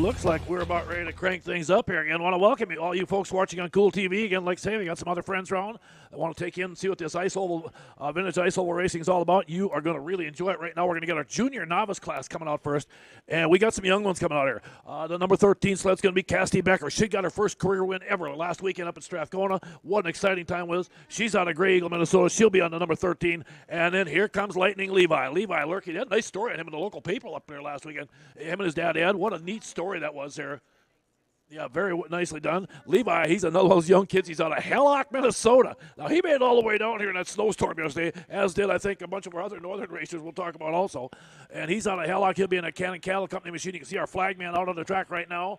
Looks like we're about ready to crank things up here again. I want to welcome you, all you folks watching on Cool TV. Again, like I say, we got some other friends around. I want to take you in and see what this ice oval, vintage ice oval racing is all about. You are going to really enjoy it right now. We're going to get our junior novice class coming out first, and we got some young ones coming out here. The number 13 sled's going to be Cassidy Becker. She got her first career win ever last weekend up at Strathcona. What an exciting time was. She's out of Grey Eagle, Minnesota. She'll be on the number 13. And then here comes Lightning Levi. Levi Lurkey, had a nice story on him in the local paper up there last weekend. Him and his dad, Ed. What a neat story that was there. Yeah, very nicely done. Levi, he's another one of those young kids. He's out of Hallock, Minnesota. Now, he made it all the way down here in that snowstorm yesterday, as did, I think, a bunch of our other northern racers we'll talk about also. And he's out of Hallock. He'll be in a Cannon Cattle Company machine. You can see our flag man out on the track right now,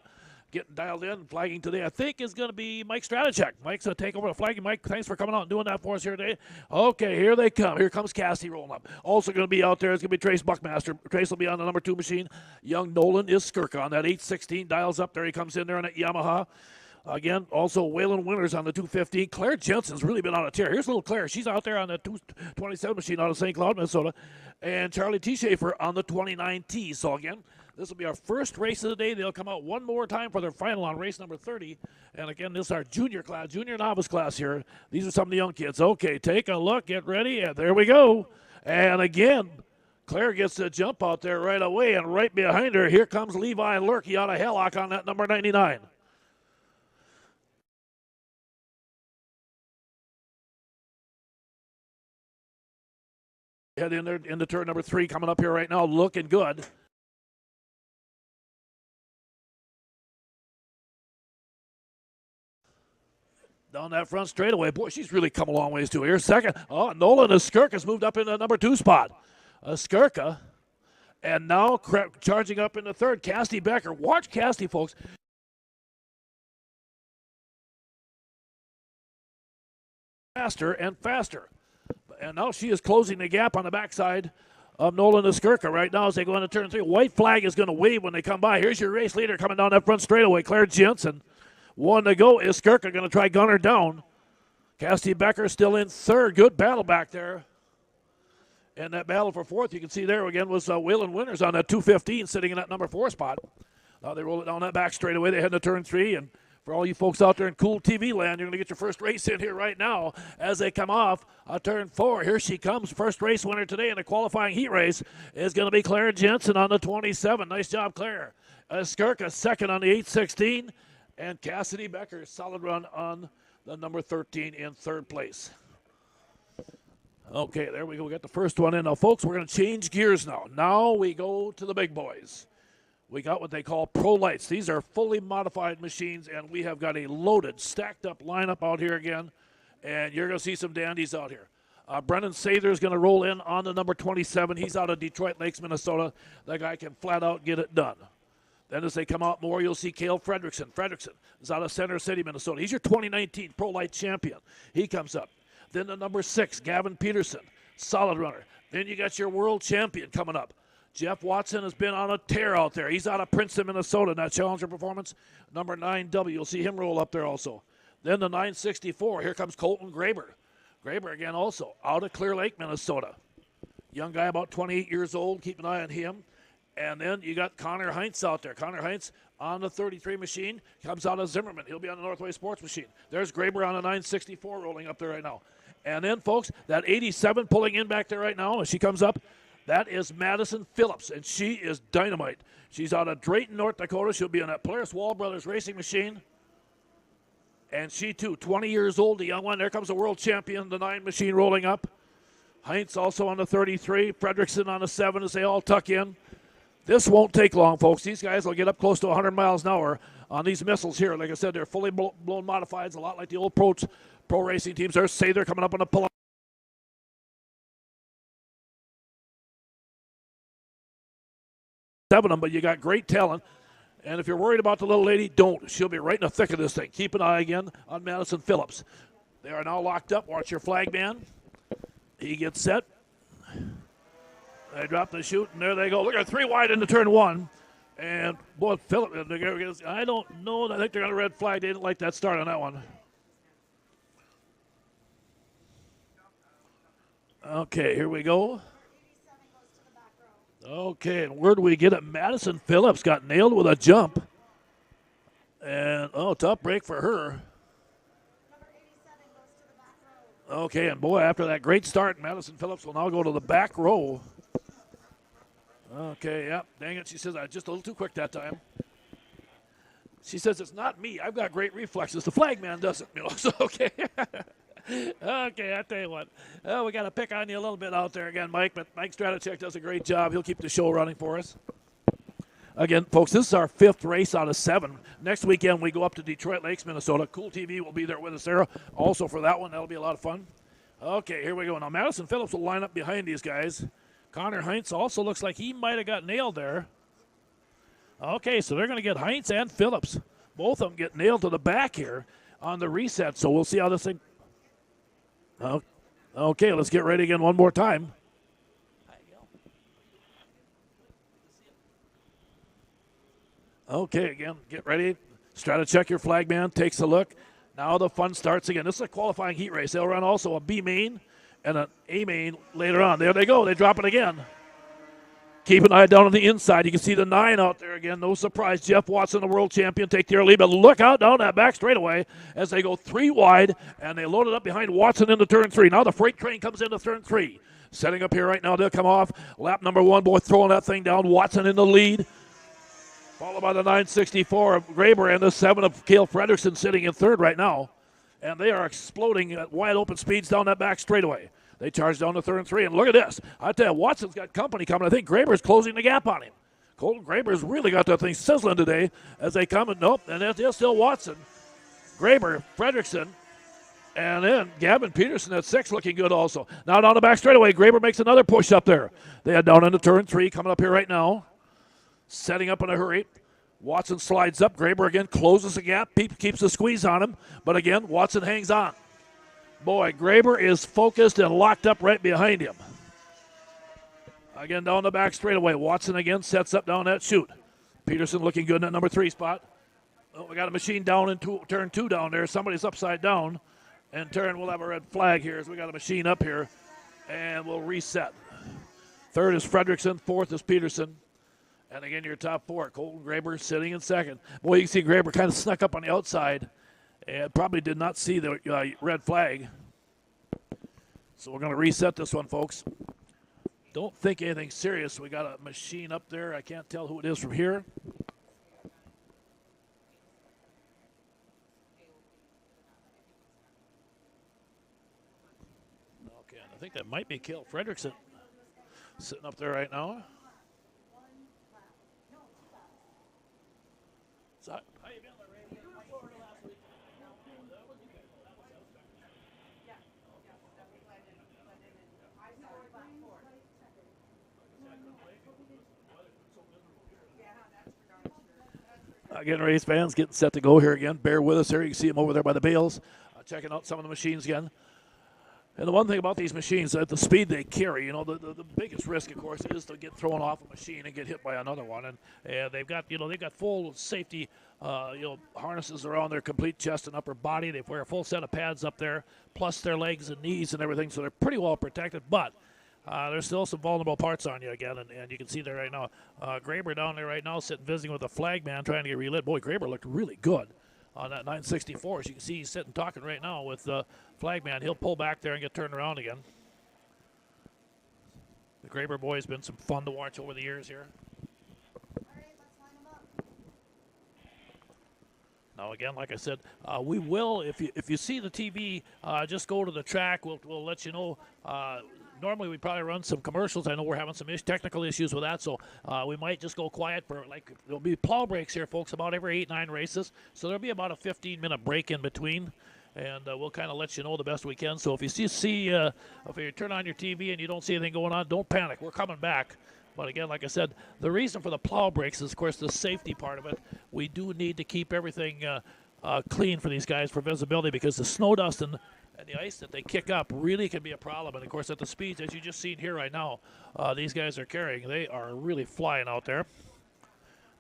getting dialed in. Flagging today, I think, is going to be Mike Stratachek. Mike's going to take over the flagging. Mike, thanks for coming out and doing that for us here today. Okay, here they come. Here comes Cassie rolling up. Also going to be out there is going to be Trace Buckmaster. Trace will be on the number 2 machine. Young Nolan is Skirka on that 816. Dials up there. He comes in there on that Yamaha. Again, also Waylon Winters on the 215. Claire Jensen's really been on a tear. Here's little Claire. She's out there on the 227 machine out of St. Cloud, Minnesota. And Charlie T. Schaefer on the 29T. So, again, this will be our first race of the day. They'll come out one more time for their final on race number 30. And, again, this is our junior class, junior novice class here. These are some of the young kids. Okay, take a look. Get ready. And there we go. And, again, Claire gets the jump out there right away. And right behind her, here comes Levi Lurkey out of Hallock on that number 99. Head in there into turn number 3 coming up here right now, looking good. Down that front straightaway. Boy, she's really come a long ways too. Here's second. Oh, Nolan Skirka's moved up into the number 2 spot. Skirka. And now charging up in the third, Cassidy Becker. Watch Cassidy, folks. Faster and faster. And now she is closing the gap on the backside of Nolan Skirka right now as they go into turn 3. White flag is going to wave when they come by. Here's your race leader coming down that front straightaway, Claire Jensen. 1 to go. Is Skirka going to try gunner down? Cassidy Becker still in third. Good battle back there. And that battle for fourth, you can see there again, was Waylon Winters on that 215 sitting in that number 4 spot. Now they roll it down that back straightaway. They head to turn 3. And for all you folks out there in Cool TV land, you're going to get your first race in here right now as they come off turn 4. Here she comes. First race winner today in the qualifying heat race is going to be Claire Jensen on the 27. Nice job, Claire. Skirka second on the 816. And Cassidy Becker, solid run on the number 13 in third place. Okay, there we go. We got the first one in. Now, folks, we're going to change gears now. Now we go to the big boys. We got what they call Pro Lights. These are fully modified machines, and we have got a loaded, stacked-up lineup out here again. And you're going to see some dandies out here. Brennan Sather is going to roll in on the number 27. He's out of Detroit Lakes, Minnesota. That guy can flat out get it done. Then as they come out more, you'll see Cale Fredrickson. Fredrickson is out of Center City, Minnesota. He's your 2019 Pro Light champion. He comes up. Then the number 6, Gavin Peterson, solid runner. Then you got your world champion coming up. Jeff Watson has been on a tear out there. He's out of Princeton, Minnesota in that Challenger performance. Number 9W, you'll see him roll up there also. Then the 964, here comes Colton Graber. Graber again also out of Clear Lake, Minnesota. Young guy about 28 years old. Keep an eye on him. And then you got Connor Heinz out there. Connor Heinz on the 33 machine. Comes out of Zimmerman. He'll be on the Northway Sports machine. There's Graber on the 964 rolling up there right now. And then, folks, that 87 pulling in back there right now as she comes up, that is Madison Phillips, and she is dynamite. She's out of Drayton, North Dakota. She'll be on that Polaris Wall Brothers racing machine. And she, too, 20 years old, the young one. There comes the world champion, the 9 machine rolling up. Heinz also on the 33. Fredrickson on the 7 as they all tuck in. This won't take long, folks. These guys will get up close to 100 miles an hour on these missiles here. Like I said, they're fully blown modifieds, a lot like the old pro racing teams. There's Sather coming up on the pull-up. 7 of them, but you got great talent. And if you're worried about the little lady, don't. She'll be right in the thick of this thing. Keep an eye again on Madison Phillips. They are now locked up. Watch your flag man. He gets set. They drop the chute, and there they go. Look at 3 wide into turn 1. And, boy, Phillips, I don't know. I think they're on a red flag. They didn't like that start on that one. Okay, here we go. Okay, and where do we get it? Madison Phillips got nailed with a jump. And, oh, tough break for her. Okay, and boy, after that great start, Madison Phillips will now go to the back row. Okay, yep, dang it. She says I was just a little too quick that time. She says it's not me. I've got great reflexes. The flag man doesn't, you know. So, okay. Okay, I tell you what. We got to pick on you a little bit out there again, Mike, but Mike Stratachek does a great job. He'll keep the show running for us. Again, folks, this is our 5th race out of 7. Next weekend, we go up to Detroit Lakes, Minnesota. Cool TV will be there with us there also for that one. That'll be a lot of fun. Okay, here we go. Now, Madison Phillips will line up behind these guys. Connor Heinz also looks like he might have got nailed there. Okay, so they're going to get Heinz and Phillips. Both of them get nailed to the back here on the reset, so we'll see how this thing... Okay, let's get ready again one more time. Okay, again, get ready. Stratachek, your flag man, takes a look. Now the fun starts again. This is a qualifying heat race. They'll run also a B main and an A main later on. There they go. They drop it again. Keep an eye down on the inside. You can see the 9 out there again. No surprise. Jeff Watson, the world champion, take the early lead. But look out down that back straightaway as they go 3 wide, and they load it up behind Watson into turn 3. Now the freight train comes into turn 3. Setting up here right now. They'll come off. Lap number 1, boy, throwing that thing down. Watson in the lead. Followed by the 964 of Graber and the 7 of Cale Fredrickson sitting in 3rd right now. And they are exploding at wide open speeds down that back straightaway. They charge down to 3rd and 3. And look at this. I tell you, Watson's got company coming. I think Graber's closing the gap on him. Colton Graber's really got that thing sizzling today as they come. And nope, and it's still Watson. Graber, Fredrickson, and then Gavin Peterson at 6 looking good also. Now down the back straightaway, Graber makes another push up there. They head down into turn 3 coming up here right now. Setting up in a hurry. Watson slides up. Graber again closes the gap. Keeps the squeeze on him. But again, Watson hangs on. Boy, Graber is focused and locked up right behind him. Again, down the back straightaway. Watson again sets up down that chute. Peterson looking good in that number 3 spot. Oh, we got a machine down in turn 2 down there. Somebody's upside down. And we'll have a red flag here as we got a machine up here. And we'll reset. 3rd is Fredrickson. 4th is Peterson. And again, your top 4, Colton Graber sitting in 2nd. Boy, you can see Graber kind of snuck up on the outside and probably did not see the red flag. So we're going to reset this one, folks. Don't think anything serious. We got a machine up there. I can't tell who it is from here. Okay, I think that might be Cale Fredrickson sitting up there right now. So, how you been, Larry? Last week. Again, race fans getting set to go here again. Bear with us here. You can see them over there by the bales, checking out some of the machines again. And the one thing about these machines, at the speed they carry, you know, the biggest risk, of course, is to get thrown off a machine and get hit by another one. And they've got full safety, harnesses around their complete chest and upper body. They wear a full set of pads up there, plus their legs and knees and everything, so they're pretty well protected. But there's still some vulnerable parts on you again, and you can see there right now. Graber down there right now, sitting visiting with a flag man, trying to get relit. Boy, Graber looked really good on that 964. As you can see, he's sitting talking right now with the flagman. He'll pull back there and get turned around again. The Graber boy has been some fun to watch over the years here. All right, let's line them up. Now again, like I said, we will, if you see the TV, just go to the track. We'll let you know. Normally we probably run some commercials. I know we're having some technical issues with that, so we might just go quiet for, like, there'll be plow breaks here, folks, about every 8-9 races. So there'll be about a 15-minute break in between, and we'll kind of let you know the best we can. So if you if you turn on your TV and you don't see anything going on, don't panic. We're coming back. But again, like I said, the reason for the plow breaks is, of course, the safety part of it. We do need to keep everything clean for these guys for visibility, because the snow dust and the ice that they kick up really can be a problem. And, of course, at the speeds, as you just seen here right now, these guys are carrying. They are really flying out there.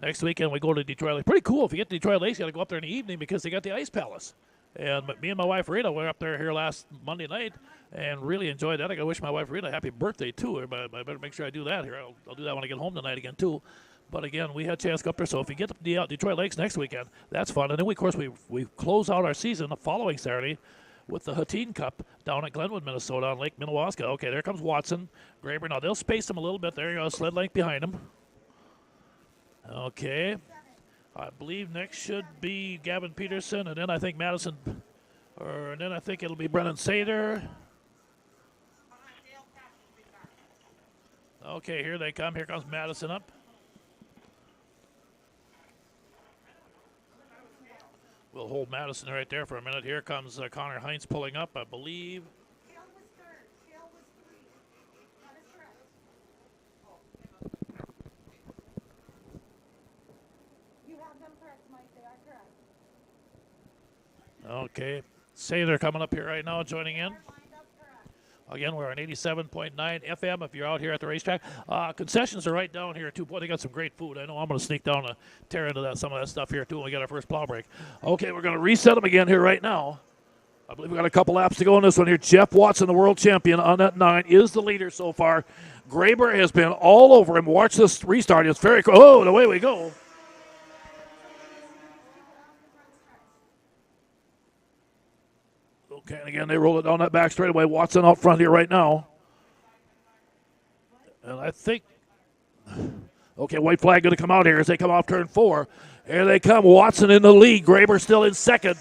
Next weekend, we go to Detroit Lakes. Pretty cool. If you get to Detroit Lakes, you got to go up there in the evening because they got the Ice Palace. And me and my wife, Rita, were up there here last Monday night and really enjoyed that. I got to wish my wife, Rita, a happy birthday, too. I better make sure I do that here. I'll do that when I get home tonight again, too. But again, we had a chance to go up there. So if you get to the Detroit Lakes next weekend, that's fun. And then, of course, we close out our season the following Saturday with the Hatteen Cup down at Glenwood, Minnesota on Lake Minnewaska. Okay, there comes Watson, Graber. Now, they'll space them a little bit. There you go, sled length behind them. Okay. I believe next should be Gavin Peterson, and then I think Madison, and then I think it'll be Brennan Sater. Okay, here they come. Here comes Madison up. We'll hold Madison right there for a minute. Here comes Connor Heinz pulling up, I believe. Shale was third. Shale was 3. That is correct. You have them correct, Mike. They are correct. Okay. Sater coming up here right now, joining in. Lined up correct. Again, we're on 87.9 FM if you're out here at the racetrack. Concessions are right down here, too. Boy, they got some great food. I know I'm going to sneak down and tear into some of that stuff here, too, when we get our first plow break. Okay, we're going to reset them again here right now. I believe we got a couple laps to go in this one here. Jeff Watson, the world champion on that 9, is the leader so far. Graber has been all over him. Watch this restart. It's very cool. Oh, and away we go. Okay, and again, they roll it down that back straightaway. Watson out front here right now. And I think, okay, white flag going to come out here as they come off turn 4. Here they come. Watson in the lead. Graber still in second.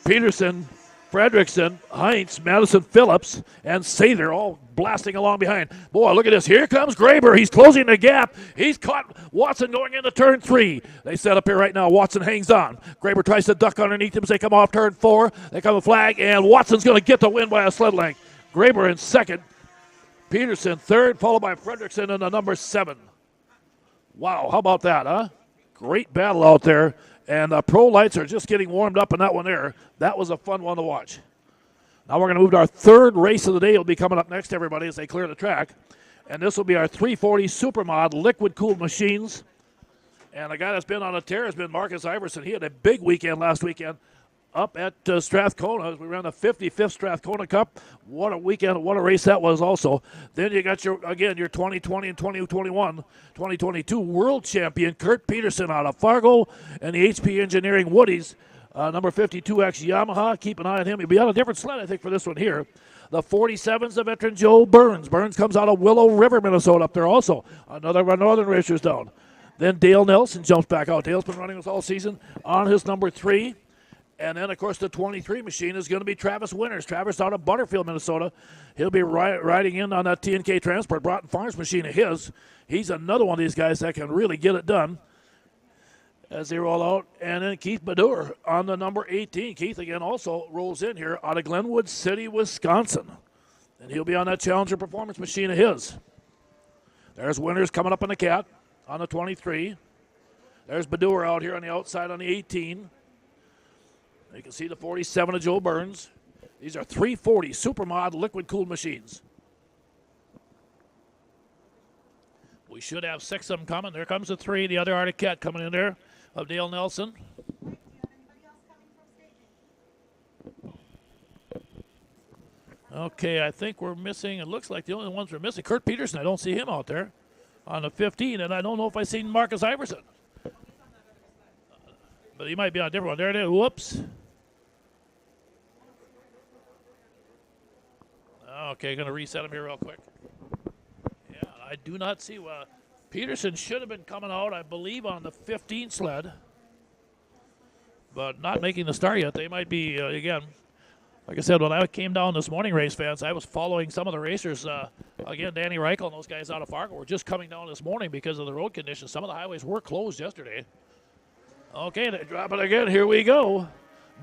Peterson, Fredrickson, Heinz, Madison Phillips, and Sather all blasting along behind. Boy, look at this. Here comes Graber. He's closing the gap. He's caught Watson going into turn 3. They set up here right now. Watson hangs on. Graber tries to duck underneath him as they come off turn 4. They come a flag, and Watson's going to get the win by a sled length. Graber in second. Peterson third, followed by Fredrickson in the number 7. Wow, how about that, huh? Great battle out there. And pro lights are just getting warmed up in that one there. That was a fun one to watch. Now we're going to move to our third race of the day. It'll be coming up next, everybody, as they clear the track. And this will be our 340 Supermod liquid-cooled machines. And the guy that's been on a tear has been Marcus Iverson. He had a big weekend last weekend up at Strathcona. We ran the 55th Strathcona Cup. What a weekend, what a race that was also. Then you got your 2020 and 2021, 2022 world champion Kurt Peterson out of Fargo and the HP Engineering Woodies, number 52X Yamaha. Keep an eye on him. He'll be on a different sled, I think, for this one here. The 47's the veteran Joe Burns. Burns comes out of Willow River, Minnesota up there also. Another Northern Racers down. Then Dale Nelson jumps back out. Dale's been running this all season on his number 3. And then, of course, the 23 machine is going to be Travis Winters. Travis out of Butterfield, Minnesota. He'll be riding in on that T&K Transport Broughton Farms machine of his. He's another one of these guys that can really get it done as they roll out. And then Keith Badur on the number 18. Keith, again, also rolls in here out of Glenwood City, Wisconsin. And he'll be on that Challenger Performance machine of his. There's Winters coming up on the Cat on the 23. There's Badur out here on the outside on the 18. You can see the 47 of Joe Burns. These are 340 Supermod liquid-cooled machines. We should have 6 of them coming. There comes the 3, the other Arctic Cat coming in there of Dale Nelson. Okay, I think we're missing, it looks like the only ones we're missing, Kurt Peterson. I don't see him out there on the 15, and I don't know if I've seen Marcus Iverson. But he might be on a different one. There it is. Whoops. Okay, going to reset him here real quick. Yeah, I do not see. Peterson should have been coming out, I believe, on the 15 sled, but not making the start yet. They might be, again, like I said, when I came down this morning, race fans, I was following some of the racers. Again, Danny Reichel and those guys out of Fargo were just coming down this morning because of the road conditions. Some of the highways were closed yesterday. Okay, they drop it again. Here we go.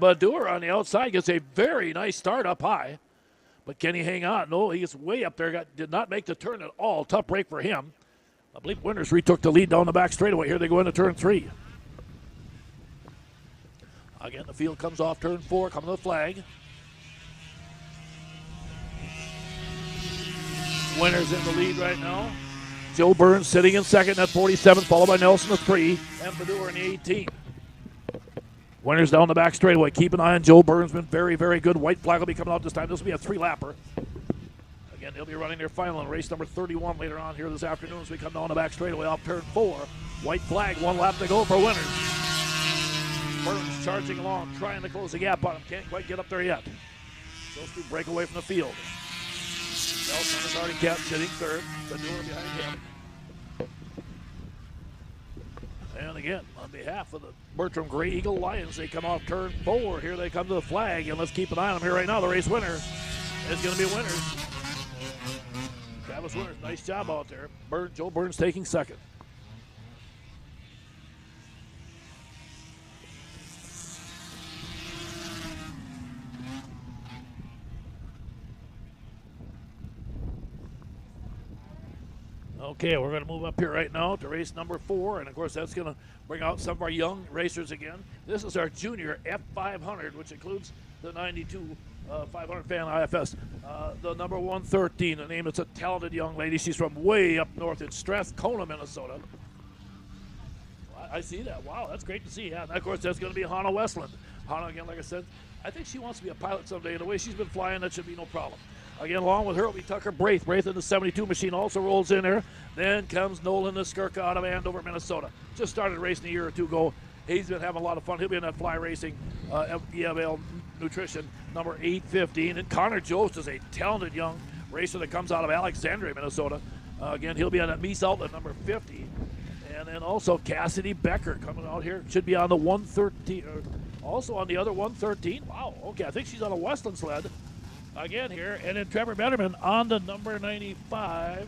Badur on the outside gets a very nice start up high. But can he hang on? No, he's way up there. Did not make the turn at all. Tough break for him. I believe Winters retook the lead down the back straightaway. Here they go into turn 3. Again, the field comes off turn 4, coming to the flag. Winters in the lead right now. Joe Burns sitting in second at 47, followed by Nelson at 3, and Badur in the 18. Winters down the back straightaway. Keep an eye on Joe Burns. Been very, very good. White flag will be coming out this time. This will be a 3-lapper. Again, they'll be running their final in race number 31 later on here this afternoon as we come down the back straightaway off turn 4. White flag, 1 lap to go for winners. Burns charging along, trying to close the gap on him. Can't quite get up there yet. Those two break away from the field. Nelson is already kept, sitting third. The newer behind him. And again, on behalf of the Bertram Gray Eagle Lions, they come off turn 4. Here they come to the flag, and let's keep an eye on them here right now. The race winner is going to be Winners. Travis Winners, nice job out there. Joe Burns taking second. Okay, we're going to move up here right now to race number 4, and of course that's going to bring out some of our young racers again. This is our junior F500, which includes the 92 500 fan IFS. The number 113, the name, it's a talented young lady. She's from way up north in Strathcona, Minnesota. I see that. Wow, that's great to see. Yeah, and of course that's going to be Hannah Westland. Hannah, again, like I said, I think she wants to be a pilot someday. And the way she's been flying, that should be no problem. Again, along with her will be Tucker Braith. Braith in the 72 machine also rolls in there. Then comes Nolan Skirka out of Andover, Minnesota. Just started racing a year or two ago. He's been having a lot of fun. He'll be in that fly racing EML Nutrition number 815. And Connor Jost is a talented young racer that comes out of Alexandria, Minnesota. Again, he'll be on that Meese Outlet number 50. And then also Cassidy Becker coming out here. Should be on the 113. Also on the other 113. Wow, okay, I think she's on a Westland sled. Again here, and then Trevor Betterman on the number 95.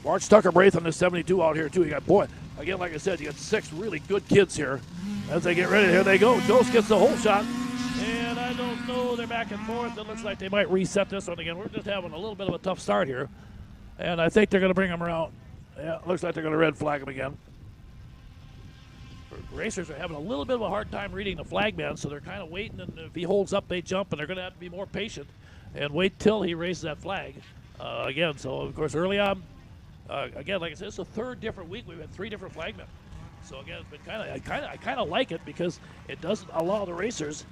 Watch Tucker Braith on the 72 out here too. You got, boy, again, like I said, you got 6 really good kids here. As they get ready, here they go. Jost gets the whole shot, and I don't know, they're back and forth. It looks like they might reset this one again. We're just having a little bit of a tough start here, and I think they're going to bring him around. Yeah, looks like they're going to red flag him again. Racers are having a little bit of a hard time reading the flag man, so they're kind of waiting, and if he holds up, they jump, and they're going to have to be more patient and wait till he raises that flag again. So, of course, early on, again, like I said, it's the 3rd different week. We've had 3 different flagmen. So, again, it's been I kind of like it because it doesn't allow the racers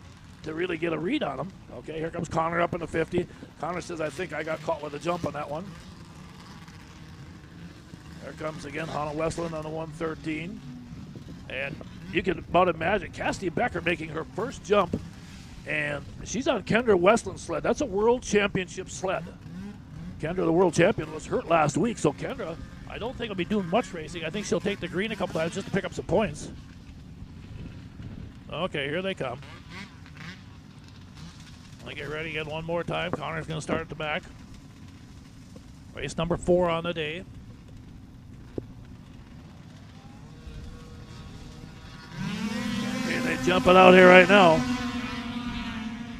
to really get a read on them. Okay, here comes Connor up in the 50. Connor says, I think I got caught with a jump on that one. There comes, again, Hannah Westland on the 113. And you can about imagine Cassidy Becker making her first jump, and she's on Kendra Westland's sled. That's a world championship sled. Kendra, the world champion, was hurt last week, so Kendra, I don't think will be doing much racing. I think she'll take the green a couple times just to pick up some points. Okay, here they come. Let get ready again one more time. Connor's going to start at the back. Race number 4 on the day. They jumping out here right now.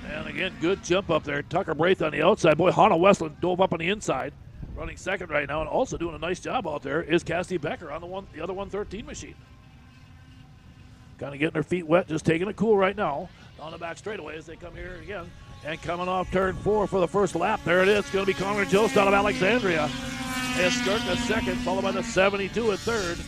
And again, good jump up there. Tucker Braith on the outside. Boy, Hannah Westland dove up on the inside. Running second right now and also doing a nice job out there is Cassidy Becker on the other 113 machine. Kind of getting her feet wet, just taking it cool right now. On the back straightaway as they come here again. And coming off turn 4 for the first lap. There it is. It's going to be Connor Jost out of Alexandria. And Skirka second, followed by the 72 at third.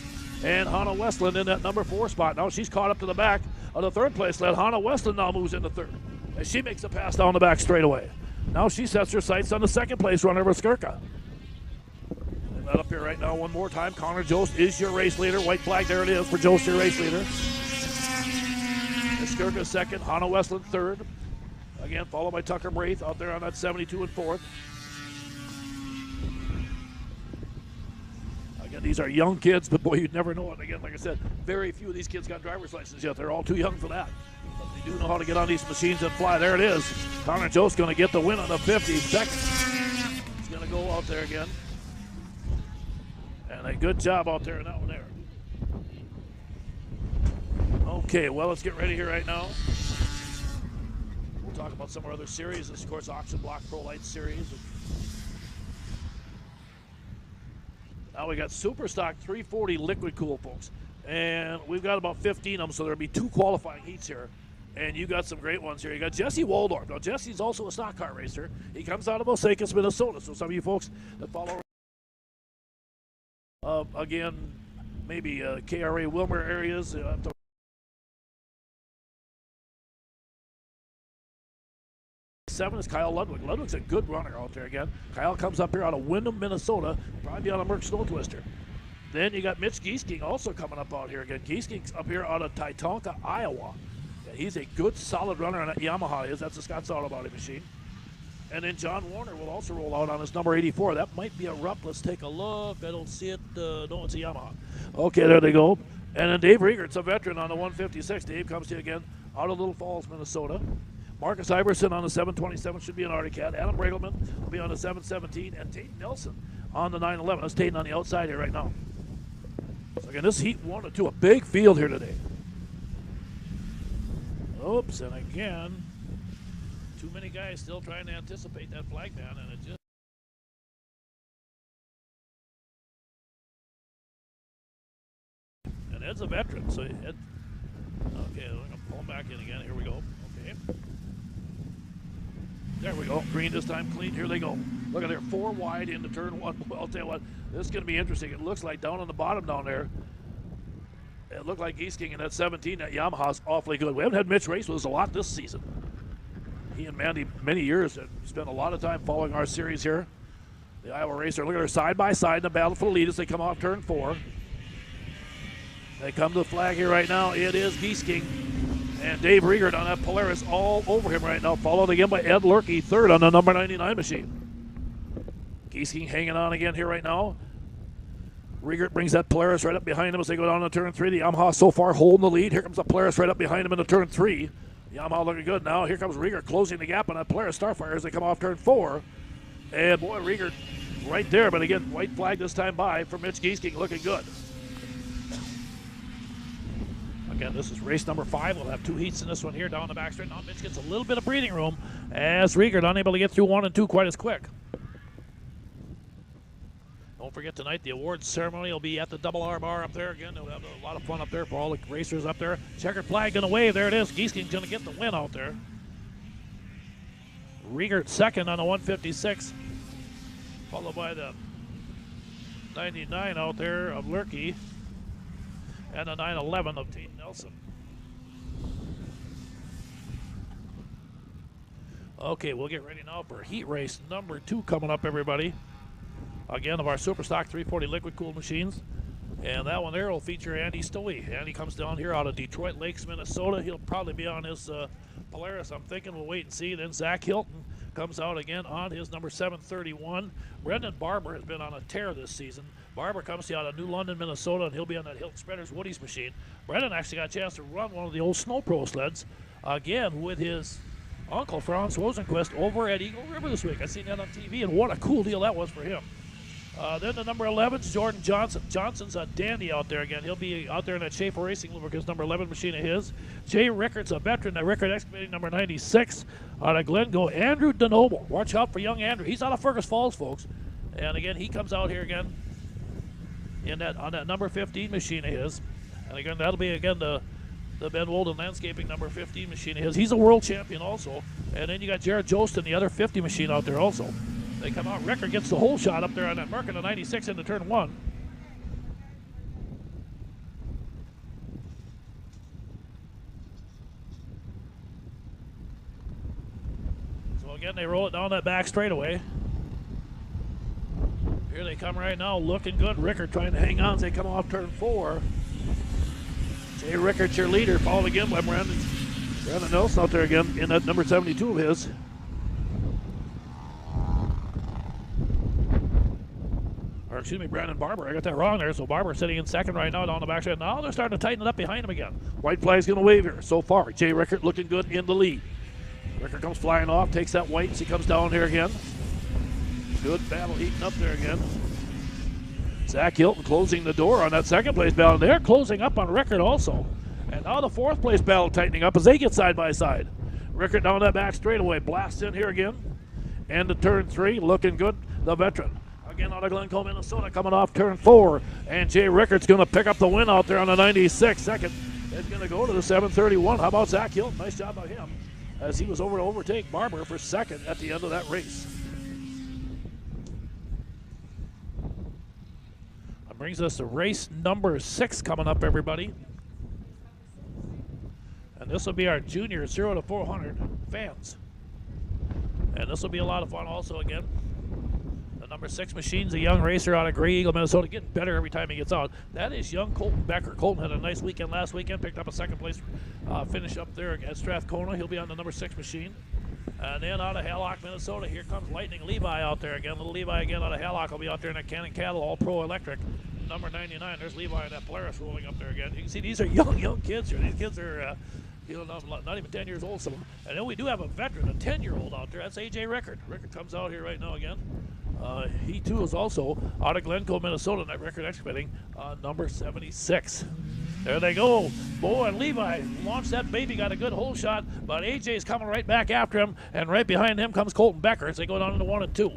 And Hannah Westland in that number 4 spot. Now she's caught up to the back of the 3rd place sled. Hannah Westland now moves into 3rd. As she makes a pass down the back straightaway. Now she sets her sights on the 2nd place runner with Skirka. And that up here right now one more time. Connor Jost is your race leader. White flag, there it is for Jost, your race leader. Skirka second, Hannah Westland 3rd. Again, followed by Tucker Braith out there on that 72 and 4th. Again, these are young kids, but boy, you'd never know it. Again, like I said, very few of these kids got driver's licenses yet. They're all too young for that. But they do know how to get on these machines and fly. There it is. Connor Jost going to get the win on the 50 seconds. He's going to go out there again. And a good job out there in that one there. Okay, well, let's get ready here right now. We'll talk about some of our other series. This, of course, Auction Block Pro Light Series. Now we got Super Stock 340 liquid cool, folks. And we've got about 15 of them, so there'll be 2 qualifying heats here. And you got some great ones here. You got Jesse Waldorf. Now, Jesse's also a stock car racer. He comes out of Osakis, Minnesota. So some of you folks that follow, again, maybe KRA Wilmer areas, 7 is Kyle Ludwig. Ludwig's a good runner out there again. Kyle comes up here out of Windham, Minnesota, probably on a Merck Snow Twister. Then you got Mitch Giesking also coming up out here again. Giesking's up here out of Titonka, Iowa. Yeah, he's a good, solid runner on that Yamaha. That's a Scott's Auto Body machine. And then John Warner will also roll out on his number 84. That might be a Rupp. Let's take a look. I don't see it. No, it's a Yamaha. Okay, there they go. And then Dave Riegert's a veteran on the 156. Dave comes to you again out of Little Falls, Minnesota. Marcus Iverson on the 727 should be an Arctic Cat. Adam Bragelman will be on the 717. And Tate Nelson on the 911. That's Tate on the outside here right now. So again, this heat 1 and 2, a big field here today. Oops, and again, too many guys still trying to anticipate that flag man, and it just. And Ed's a veteran, so Ed. Okay, I'm gonna pull him back in again. Here we go. Okay. There we go. Green this time, clean. Here they go. Look at there, 4 wide into turn 1. Well, I'll tell you what, this is going to be interesting. It looks like down on the bottom down there, it looked like Giesking in that 17. That Yamaha's awfully good. We haven't had Mitch race with us a lot this season. He and Mandy, many years, have spent a lot of time following our series here. The Iowa racer. Look at her side by side in the battle for the lead as they come off turn 4. They come to the flag here right now. It is Giesking. And Dave Riegert on that Polaris all over him right now, followed again by Ed Lurkey, third on the number 99 machine. Giesking hanging on again here right now. Riegert brings that Polaris right up behind him as they go down to turn 3. The Yamaha so far holding the lead. Here comes the Polaris right up behind him into turn 3. The Yamaha looking good now. Here comes Riegert closing the gap on that Polaris Starfire as they come off turn 4. And boy, Riegert right there, but again, white flag this time by for Mitch Giesking, looking good. Again, this is race number 5. We'll have 2 heats in this one here down the back straight. Now Mitch gets a little bit of breathing room as Riegert unable to get through 1 and 2 quite as quick. Don't forget tonight the awards ceremony will be at the Double R Bar up there again. They'll have a lot of fun up there for all the racers up there. Checkered flag gonna wave. There it is. Giesking's gonna get the win out there. Riegert second on the 156, followed by the 99 out there of Lurkey and the 911 of Tate Nelson. Okay, we'll get ready now for heat race number 2 coming up, everybody. Again, of our Superstock 340 liquid cooled machines. And that one there will feature Andy Stoey. Andy comes down here out of Detroit Lakes, Minnesota. He'll probably be on his Polaris, I'm thinking. We'll wait and see. Then Zach Hilton comes out again on his number 731. Brendan Barber has been on a tear this season. Barber comes to you out of New London, Minnesota, and he'll be on that Hilton Spreaders Woody's machine. Brendan actually got a chance to run one of the old Snow Pro sleds, again, with his uncle, Franz Rosenquist, over at Eagle River this week. I seen that on TV, and what a cool deal that was for him. Then the number 11 is Jordan Johnson. Johnson's a dandy out there again. He'll be out there in that Schaefer Racing Lubricants number 11 machine of his. Jay Rickards, a veteran, the Rickard Excavating number 96 out of Glencoe. Andrew DeNoble. Watch out for young Andrew. He's out of Fergus Falls, folks. And again, he comes out here again in that on that number 15 machine of his. And again, that'll be again the Ben Wolden Landscaping number 15 machine of his. He's a world champion also. And then you got Jared Jostin, the other 50 machine out there also. They come out. Rickard gets the whole shot up there on that Merc in the 96 into turn 1. So again, they roll it down that back straightaway. Here they come right now, looking good. Rickard trying to hang on as they come off turn 4. Jay Rickard's your leader, followed again by Brandon Nelson out there again in that number 72 of his. Or excuse me, Brandon Barber. I got that wrong there. So Barber sitting in second right now down the back side. Now they're starting to tighten it up behind him again. White flag's going to wave here. So far, Jay Rickard looking good in the lead. Rickard comes flying off, takes that white as he comes down here again. Good battle heating up there again. Zach Hilton closing the door on that second place battle. They're closing up on Rickard also. And now the fourth place battle tightening up as they get side by side. Rickard down that back straightaway. Blasts in here again. And to turn 3, looking good, the veteran. Again out of Glencoe, Minnesota, coming off turn 4. And Jay Rickard's going to pick up the win out there on the 96. Second is going to go to the 731. How about Zach Hilton? Nice job by him as he was over to overtake Barber for second at the end of that race. That brings us to race number 6 coming up, everybody. And this will be our junior 0 to 400 fans. And this will be a lot of fun also again. The number 6 machine's a young racer out of Grey Eagle, Minnesota, getting better every time he gets out. That is young Colton Becker. Colton had a nice weekend last weekend, picked up a second place finish up there at Strathcona. He'll be on the number 6 machine. And then out of Hallock, Minnesota, here comes Lightning Levi out there again. Little Levi again out of Hallock will be out there in that Cannon Cattle All-Pro Electric. Number 99, there's Levi in that Polaris rolling up there again. You can see these are young kids here. These kids are not even 10 years old, some of them. And then we do have a veteran, a 10-year-old out there. That's A.J. Rickard. Rickard comes out here right now again. He too is also out of Glencoe, Minnesota, and that Rickard excavating number 76. There they go. Boy, and Levi launched that baby, got a good hole shot, but AJ's coming right back after him, and right behind him comes Colton Becker as they go down into 1 and 2.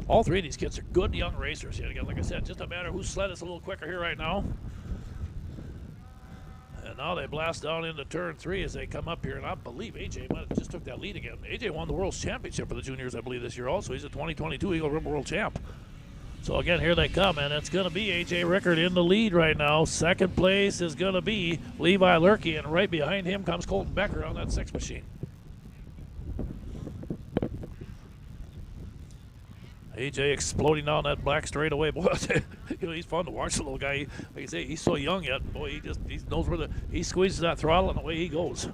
All 3 of these kids are good young racers. Yet again, like I said, just a matter whose sled is a little quicker here right now. And now they blast down into turn 3 as they come up here, and I believe AJ might have just took that lead again. AJ won the World Championship for the juniors, I believe, this year also. He's a 2022 Eagle River World Champ. So again, here they come, and it's going to be A.J. Rickard in the lead right now. Second place is going to be Levi Lurkey, and right behind him comes Colton Becker on that 6 machine. A.J. exploding down that black straightaway. Boy, he's fun to watch, the little guy. Like I say, he's so young yet. Boy, he knows where he squeezes that throttle, and away he goes.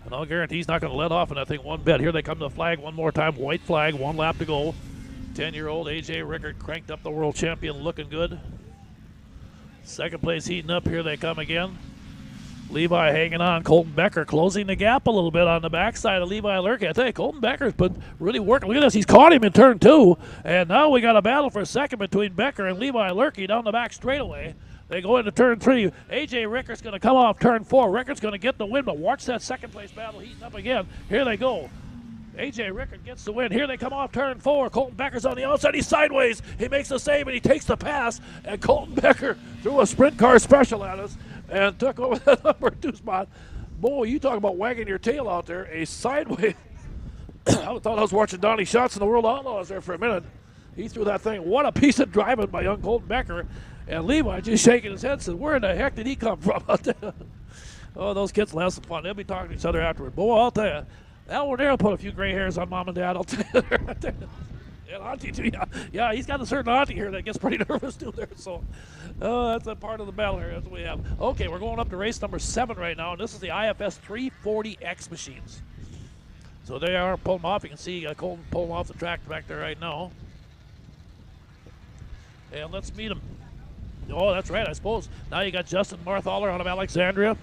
And I'll guarantee he's not going to let off in that thing one bit. Here they come to the flag one more time. White flag, 1 lap to go. 10-year-old A.J. Rickard cranked up the world champion, looking good. Second place heating up. Here they come again. Levi hanging on. Colton Becker closing the gap a little bit on the backside of Levi Lurkey. I tell you, Colton Becker's been really working. Look at this. He's caught him in turn 2. And now we got a battle for a second between Becker and Levi Lurkey down the back straightaway. They go into turn 3. A.J. Rickard's going to come off turn 4. Rickard's going to get the win, but watch that second place battle heating up again. Here they go. A.J. Rickard gets the win. Here they come off turn 4. Colton Becker's on the outside. He's sideways. He makes the save, and he takes the pass. And Colton Becker threw a sprint car special at us and took over that number 2 spot. Boy, you talk about wagging your tail out there. A sideways. I thought I was watching Donnie Schatz and the World Outlaws there for a minute. He threw that thing. What a piece of driving by young Colton Becker. And Levi just shaking his head said, where in the heck did he come from out there? Oh, those kids will have some fun. They'll be talking to each other afterward. Boy, I'll tell you. That one there will put a few gray hairs on Mom and Dad, I'll tell you. And Auntie, too. Yeah, he's got a certain Auntie here that gets pretty nervous, too, there. So that's a part of the battle here. That's what we have. Okay, we're going up to race number 7 right now, and this is the IFS 340X machines. So they are pulling off. You can see Colton pulling off the track back there right now. And let's meet him. Oh, that's right, I suppose. Now you got Justin Marthaler out of Alexandria.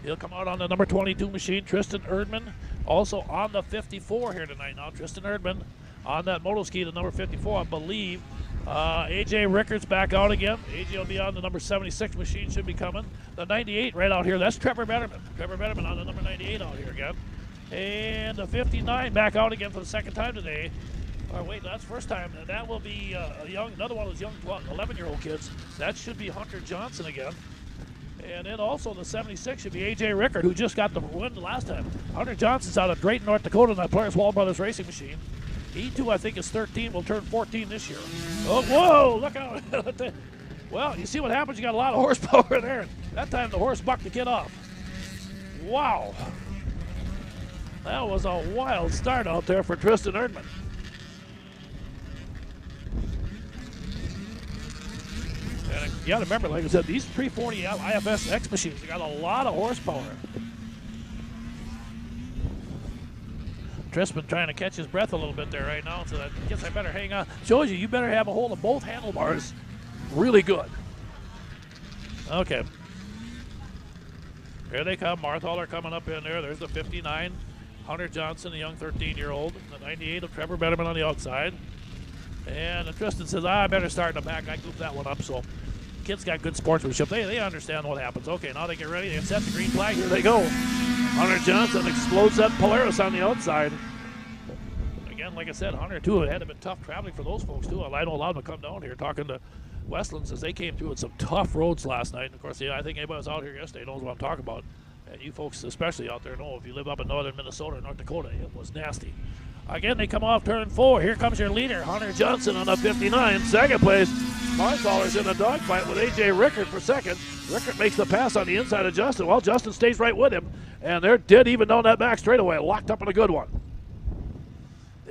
He'll come out on the number 22 machine. Tristan Erdman also on the 54 here tonight. Now Tristan Erdman on that motoski, the number 54, I believe. A.J. Rickard's back out again. A.J. will be on the number 76 machine, should be coming. The 98 right out here, that's Trevor Betterman. Trevor Betterman on the number 98 out here again. And the 59 back out again for the second time today. Oh, wait, that's first time. That will be another one of those young 11-year-old kids. That should be Hunter Johnson again. And then also the 76 should be A.J. Rickard, who just got the win the last time. Hunter Johnson's out of Drayton, North Dakota, in that Polaris Wall Brothers racing machine. He, too, I think, is 13, will turn 14 this year. Oh, whoa, look out. Well, you see what happens? You got a lot of horsepower there. That time the horse bucked the kid off. Wow. That was a wild start out there for Tristan Erdman. And you got to remember, like I said, these 340 IFS X machines, they got a lot of horsepower. Tristan trying to catch his breath a little bit there right now, so I guess I better hang on. Shows you better have a hold of both handlebars really good. Okay. Here they come. Marthaler coming up in there. There's the 59. Hunter Johnson, the young 13-year-old. The 98 of Trevor Betterman on the outside. And Tristan says, I better start in the back. I goofed that one up, so kids got good sportsmanship. They understand what happens. Okay, now they get ready. They set the green flag. Here they go. Hunter Johnson explodes that Polaris on the outside. Again, like I said, Hunter, too, it had been tough traveling for those folks, too. I know allowed them to come down here talking to Westlands as they came through with some tough roads last night. And, of course, yeah, I think anybody was out here yesterday knows what I'm talking about. And you folks, especially out there, know if you live up in northern Minnesota or North Dakota, it was nasty. Again, they come off turn 4. Here comes your leader, Hunter Johnson on the 59. Second place, Marthaler's in a dogfight with A.J. Rickard for second. Rickard makes the pass on the inside of Justin. Well, Justin stays right with him, and they're dead even down that back straightaway, locked up in a good one.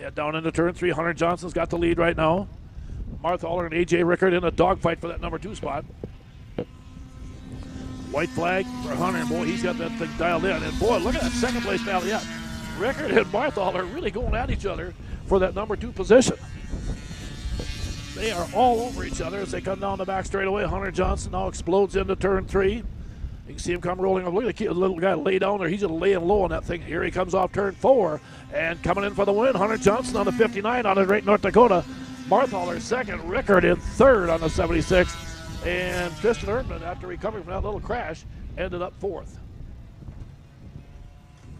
They head down into turn 3. Hunter Johnson's got the lead right now. Martha Haller and A.J. Rickard in a dogfight for that number 2 spot. White flag for Hunter. Boy, he's got that thing dialed in. And boy, look at that second place battle. Yeah, Rickard and Martha Haller really going at each other for that number 2 position. They are all over each other as they come down the back straightaway. Hunter Johnson now explodes into turn 3. You can see him come rolling up. Look at the little guy lay down there. He's just laying low on that thing. Here he comes off turn 4 and coming in for the win. Hunter Johnson on the 59 out of Great North Dakota. Martha Haller second. Rickard in third on the 76. And Tristan Erdman, after recovering from that little crash, ended up 4th.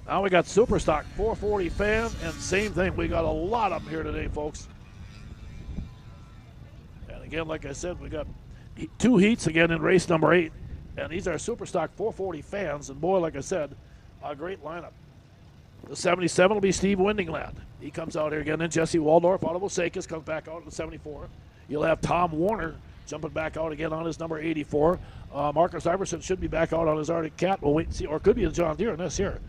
Now we got Superstock 440 fan, and same thing. We got a lot of them here today, folks. And again, like I said, we got 2 heats again in race number 8. And these are Superstock 440 fans. And boy, like I said, a great lineup. The 77 will be Steve Windingland. He comes out here again. Then Jesse Waldorf out of Osakis comes back out at the 74. You'll have Tom Warner jumping back out again on his number 84. Marcus Iverson should be back out on his Arctic Cat. We'll wait and see. Or it could be a John Deere in this here.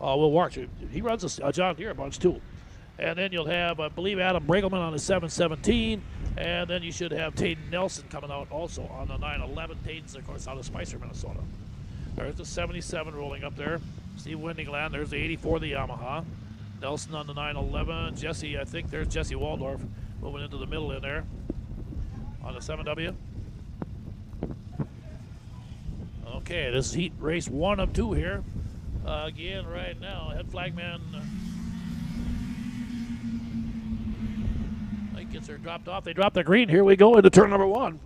We'll watch. He runs a John Deere bunch too. And then you'll have, I believe, Adam Bregelman on the 717. And then you should have Tayden Nelson coming out also on the 911. Tayden's, of course, out of Spicer, Minnesota. There's the 77 rolling up there. Steve Windingland. There's the 84, the Yamaha. Nelson on the 911. Jesse, I think there's Jesse Waldorf moving into the middle in there on the 7W. Okay, this is heat race 1 of 2 here. Again, right now, head flagman gets her dropped off. They drop the green. Here we go into turn number 1.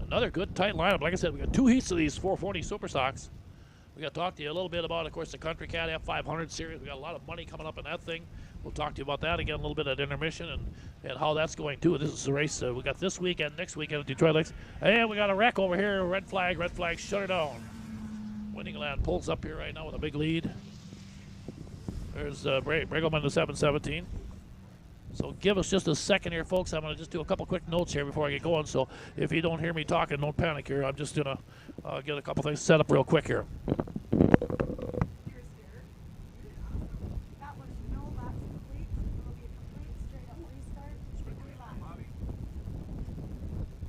Another good, tight lineup. Like I said, we got 2 heats of these 440 Super Stocks. We got to talk to you a little bit about, of course, the Country Cat F500 series. We got a lot of money coming up in that thing. We'll talk to you about that again, a little bit at intermission and how that's going too. This is the race we got this weekend, next weekend at Detroit Lakes. And we got a wreck over here. Red flag, shut her down. Windingland pulls up here right now with a big lead. There's Bregelman to 717. So give us just a second here, folks. I'm going to just do a couple quick notes here before I get going. So if you don't hear me talking, don't panic here. I'm just going to get a couple things set up real quick here. That was no laps complete. It will be a complete straight up restart. 3 laps.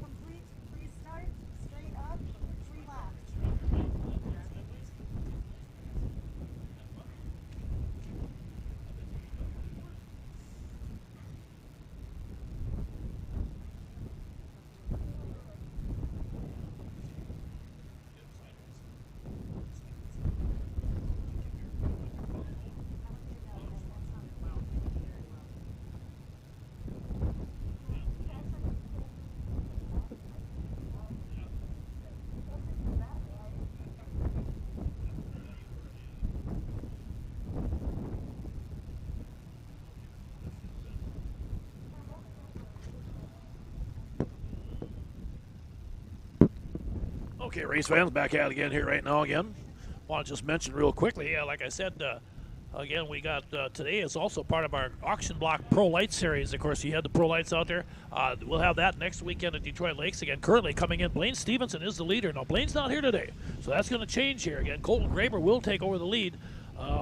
Complete restart, straight up, 3 laps. Okay, race fans, back at it again here right now again. Want to just mention real quickly, like I said, again, we got today is also part of our Auction Block Pro Light Series. Of course, you had the Pro Lights out there. We'll have that next weekend at Detroit Lakes again. Currently coming in, Blaine Stevenson is the leader. Now, Blaine's not here today, so that's going to change here again. Colton Graber will take over the lead.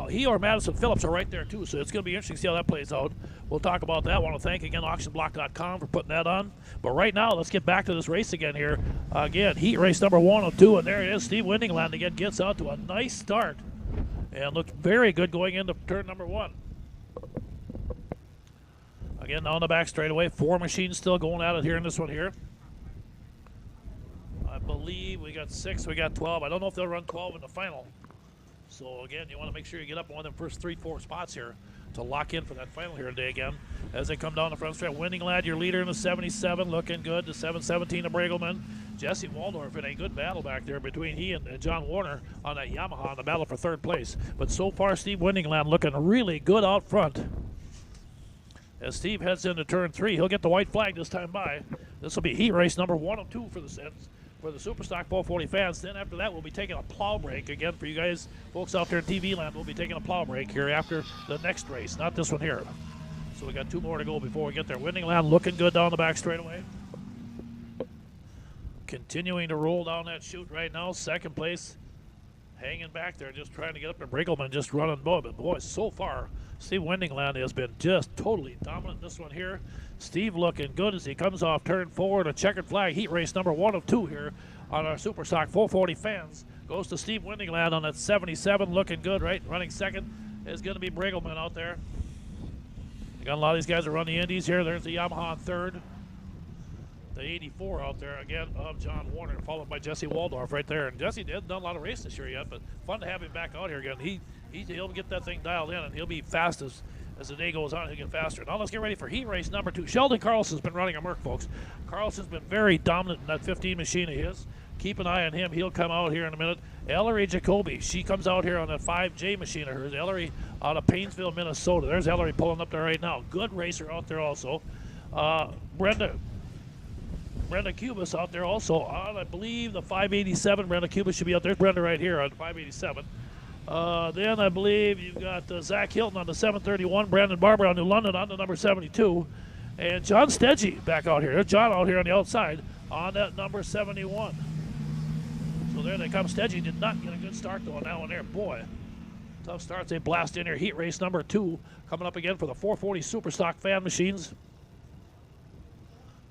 He or Madison Phillips are right there, too, so it's going to be interesting to see how that plays out. We'll talk about that. I want to thank, again, auctionblock.com for putting that on. But right now, let's get back to this race again here. Again, heat race number 1 of 2, and there it is. Steve Windingland again gets out to a nice start and looked very good going into turn number 1. Again, down the back straightaway. 4 machines still going at it here in this one here. I believe we got 6, we got 12. I don't know if they'll run 12 in the final. So, again, you want to make sure you get up on one of them first 3-4 spots here to lock in for that final here today again. As they come down the front straight, Windingland, your leader in the 77, looking good. The 717 of Bregelman. Jesse Waldorf in a good battle back there between he and John Warner on that Yamaha in the battle for 3rd place. But so far, Steve Windingland looking really good out front. As Steve heads into turn 3, he'll get the white flag this time by. This will be heat race number 1 of 2 for the Superstock 440 fans. Then after that, we'll be taking a plow break. Again, for you guys, folks out there in TV land, we'll be taking a plow break here after the next race, not this one here. So we got 2 more to go before we get there. Windingland looking good down the back straightaway. Continuing to roll down that chute right now. 2nd place hanging back there, just trying to get up to Brinkleman, just running. But boy, so far, Steve Wendingland has been just totally dominant. This one here, Steve looking good as he comes off turn 4 in a checkered flag heat race number 1 of 2 here on our Super Stock 440 fans. Goes to Steve Wendingland on that 77, looking good, right? Running second is going to be Brinkleman out there. You got a lot of these guys that run the Indies here. There's the Yamaha in third. The 84 out there again of John Warner, followed by Jesse Waldorf right there. And Jesse did done a lot of race this year yet, but fun to have him back out here again. He'll get that thing dialed in, and he'll be fast as the day goes on. He'll get faster. Now let's get ready for heat race number 2. Sheldon Carlson's been running a Merc, folks. Carlson's been very dominant in that 15 machine of his. Keep an eye on him. He'll come out here in a minute. Ellery Jacoby, she comes out here on a 5J machine of hers. Ellery out of Painesville, Minnesota. There's Ellery pulling up there right now. Good racer out there also. Brenda Cubas out there also on, I believe, the 587. Brenda Cubas should be out there. There's Brenda right here on 587. Then I believe you've got Zach Hilton on the 731. Brandon Barber on New London on the number 72. And John Stedgy back out here. There's John out here on the outside on that number 71. So there they come. Stedgy did not get a good start though on that one there. Boy, tough starts. They blast in here. Heat race number 2 coming up again for the 440 Super Stock fan machines.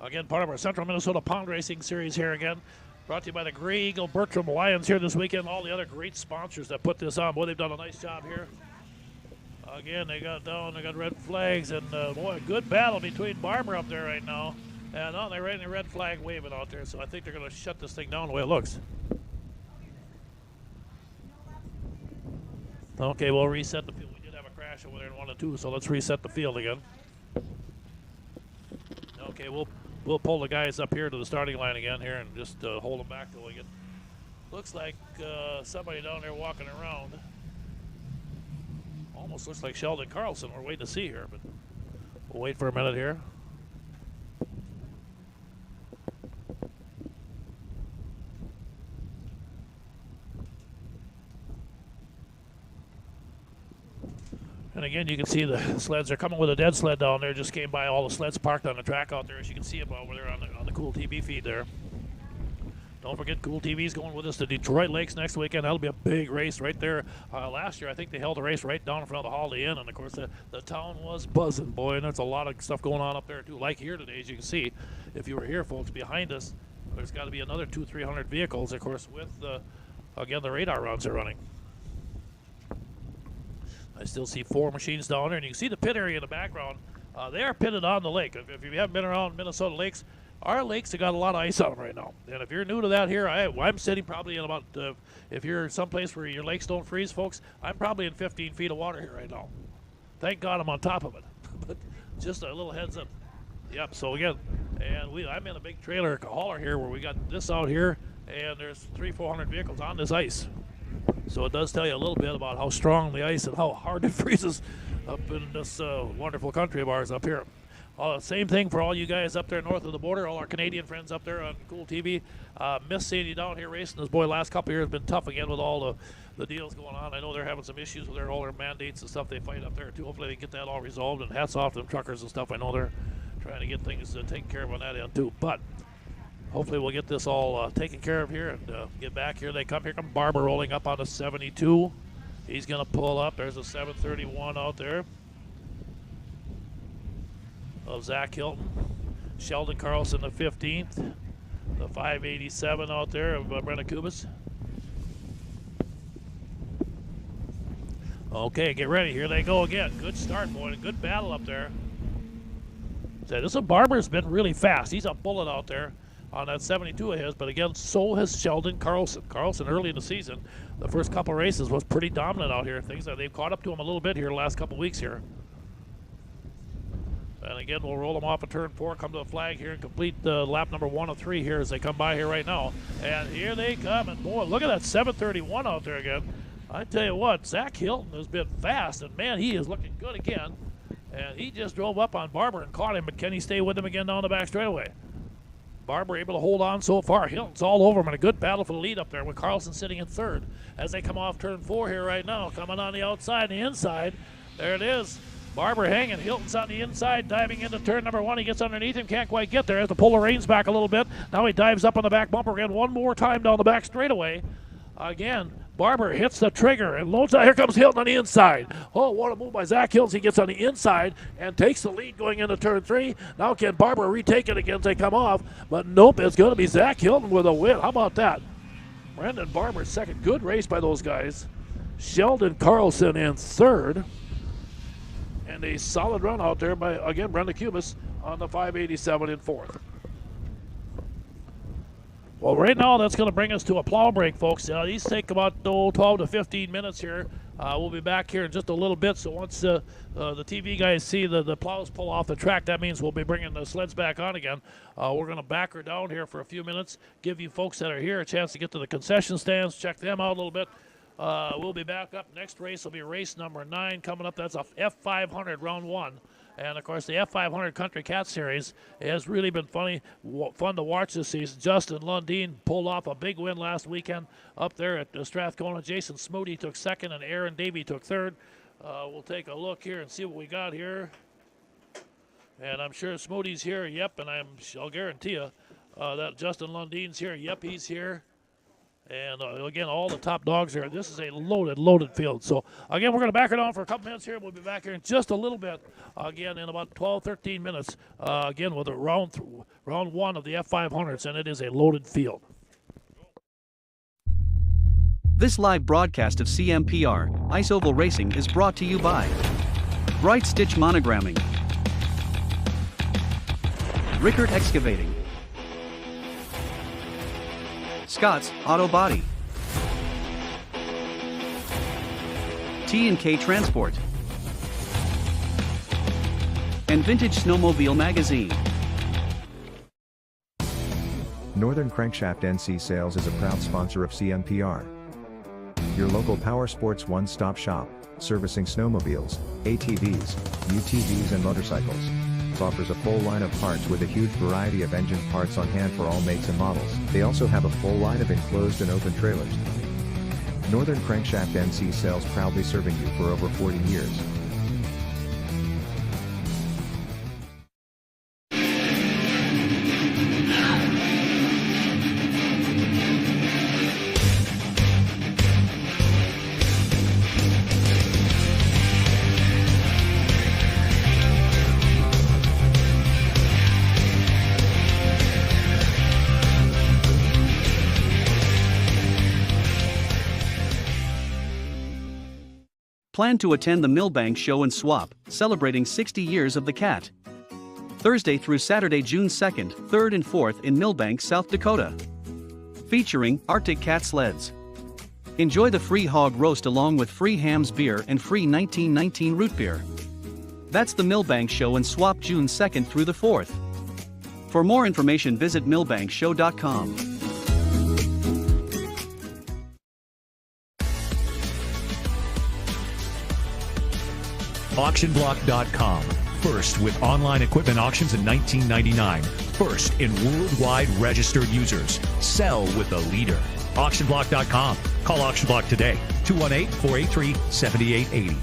Again, part of our Central Minnesota Pond Racing Series here again. Brought to you by the Grey Eagle Bertram Lions here this weekend. All the other great sponsors that put this on. Boy, they've done a nice job here. Again, they got red flags, and boy, a good battle between Barber up there right now. And they're right in the red flag waving out there, so I think they're going to shut this thing down the way it looks. Okay, we'll reset the field. We did have a crash over there in 1 and 2, so let's reset the field again. Okay, we'll pull the guys up here to the starting line again here and just hold them back till we get. Looks like somebody down there walking around. Almost looks like Sheldon Carlson. We're waiting to see here, but we'll wait for a minute here. And again, you can see the sleds are coming with a dead sled down there. Just came by all the sleds parked on the track out there, as you can see about over there on the Cool TV feed there. Don't forget, Cool TV's going with us to Detroit Lakes next weekend. That'll be a big race right there. Last year, I think they held a race right down in front of the Holiday Inn, and of course, the town was buzzing, boy. And there's a lot of stuff going on up there too. Like here today, as you can see, if you were here, folks, behind us, there's got to be another 200-300 vehicles, of course, with again the radar runs are running. I still see 4 machines down there, and you can see the pit area in the background. They are pitted on the lake. If you haven't been around Minnesota lakes, our lakes have got a lot of ice on them right now. And if you're new to that here, I'm sitting probably in about, if you're someplace where your lakes don't freeze, folks, I'm probably in 15 feet of water here right now. Thank God I'm on top of it. But just a little heads up. Yep, so again, and I'm in a big trailer hauler here where we got this out here, and there's 300-400 vehicles on this ice. So it does tell you a little bit about how strong the ice and how hard it freezes up in this wonderful country of ours up here. Same thing for all you guys up there north of the border, all our Canadian friends up there on Cool TV. Miss seeing you down here racing. This boy last couple of years has been tough again with all the deals going on. I know they're having some issues with all their mandates and stuff they fight up there too. Hopefully they get that all resolved, and hats off to them truckers and stuff. I know they're trying to get things taken care of on that end too. But hopefully we'll get this all taken care of here and get back here. They come. Here come Barber rolling up on the 72. He's going to pull up. There's a 731 out there of Zach Hilton. Sheldon Carlson, the 15th. The 587 out there of Brenda Kubas. Okay, get ready. Here they go again. Good start, boy. Good battle up there. So this one, Barber's been really fast. He's a bullet out there on that 72 of his, but again, so has Sheldon Carlson. Carlson early in the season, the first couple races was pretty dominant out here. Things that they've caught up to him a little bit here the last couple weeks here. And again, we'll roll them off at turn 4, come to the flag here, and complete lap number 1 of 3 here as they come by here right now. And here they come, and boy, look at that 731 out there again. I tell you what, Zach Hilton has been fast, and man, he is looking good again. And he just drove up on Barber and caught him, but can he stay with him again down the back straightaway? Barber able to hold on so far. Hilton's all over him in a good battle for the lead up there with Carlson sitting in 3rd. As they come off turn 4 here right now, coming on the outside and the inside. There it is. Barber hanging. Hilton's on the inside, diving into turn number 1. He gets underneath him, can't quite get there. Has to pull the reins back a little bit. Now he dives up on the back bumper again one more time down the back straightaway. Again, Barber hits the trigger and loads out. Here comes Hilton on the inside. Oh, what a move by Zach Hills. He gets on the inside and takes the lead going into turn 3. Now can Barber retake it again as they come off? But nope, it's going to be Zach Hilton with a win. How about that? Brendan Barber second. Good race by those guys. Sheldon Carlson in third. And a solid run out there by, again, Brenda Cubis on the 587 in fourth. Well, right now, that's going to bring us to a plow break, folks. These take about 12 to 15 minutes here. We'll be back here in just a little bit. So once the TV guys see the plows pull off the track, that means we'll be bringing the sleds back on again. We're going to back her down here for a few minutes, give you folks that are here a chance to get to the concession stands, check them out a little bit. We'll be back up. Next race will be race number 9 coming up. That's a F500 round 1. And, of course, the F500 Country Cat Series has really been fun to watch this season. Justin Lundeen pulled off a big win last weekend up there at Strathcona. Jason Smoody took second, and Aaron Davey took third. We'll take a look here and see what we got here. And I'm sure Smoody's here. Yep, and I'll guarantee you that Justin Lundeen's here. Yep, he's here. And, again, all the top dogs here. This is a loaded field. So, again, we're going to back her down for a couple minutes here. We'll be back here in just a little bit, again, in about 12, 13 minutes, again, with a round 1 of the F500s, and it is a loaded field. This live broadcast of CMPR, Ice Oval Racing, is brought to you by Bright Stitch Monogramming, Rickert Excavating, Scott's Auto Body, T&K Transport, and Vintage Snowmobile Magazine. Northern Crankshaft NC Sales is a proud sponsor of CMPR. Your local power sports one-stop shop, servicing snowmobiles, ATVs, UTVs and motorcycles. Offers a full line of parts with a huge variety of engine parts on hand for all makes and models. They also have a full line of enclosed and open trailers. Northern Crankshaft NC Sales, proudly serving you for over 40 years. Plan to attend the Millbank Show and Swap, celebrating 60 years of the cat. Thursday through Saturday, June 2nd, 3rd and 4th in Millbank, South Dakota. Featuring Arctic Cat sleds. Enjoy the free hog roast along with free hams beer and free 1919 root beer. That's the Millbank Show and Swap, June 2nd through the 4th. For more information, visit millbankshow.com. AuctionBlock.com. First with online equipment auctions in 1999. First in worldwide registered users. Sell with a leader. AuctionBlock.com. Call AuctionBlock today. 218-483-7880.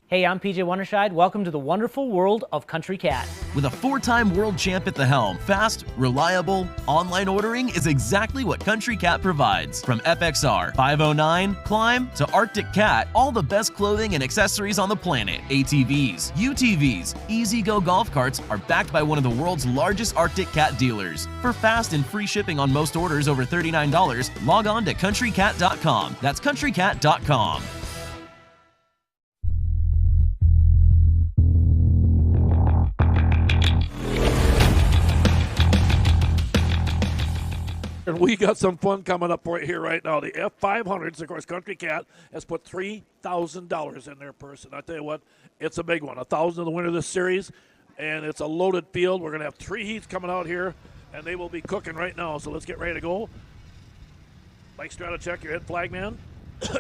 Hey, I'm PJ Wonderscheid. Welcome to the wonderful world of Country Cat. With a 4-time world champ at the helm, fast, reliable, online ordering is exactly what Country Cat provides. From FXR, 509, Climb, to Arctic Cat, all the best clothing and accessories on the planet. ATVs, UTVs, Easy-Go golf carts are backed by one of the world's largest Arctic Cat dealers. For fast and free shipping on most orders over $39, log on to countrycat.com. That's countrycat.com. And we got some fun coming up for you here right now. The F500s, of course, Country Cat has put $3,000 in their purse. And I tell you what, it's a big one. $1,000 in the winner of this series, and it's a loaded field. We're going to have 3 heats coming out here, and they will be cooking right now. So let's get ready to go. Mike Strata, check your head flag, man.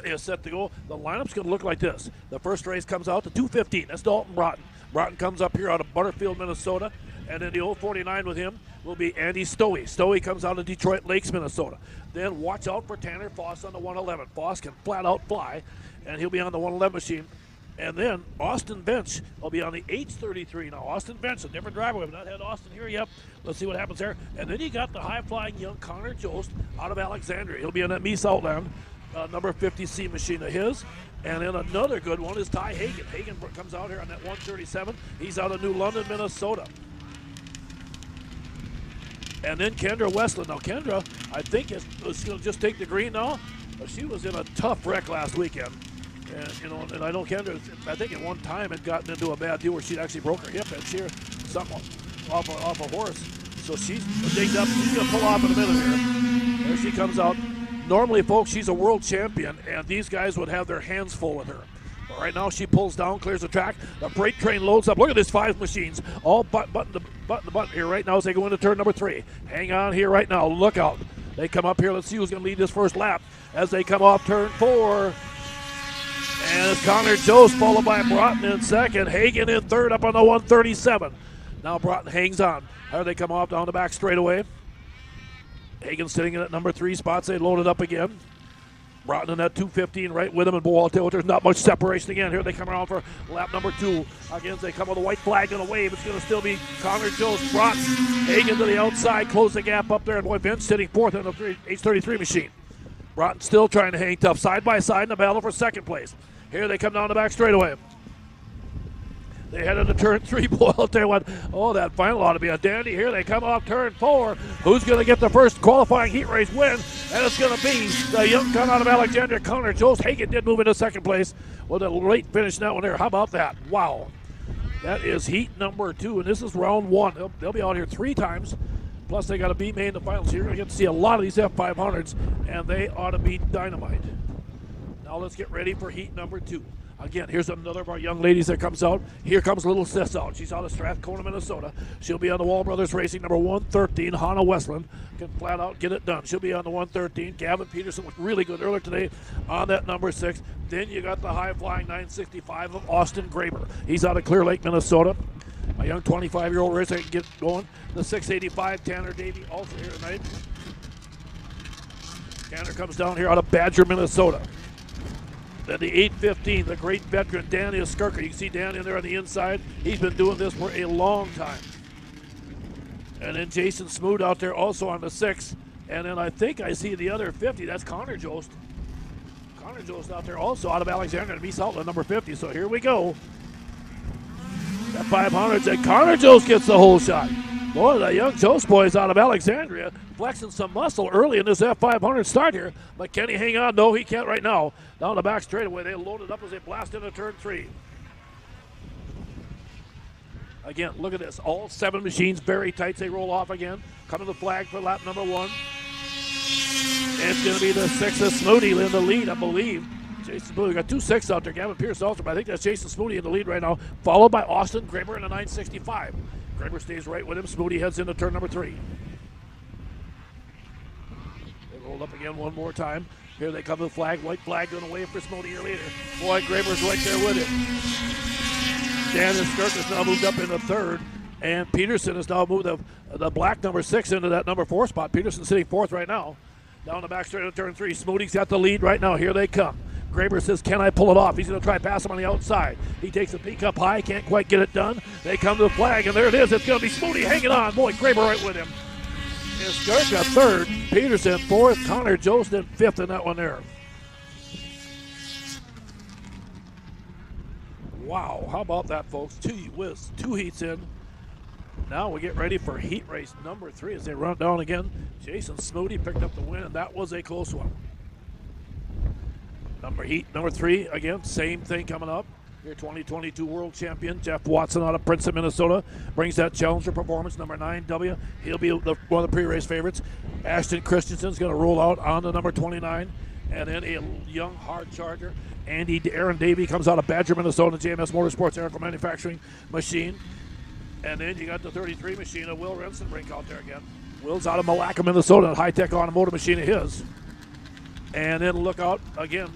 is set to go. The lineup's going to look like this. The first race comes out, the 215. That's Dalton Broughton. Broughton comes up here out of Butterfield, Minnesota. And then the 049 with him will be Andy Stowey. Stowey comes out of Detroit Lakes, Minnesota. Then watch out for Tanner Foss on the 111. Foss can flat out fly, and he'll be on the 111 machine. And then Austin Bench will be on the H33. Now, Austin Bench, a different driver. We've not had Austin here yet. Let's see what happens there. And then you got the high-flying young Connor Jost out of Alexandria. He'll be on that Mies Outland number 50C machine of his. And then another good one is Ty Hagen. Hagen comes out here on that 137. He's out of New London, Minnesota. And then Kendra Westland. Now, Kendra, I think is going to just take the green now. She was in a tough wreck last weekend. And, and I know Kendra, I think at one time had gotten into a bad deal where she'd actually broke her hip and she something off a horse. So she's digged up. She's going to pull off in a minute here. There she comes out. Normally, folks, she's a world champion, and these guys would have their hands full with her. But right now, she pulls down, clears the track. The freight train loads up. Look at this 5 machines, all button to button here right now as they go into turn number 3. Hang on here right now. Look out. They come up here. Let's see who's going to lead this first lap as they come off turn 4. And it's Connor Jost followed by Broughton in second. Hagen in third up on the 137. Now Broughton hangs on. How they come off down the back straightaway. Hagen sitting in at number 3 spots. They load it up again. Broughton in that 215 right with him and Boalto. There's not much separation again. Here they come around for lap number 2. Again, they come with a white flag and a wave. It's going to still be Connor Jost. Broughton. Hagen to the outside. Close the gap up there. And boy, Vince sitting 4th in the H33 machine. Broughton still trying to hang tough side by side in the battle for second place. Here they come down the back straightaway. They head into turn 3. Boy, out there went, oh, that final ought to be a dandy. Here they come off turn 4. Who's going to get the first qualifying heat race win? And it's going to be the young gun out of Alexandria, Connor Jost. Hagen did move into second place with a late finish in that one there. How about that? Wow. That is heat number 2, and this is round 1. They'll be out here 3 times. Plus, they got a B main in the finals. So you're going to get to see a lot of these F500s, and they ought to be dynamite. Now let's get ready for heat number 2. Again, here's another of our young ladies that comes out. Here comes little sis out. She's out of Strathcona, Minnesota. She'll be on the Wall Brothers Racing number 113. Hannah Westland can flat out get it done. She'll be on the 113. Gavin Peterson was really good earlier today on that number 6. Then you got the high-flying 965 of Austin Graber. He's out of Clear Lake, Minnesota. A young 25-year-old racer can get going. The 685 Tanner Davey also here tonight. Tanner comes down here out of Badger, Minnesota. Then the 815, the great veteran Danny Skirker. You can see Dan in there on the inside. He's been doing this for a long time. And then Jason Smoot out there also on the 6. And then I think I see the other 50. That's Connor Jost. Connor Jost out there also out of Alexandria and Mies Outland number 50. So here we go. That 500s and Connor Jost gets the whole shot. Boy, the young Jost boys out of Alexandria flexing some muscle early in this F500 start here. But can he hang on? No, he can't right now. Down the back straightaway, they load it up as they blast into turn 3. Again, look at this. All 7 machines very tight. They roll off again. Coming to the flag for lap number 1. It's going to be the 6 of Snooty in the lead, I believe. Jason Smoody, we got 2 6 out there. Gavin Pierce also, but I think that's Jason Smoody in the lead right now, followed by Austin Graber in the 965. Graber stays right with him. Smoody heads into turn number 3. They roll up again one more time. Here they come to the flag. White flag going away for Smoody here later. Boy, Graber's right there with him. Dan Skirk has now moved up into 3rd. And Peterson has now moved the black number 6 into that number 4 spot. Peterson sitting 4th right now. Down the back straight of turn 3. Smoody's got the lead right now. Here they come. Graber says, can I pull it off? He's going to try to pass him on the outside. He takes a peek up high, can't quite get it done. They come to the flag, and there it is. It's going to be Smoody hanging on. Boy, Graber right with him. And Skirka 3rd, Peterson 4th, Connor Jost in 5th in that one there. Wow, how about that, folks? 2 heats in. Now we get ready for heat race number 3 as they run down again. Jason Smoody picked up the win, and that was a close one. Number 3, again, same thing coming up. Your 2022 world champion, Jeff Watson out of Princeton, Minnesota, brings that challenger performance, number 9W. He'll be one of the pre-race favorites. Ashton Christensen's going to roll out on the number 29. And then a young hard charger, Aaron Davey, comes out of Badger, Minnesota, JMS Motorsports Aerial Manufacturing machine. And then you got the 33 machine of Will Rensenbrink out there again. Will's out of Malacca, Minnesota, a high-tech automotive machine of his. And then look out, again,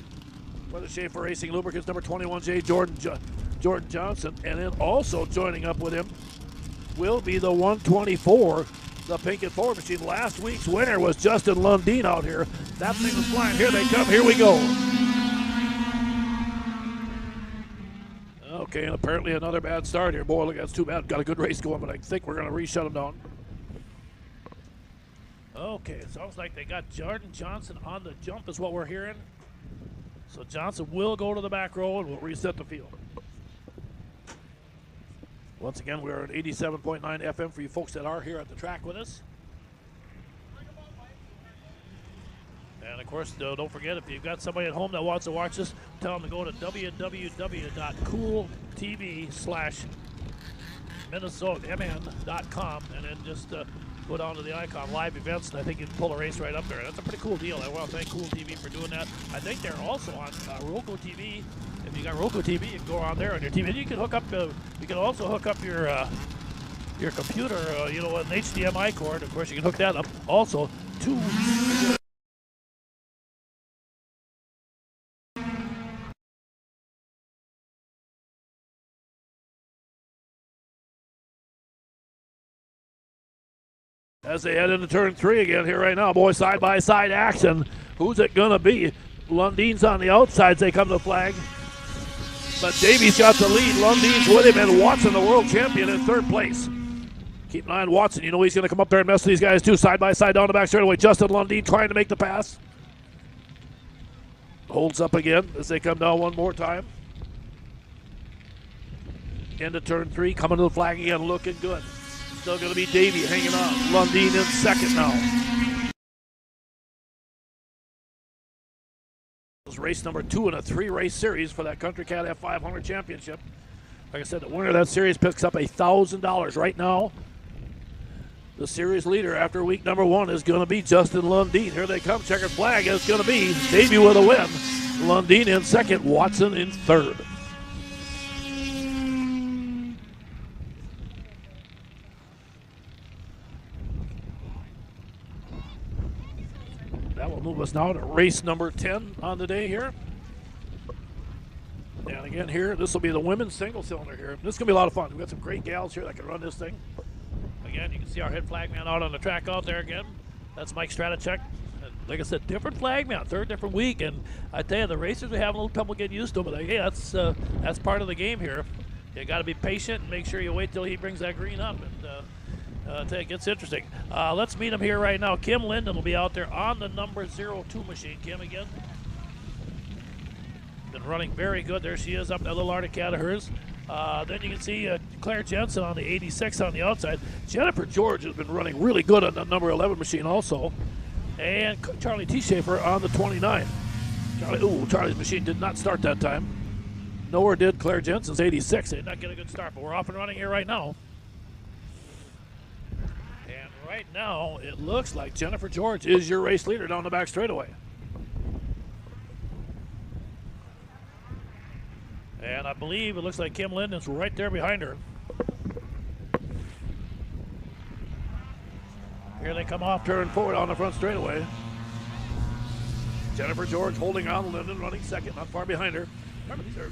for the Schaefer Racing Lubricants, number 21J, Jordan Johnson. And then also joining up with him will be the 124, the pink and forward machine. Last week's winner was Justin Lundeen out here. That thing was flying. Here they come. Here we go. Okay, and apparently another bad start here. Boy, look, that's too bad. Got a good race going, but I think we're going to re-shut them down. Okay, it sounds like they got Jordan Johnson on the jump is what we're hearing. So Johnson will go to the back row and we'll reset the field. Once again, we're at 87.9 FM for you folks that are here at the track with us. And of course, don't forget, if you've got somebody at home that wants to watch this, tell them to go to www.cooltv/MinnesotaMN.com and then just go down to the icon live events, and I think you can pull a race right up there. That's a pretty cool deal. I want to thank Cool TV for doing that. I think they're also on Roku TV. If you got Roku TV, you can go on there on your TV. And you can hook up. You can also hook up your computer. You know, an HDMI cord. Of course, you can hook that up also to. As they head into turn 3 again here right now, boy, side-by-side action. Who's it going to be? Lundeen's on the outsides. They come to the flag. But Davies got the lead. Lundeen's with him, and Watson, the world champion, in third place. Keep an eye on Watson. You know he's going to come up there and mess with these guys, too. Side-by-side down the back straightaway. Justin Lundeen trying to make the pass. Holds up again as they come down one more time. Into turn 3, coming to the flag again, looking good. Still going to be Davey hanging on. Lundeen in second now. This is race number 2 in a 3-race series for that Country Cat F500 Championship. Like I said, the winner of that series picks up $1,000 right now. The series leader after week number 1 is going to be Justin Lundeen. Here they come, checkered flag. It's going to be Davey with a win. Lundeen in second, Watson in third. That will move us now to race number 10 on the day here. And again here, this will be the women's single cylinder here. This is going to be a lot of fun. We've got some great gals here that can run this thing. Again, you can see our head flagman out on the track out there again. That's Mike Stratachek. And like I said, different flagman, third different week. And I tell you, the racers, we have a little trouble getting used to them. But hey, that's part of the game here. You got to be patient and make sure you wait till he brings that green up. And it gets interesting. Let's meet him here right now. Kim Linden will be out there on the number 02 machine. Kim again. Been running very good. There she is up that little Arctic cat of hers. Then you can see Claire Jensen on the 86 on the outside. Jennifer George has been running really good on the number 11 machine also. And Charlie T. Schaefer on the 29. Charlie's machine did not start that time. Nor did Claire Jensen's 86. They did not get a good start, but we're off and running here right now. Right now, it looks like Jennifer George is your race leader down the back straightaway. And I believe it looks like Kim Linden's right there behind her. Here they come off turn forward on the front straightaway. Jennifer George holding on, Linden running second, not far behind her. Remember, these are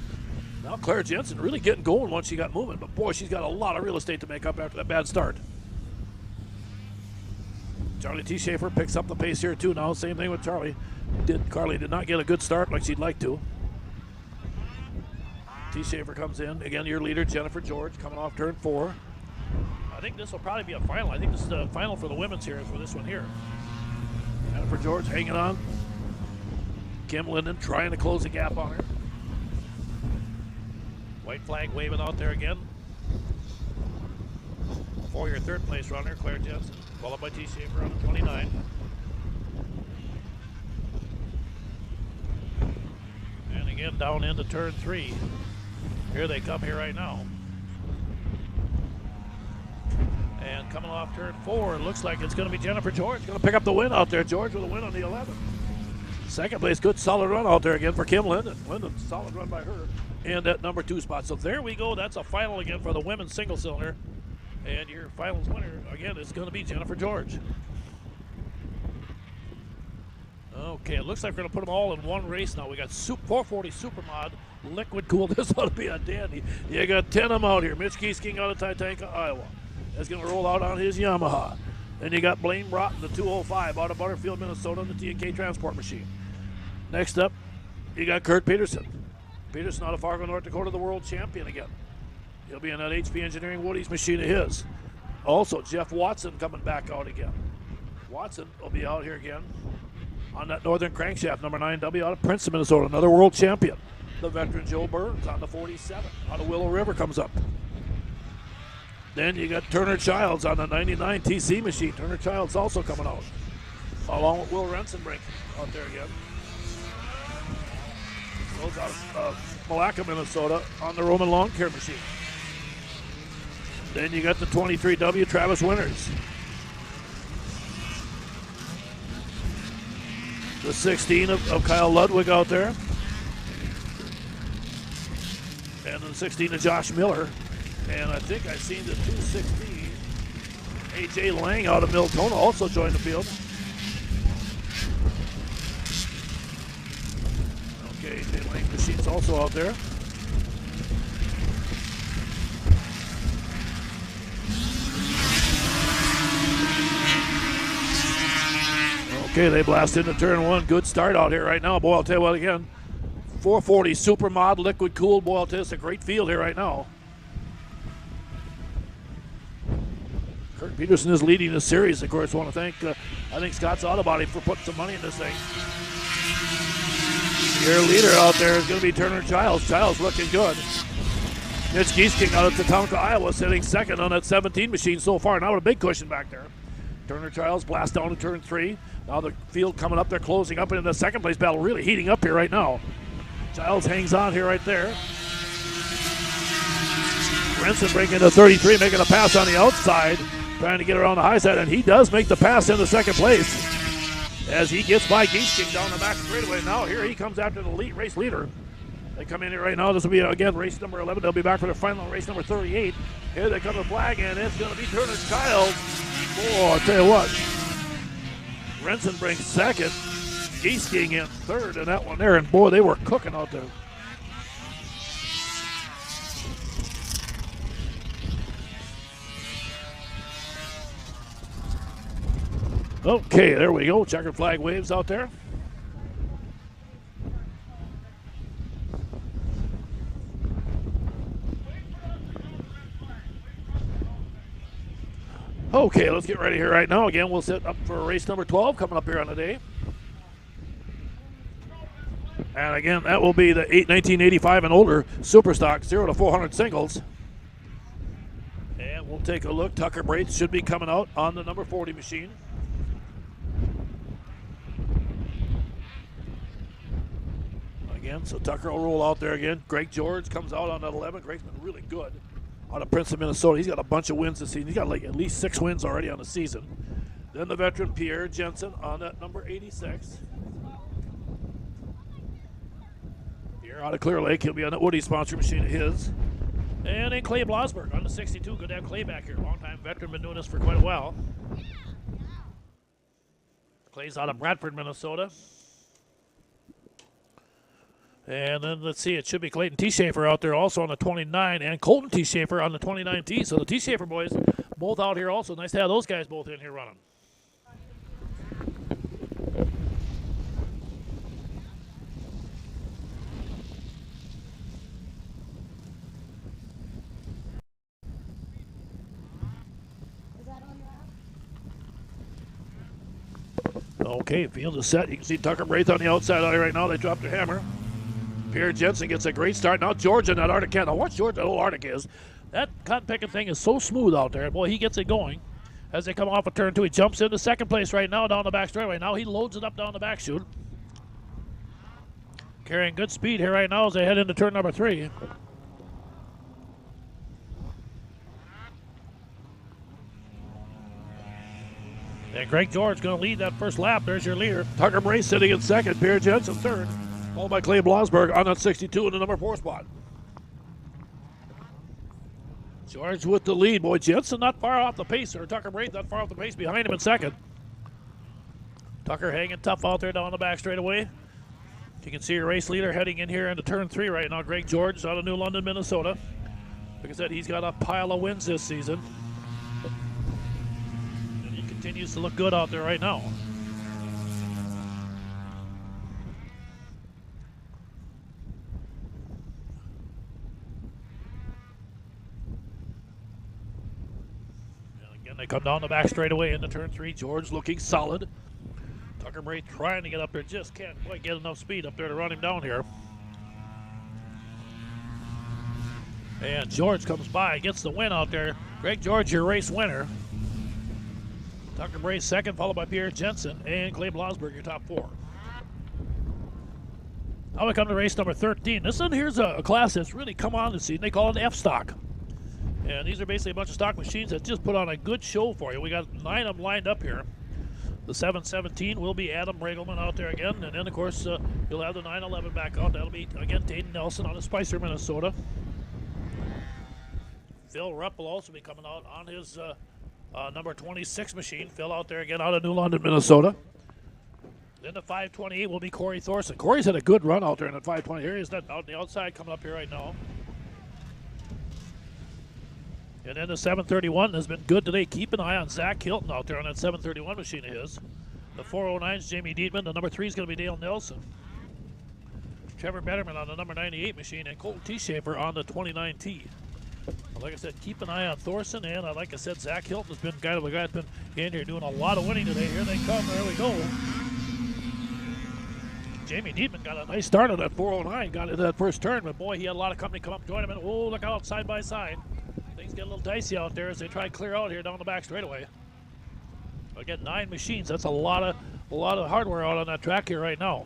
now Claire Jensen really getting going once she got moving, but boy, she's got a lot of real estate to make up after that bad start. Charlie T. Schaefer picks up the pace here too now. Same thing with Charlie. Carly did not get a good start like she'd like to. T. Schaefer comes in. Again, your leader, Jennifer George, coming off turn 4. I think this will probably be a final. I think this is the final for the women's here for this one here. Jennifer George hanging on. Kim Linden trying to close the gap on her. White flag waving out there again. For your third place runner, Claire Jensen, followed by T. Schaefer on the 29. And again down into turn 3. Here they come here right now. And coming off turn 4, it looks like it's going to be Jennifer George. Going to pick up the win out there. George with a win on the 11. Second place, good solid run out there again for Kim Linden. Linden, solid run by her. And at number 2 spot. So there we go. That's a final again for the women's single cylinder. And your finals winner, again, is going to be Jennifer George. Okay, it looks like we're going to put them all in one race now. We got 440 Supermod, liquid cool. This ought to be a dandy. You got 10 of them out here. Mitch Kiesking out of Titanca, Iowa. That's going to roll out on his Yamaha. Then you got Blaine Broughton, the 205, out of Butterfield, Minnesota, on the T&K transport machine. Next up, you got Kurt Peterson. Peterson out of Fargo, North Dakota, the world champion again. He'll be in that HP Engineering Woody's machine of his. Also, Jeff Watson coming back out again. Watson will be out here again on that Northern Crankshaft, number 9W, out of Princeton, Minnesota, another world champion. The veteran Joe Burns on the 47, out of Willow River comes up. Then you got Turner Childs on the 99 TC machine. Turner Childs also coming out, along with Will Rensenbrink out there again. Those out of Malacca, Minnesota, on the Roman Lawn Care machine. Then you got the 23W Travis Winters. The 16 of Kyle Ludwig out there. And the 16 of Josh Miller. And I think I've seen the 216 AJ Lang out of Miltona also joined the field. Okay, AJ Lang machine's also out there. Okay, they blast into turn one. Good start out here right now. Boy, I'll tell you what again. 440 Supermod, liquid cooled. Boy, I'll tell you, it's a great field here right now. Kurt Peterson is leading the series. Of course, I want to thank, I think, Scott's Auto Body for putting some money in this thing. Your leader out there is going to be Turner Childs. Childs looking good. Mitch Giesking out of Tatanka, Iowa, sitting second on that 17 machine so far. Now with a big cushion back there. Turner Childs blast down to turn 3. Now the field coming up, they're closing up into the second place battle, really heating up here right now. Childs hangs on here right there. Rensenbrink into 33, making a pass on the outside, trying to get around the high side, and he does make the pass into second place as he gets by Giesking down the back straightaway. Now here he comes after the race leader. They come in here right now. This will be, again, race number 11. They'll be back for the final race number 38. Here they come to flag, and it's going to be Turner Childs. Oh, I'll tell you what. Rensenbrink second. Giesking in third in that one there, and boy, they were cooking out there. Okay, there we go. Checkered flag waves out there. Okay, let's get ready here right now. Again, we'll set up for race number 12 coming up here on the day. And again, that will be the 1985 and older Superstock 0 to 400 singles. And we'll take a look. Tucker Brates should be coming out on the number 40 machine. Again, so Tucker will roll out there again. Greg George comes out on that 11. Greg's been really good out of Princeton, Minnesota. He's got a bunch of wins this season. He's got like at least 6 wins already on the season. Then the veteran Pierre Jensen on that number 86. Pierre out of Clear Lake. He'll be on that Woody sponsor machine of his. And then Clay Blasberg on the 62. Good to have Clay back here. Long-time veteran, been doing this for quite a while. Clay's out of Bradford, Minnesota. And then let's see, it should be Clayton T. Schaefer out there also on the 29, and Colton T. Schaefer on the 29T. So the T. Schaefer boys both out here also. Nice to have those guys both in here running. Is that on your app? Okay, field is set. You can see Tucker Braith on the outside out here right now. They dropped their hammer. Pierre Jensen gets a great start. Now George in that Arctic cat. Now watch George, that old Arctic is. That cotton picking thing is so smooth out there. Boy, he gets it going. As they come off of turn 2, he jumps into second place right now down the back straightaway. Now he loads it up down the back chute. Carrying good speed here right now as they head into turn number 3. And Greg George going to lead that first lap. There's your leader. Tucker Brace sitting in second. Pierre Jensen third. Followed by Clay Blasberg on that 62 in the number 4 spot. George with the lead. Boy, Jensen not far off the pace, or Tucker Braith not far off the pace behind him in second. Tucker hanging tough out there down the back straightaway. You can see your race leader heading in here into turn 3 right now. Greg George out of New London, Minnesota. Like I said, he's got a pile of wins this season. And he continues to look good out there right now. And again, they come down the back straightaway into turn 3. George looking solid. Tucker Bray trying to get up there, just can't quite get enough speed up there to run him down here. And George comes by, gets the win out there. Greg George, your race winner. Tucker Bray second, followed by Pierre Jensen and Clay Blosberg, your top 4. Now we come to race number 13. This one here's a class that's really come on this season. They call it F-Stock. And these are basically a bunch of stock machines that just put on a good show for you. We got 9 of them lined up here. The 717 will be Adam Regelman out there again. And then, of course, you'll have the 911 back out. That'll be, again, Taden Nelson out of Spicer, Minnesota. Phil Rupp will also be coming out on his number 26 machine. Phil out there again out of New London, Minnesota. Then the 528 will be Corey Thorson. Corey's had a good run out there in the 520. Here he's out on the outside coming up here right now. And then the 731 has been good today. Keep an eye on Zach Hilton out there on that 731 machine of his. The 409 is Jamie Dietman. The number 3 is going to be Dale Nelson. Trevor Betterman on the number 98 machine. And Colton T. Schaefer on the 29T. Like I said, keep an eye on Thorson. And like I said, Zach Hilton has been the guy that's been in here doing a lot of winning today. Here they come. There we go. Jamie Dietman got a nice start on that 409. Got into that first turn. But boy, he had a lot of company come up and join him. And oh, look out side by side. Things get a little dicey out there as they try to clear out here down the back straightaway. Again, 9 machines. That's a lot of hardware out on that track here right now.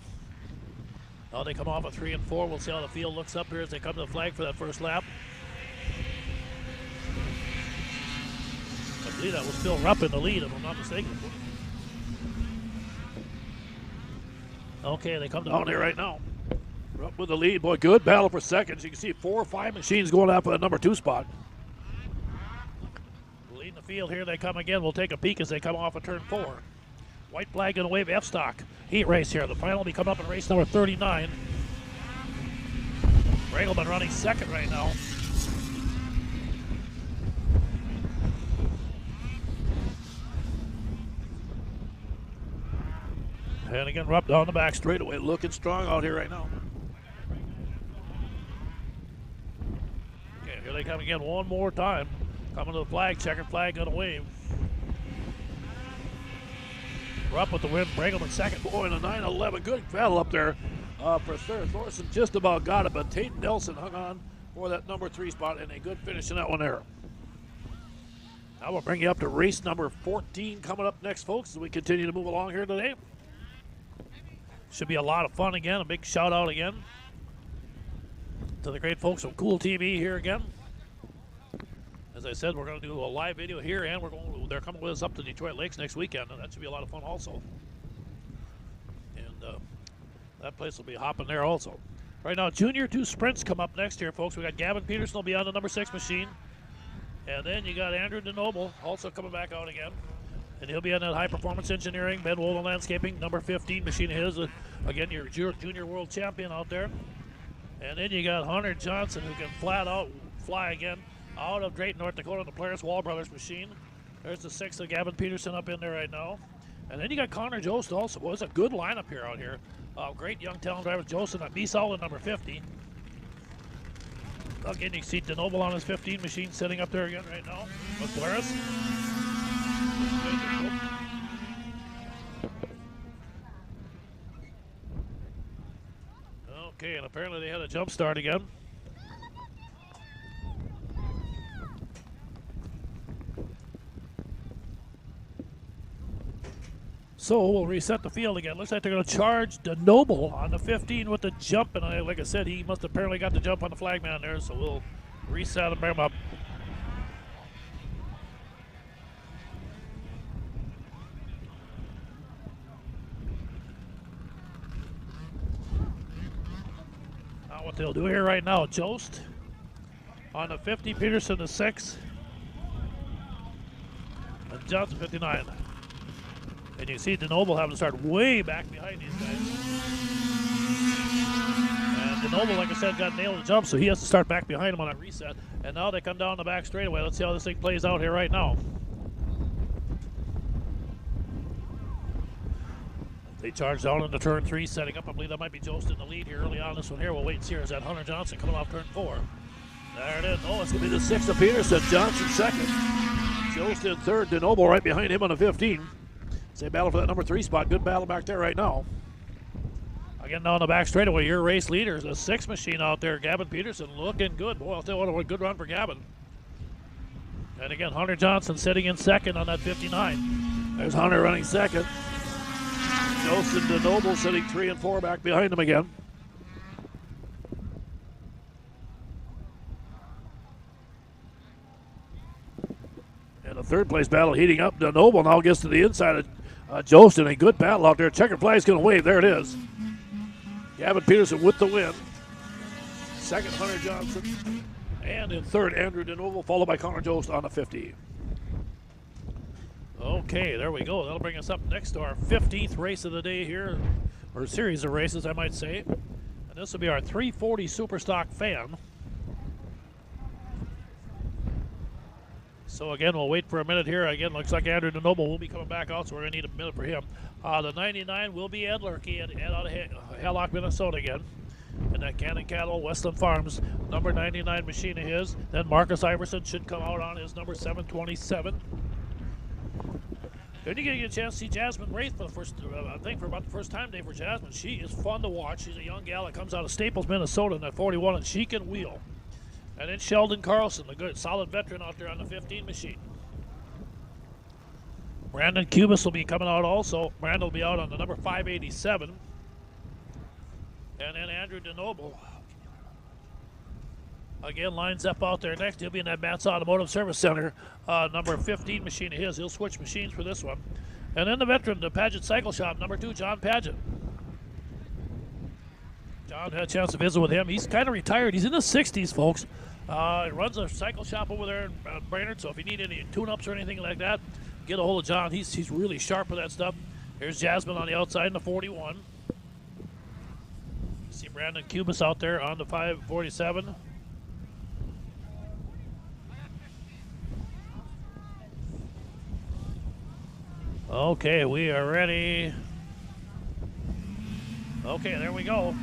Now they come off of 3 and 4. We'll see how the field looks up here as they come to the flag for that first lap. I believe that was Phil Rupp in the lead, if I'm not mistaken. Okay, they come down here right now. Rupp with the lead. Boy, good battle for seconds. You can see 4 or 5 machines going up for the number 2 spot. Leading the field, here they come again. We'll take a peek as they come off of turn 4. White flag going to wave F-Stock. Heat race here. The final will be coming up in race number 39. Regelman running second right now. And again, Rupp down the back straightaway, looking strong out here right now. Okay, here they come again one more time. Coming to the flag, checkered flag gonna wave. Rupp with the win, Regelman second. Boy, in a 9-11, good battle up there for third. Thorson just about got it, but Taden Nelson hung on for that number 3 spot, and a good finish in that one there. Now we'll bring you up to race number 14 coming up next, folks, as we continue to move along here today. Should be a lot of fun again. A big shout out again to the great folks from Cool TV here again. As I said, we're going to do a live video here, and they're coming with us up to Detroit Lakes next weekend, and that should be a lot of fun also. And that place will be hopping there also. Right now, Junior 2 sprints come up next here, folks. We got Gavin Peterson will be on the number 6 machine, and then you got Andrew DeNoble also coming back out again. And he'll be on that high performance engineering, Ben Wolden Landscaping, number 15 machine of his. Again, your junior world champion out there. And then you got Hunter Johnson, who can flat out fly again out of Drayton, North Dakota, the Polaris Wall Brothers machine. There's the 6th of Gavin Peterson up in there right now. And then you got Connor Jost also. Well, it's a good lineup here out here. Great young talent driver, Jost at B-Solid number 50. Again, you can see DeNoble on his 15 machine sitting up there again right now with Polaris. Okay, and apparently they had a jump start again. So we'll reset the field again. Looks like they're going to charge DeNoble on the 15 with the jump, and like I said, he must have apparently got the jump on the flagman there, so we'll reset and bring him up. What they'll do here right now, Jost on the 50, Peterson the 6, and Johnson 59. And And you can see DeNoble having to start way back behind these guys. And DeNoble, like I said, got nailed to jump, so he has to start back behind him on that reset. And now they come down the back straightaway. Let's see how this thing plays out here right now. They charge down into turn 3, setting up. I believe that might be Jost in the lead here early on this one here. We'll wait and see. Is that Hunter Johnson coming off turn 4? There it is. Oh, it's going to be the 6 of Peterson. Johnson second. Jost in third. DeNoble right behind him on the 15. Say battle for that number 3 spot. Good battle back there right now. Again, down the back straightaway, your race leader is a 6 machine out there. Gavin Peterson looking good. Boy, I'll tell you what a good run for Gavin. And again, Hunter Johnson sitting in second on that 59. There's Hunter running second. Jost and DeNoble sitting 3 and 4 back behind him again. And the third place battle heating up. DeNoble now gets to the inside of Jost, and a good battle out there. Checkered flag's going to wave. There it is. Gavin Peterson with the win. Second, Hunter Johnson. And in third, Andrew DeNoble, followed by Connor Jost on the 50. Okay, there we go. That'll bring us up next to our 15th race of the day here, or series of races, I might say. And this will be our 340 Superstock Fan. So again, we'll wait for a minute here. Again, looks like Andrew DeNoble will be coming back out, so we're going to need a minute for him. The 99 will be Ed Lurkey out of Hallock, Minnesota again. And that Cannon Cattle, Westland Farms, number 99 machine of his. Then Marcus Iverson should come out on his number 727. Then you get a chance to see Jasmine Wraith for the first, I think for about the first time day for Jasmine. She is fun to watch. She's a young gal that comes out of Staples, Minnesota in that 41, and she can wheel. And then Sheldon Carlson, the good, solid veteran out there on the 15 machine. Brandon Cubis will be coming out also. Brandon will be out on the number 587. And then Andrew DeNoble, again, lines up out there next. He'll be in that Matt's Automotive Service Center, number 15 machine of his. He'll switch machines for this one. And then the veteran, the Paget Cycle Shop, number 2, John Paget. John had a chance to visit with him. He's kind of retired. He's in his 60s, folks. He runs a cycle shop over there in Brainerd, so if you need any tune-ups or anything like that, get a hold of John. He's really sharp with that stuff. Here's Jasmine on the outside in the 41. See Brandon Cubis out there on the 547. Okay, we are ready. Okay, there we go.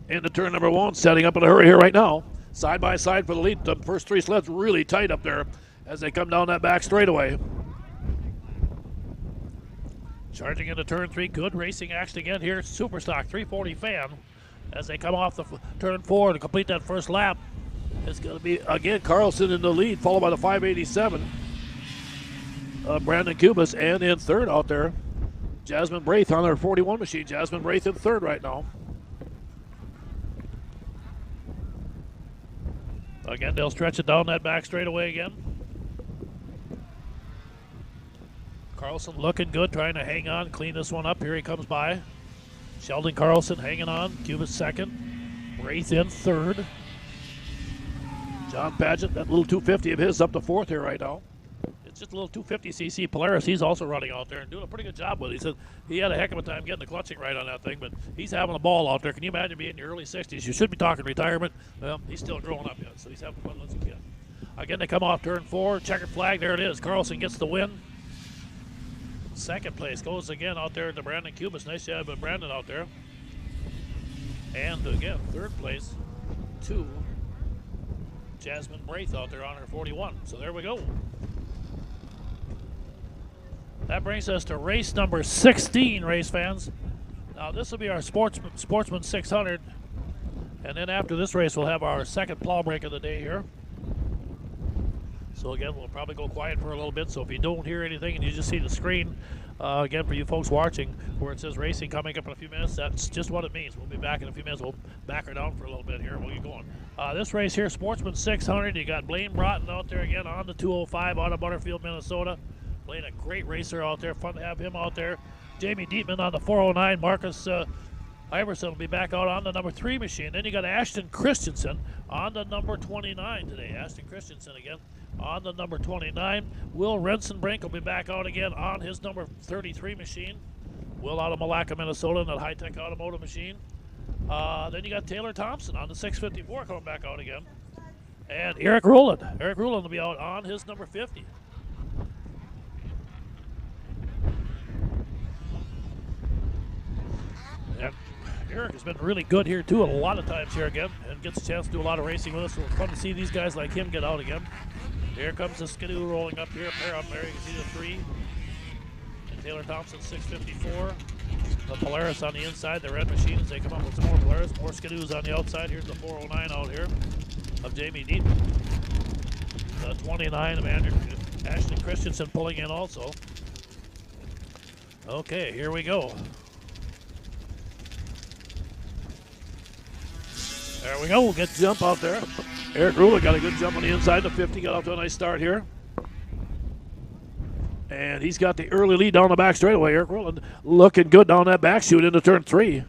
Into turn number 1, setting up in a hurry here right now. Side by side for the lead. The first 3 sleds really tight up there as they come down that back straightaway. Charging into turn 3, good racing action again here. Superstock 340 Fan as they come off the turn 4 to complete that first lap. It's going to be, again, Carlson in the lead, followed by the 587. Brandon Cubis, and in third out there, Jasmine Braith on their 41 machine. Jasmine Braith in third right now. Again, they'll stretch it down that back straightaway again. Carlson looking good, trying to hang on, clean this one up. Here he comes by. Sheldon Carlson hanging on. Cubis second. Braith in third. John Paget, that little 250 of his, up to fourth here right now. It's just a little 250cc Polaris. He's also running out there and doing a pretty good job with it. He said he had a heck of a time getting the clutching right on that thing, but he's having a ball out there. Can you imagine being in your early 60s? You should be talking retirement. Well, he's still growing up yet, so he's having fun as a kid. Again, they come off turn 4. Checkered flag, there it is. Carlson gets the win. Second place goes again out there to Brandon Cubis. Nice job by Brandon out there. And again, third place to Jasmine Braith out there on her 41. So there we go. That brings us to race number 16, race fans. Now this will be our Sportsman 600. And then after this race, we'll have our second plow break of the day here. So again, we'll probably go quiet for a little bit. So if you don't hear anything and you just see the screen, again, for you folks watching, where it says racing coming up in a few minutes, that's just what it means. We'll be back in a few minutes. We'll back her down for a little bit here. We'll get going. This race here, Sportsman 600, you got Blaine Broughton out there again on the 205 out of Butterfield, Minnesota. Blaine, a great racer out there. Fun to have him out there. Jamie Dietman on the 409. Marcus Iverson will be back out on the number 3 machine. Then you got Ashton Christensen on the number 29 today. Ashton Christensen again. on the number 29. Will Rensenbrink will be back out again on his number 33 machine. Will out of Malacca, Minnesota, in that high-tech automotive machine. Then you got Taylor Thompson on the 654 coming back out again. And Eric Rowland. Eric Rowland will be out on his number 50. And Eric has been really good here too a lot of times here again and gets a chance to do a lot of racing with us. So it's fun to see these guys like him get out again. Here comes the Skidoo rolling up here. Pair up there. You can see the 3. And Taylor Thompson 654. The Polaris on the inside, the red machine as they come up with some more Polaris. More Skidoos on the outside. Here's the 409 out here of Jamie Deaton. The 29 of Ashley Christensen pulling in also. Okay, here we go. There we go. We'll get the jump out there. Eric Rula got a good jump on the inside. The 50 got off to a nice start here. And he's got the early lead down the back straightaway. Eric Rowland looking good down that back chute into turn 3.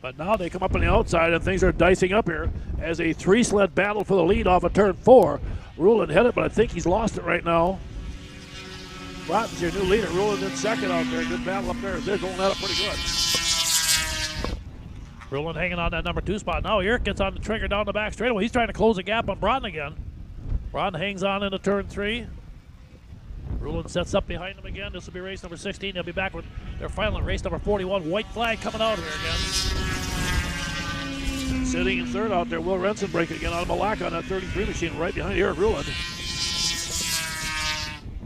But now they come up on the outside and things are dicing up here as a 3-sled battle for the lead off of turn 4. Rowland headed, but I think he's lost it right now. Broughton's your new leader. Rowland in second out there. Good battle up there. They're going at it pretty good. Rowland hanging on that number 2 spot. Now Eric gets on the trigger down the back straightaway. He's trying to close the gap on Broughton again. Broughton hangs on into turn 3. Rowland sets up behind him again. This will be race number 16. They'll be back with their final race number 41. White flag coming out here again. Sitting in third out there, Will Rensenbrink again out of Malacca on that 33 machine right behind Eric Rowland.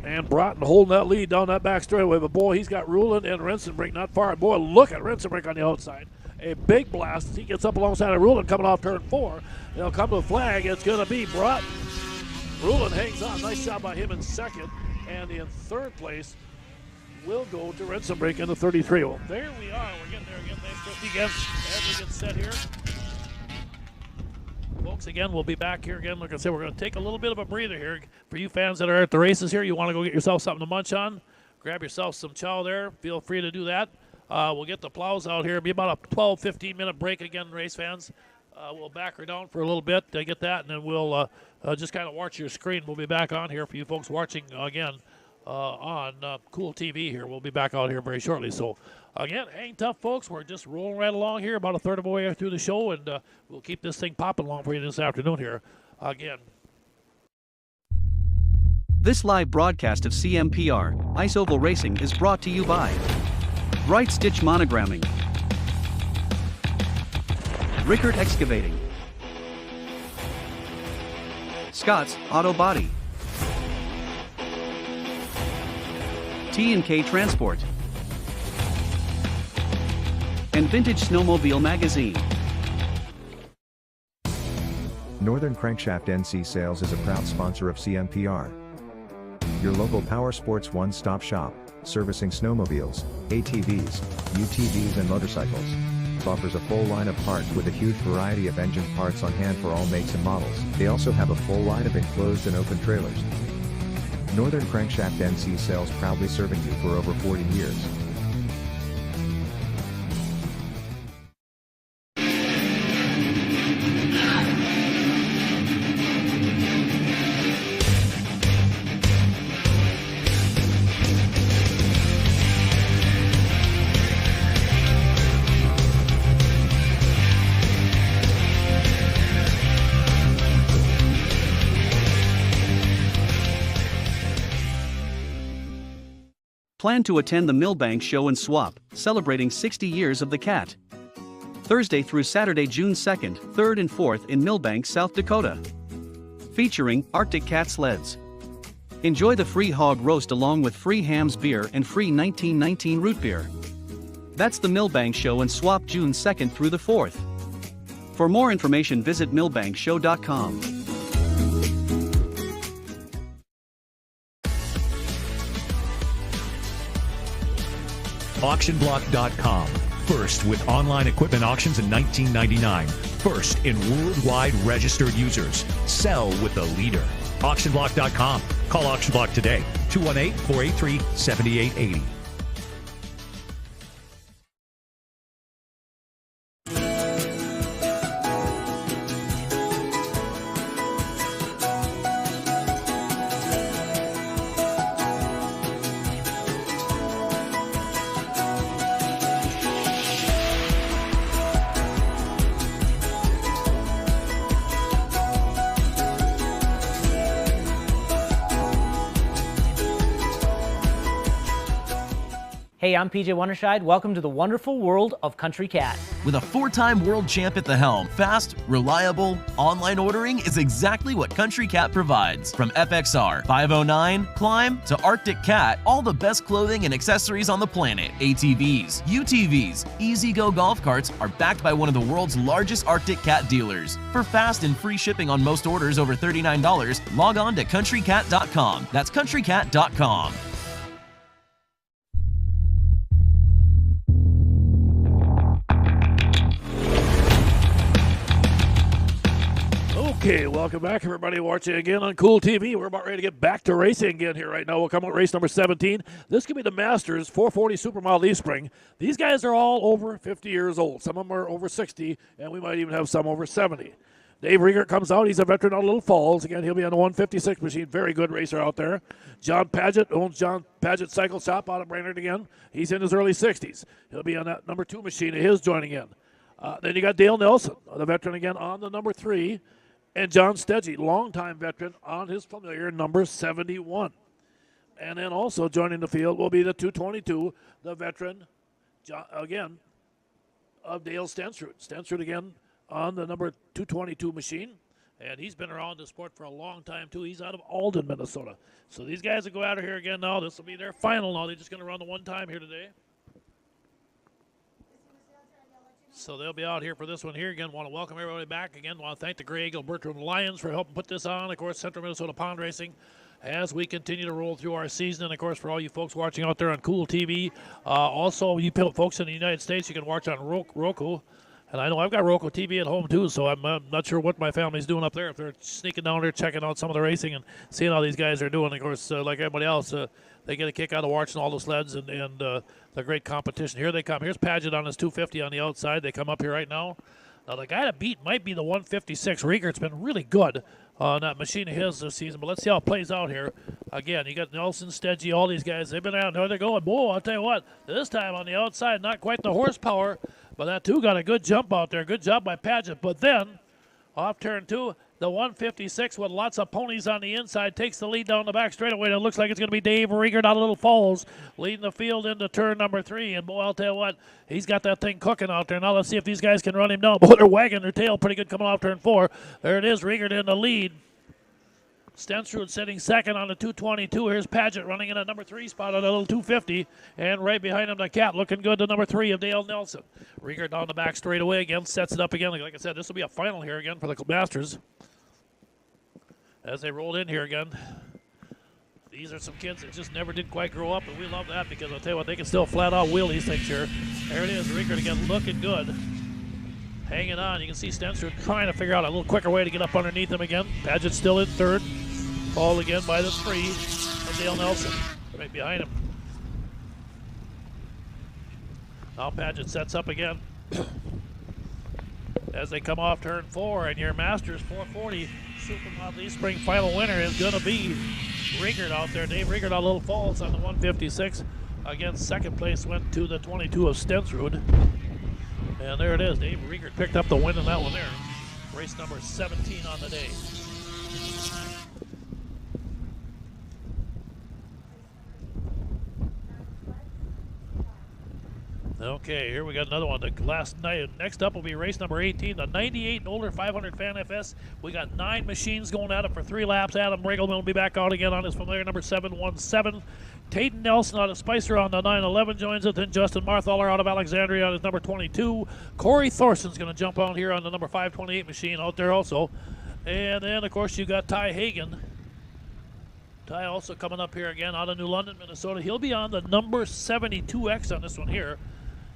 And Broughton holding that lead down that back straightaway. But boy, he's got Rowland and Rensenbrink not far. Boy, look at Rensenbrink on the outside. A big blast as he gets up alongside of Rowland coming off turn 4. They'll come to the flag. It's going to be Broughton. Rowland hangs on. Nice job by him in second. And in third place will go to Rensenbrink in the 33. Well, there we are. We're getting there again. Thanks, Christy, again, as we get set here. Folks, again, we'll be back here again. Like I said, we're going to take a little bit of a breather here. For you fans that are at the races here, you want to go get yourself something to munch on, grab yourself some chow there. Feel free to do that. We'll get the plows out here. It'll be about a 12, 15-minute break again, race fans. We'll back her down for a little bit to get that, and then we'll just kind of watch your screen. We'll be back on here for you folks watching again on Cool TV here. We'll be back out here very shortly. So, again, hang tough, folks. We're just rolling right along here, about a third of the way through the show, and we'll keep this thing popping along for you this afternoon here again. This live broadcast of CMPR, Ice Oval Racing is brought to you by Bright Stitch Monogramming, Rickert Excavating, Scott's Auto Body, T&K Transport, and Vintage Snowmobile Magazine. Northern Crankshaft NC Sales is a proud sponsor of CMPR. Your local power sports one-stop shop, servicing snowmobiles, ATVs, UTVs and motorcycles. Offers a full line of parts with a huge variety of engine parts on hand for all makes and models. They also have a full line of enclosed and open trailers. Northern Crankshaft NC Sales, proudly serving you for over 40 years. Plan to attend the Millbank Show and Swap, celebrating 60 years of the cat. Thursday through Saturday, June 2nd, 3rd and 4th in Millbank, South Dakota. Featuring Arctic Cat sleds. Enjoy the free hog roast along with free hams beer and free 1919 root beer. That's the Millbank Show and Swap, June 2nd through the 4th. For more information, visit millbankshow.com. Auctionblock.com. First with online equipment auctions in 1999. First in worldwide registered users. Sell with the leader. Auctionblock.com. Call Auctionblock today. 218-483-7880. Hey, I'm PJ Wondershide. Welcome to the wonderful world of Country Cat. With a 4-time world champ at the helm, fast, reliable, online ordering is exactly what Country Cat provides. From FXR, 509, Climb, to Arctic Cat, all the best clothing and accessories on the planet. ATVs, UTVs, Easy-Go golf carts are backed by one of the world's largest Arctic Cat dealers. For fast and free shipping on most orders over $39, log on to countrycat.com. That's countrycat.com. Okay, welcome back, everybody watching again on Cool TV. We're about ready to get back to racing again here right now. We'll come with race number 17. This could be the Masters 440 Supermodel Leaf Spring. These guys are all over 50 years old. Some of them are over 60, and we might even have some over 70. Dave Riegert comes out. He's a veteran out of Little Falls. Again, he'll be on the 156 machine. Very good racer out there. John Paget owns John Paget Cycle Shop out of Brainerd again. He's in his early 60s. He'll be on that number 2 machine of his joining in. Then you got Dale Nelson, the veteran again on the number 3. And John Stedgy, longtime veteran, on his familiar number 71. And then also joining the field will be the 222, the veteran, John, again, of Dale Stensrud. Stensrud again on the number 222 machine. And he's been around the sport for a long time, too. He's out of Alden, Minnesota. So these guys will go out of here again now. This will be their final now. They're just going to run the one time here today. So they'll be out here for this one here. Again, want to welcome everybody back. Again, want to thank the Grey Eagle Bertram Lions for helping put this on. Of course, Central Minnesota Pond Racing as we continue to roll through our season. And, of course, for all you folks watching out there on Cool TV, also you folks in the United States, you can watch on Roku. And I know I've got Roku TV at home, too, so I'm not sure what my family's doing up there. If they're sneaking down there, checking out some of the racing and seeing how these guys are doing. Of course, like everybody else, they get a kick out of watching all the sleds and the great competition. Here they come. Here's Paget on his 250 on the outside. They come up here right now. Now, the guy to beat might be the 156. Riegert's been really good on that machine of his this season, but let's see how it plays out here. Again, you got Nelson, Stedgy, all these guys. They've been out there. They're going. Whoa, I'll tell you what, this time on the outside, not quite the horsepower, but that, too, got a good jump out there. Good job by Paget. But then, off turn 2, the 156 with lots of ponies on the inside takes the lead down the back straightaway. And it looks like it's going to be Dave Riegert out of Little Falls leading the field into turn number 3. And, boy, I'll tell you what, he's got that thing cooking out there. Now let's see if these guys can run him down. Boy, they're wagging their tail pretty good coming off turn 4. There it is, Riegert in the lead. Stensrud sitting second on the 222. Here's Paget running in a number 3 spot on a little 250. And right behind him, the Cat looking good, the number 3 of Dale Nelson. Riegert down the back straight away again, sets it up again. Like I said, this will be a final here again for the Masters. As they rolled in here again. These are some kids that just never did quite grow up, and we love that because I'll tell you what, they can still flat out wheel these things here. There it is, Riegert again looking good. Hanging on. You can see Stensrud trying to figure out a little quicker way to get up underneath him again. Paget still in third. Followed again by the 3 of Dale Nelson right behind him. Now Paget sets up again as they come off turn 4, and your Masters 440 Supermodel Leaf Spring final winner is going to be Riegert out there. Dave Riegert on Little Falls on the 156. Again, second place went to the 22 of Stensrud. And there it is. Dave Riegert picked up the win in that one there. Race number 17 on the day. Okay, here we got another one. The last night. Next up will be race number 18, the 98 and older 500 Fan FS. We got 9 machines going at it for 3 laps. Adam Riegel will be back out again on his familiar number 717. Tayton Nelson out of Spicer on the 911 joins it. Then Justin Marthaler out of Alexandria on his number 22. Corey Thorson's going to jump on here on the number 528 machine out there also. And then, of course, you got Ty Hagan. Ty also coming up here again out of New London, Minnesota. He'll be on the number 72X on this one here.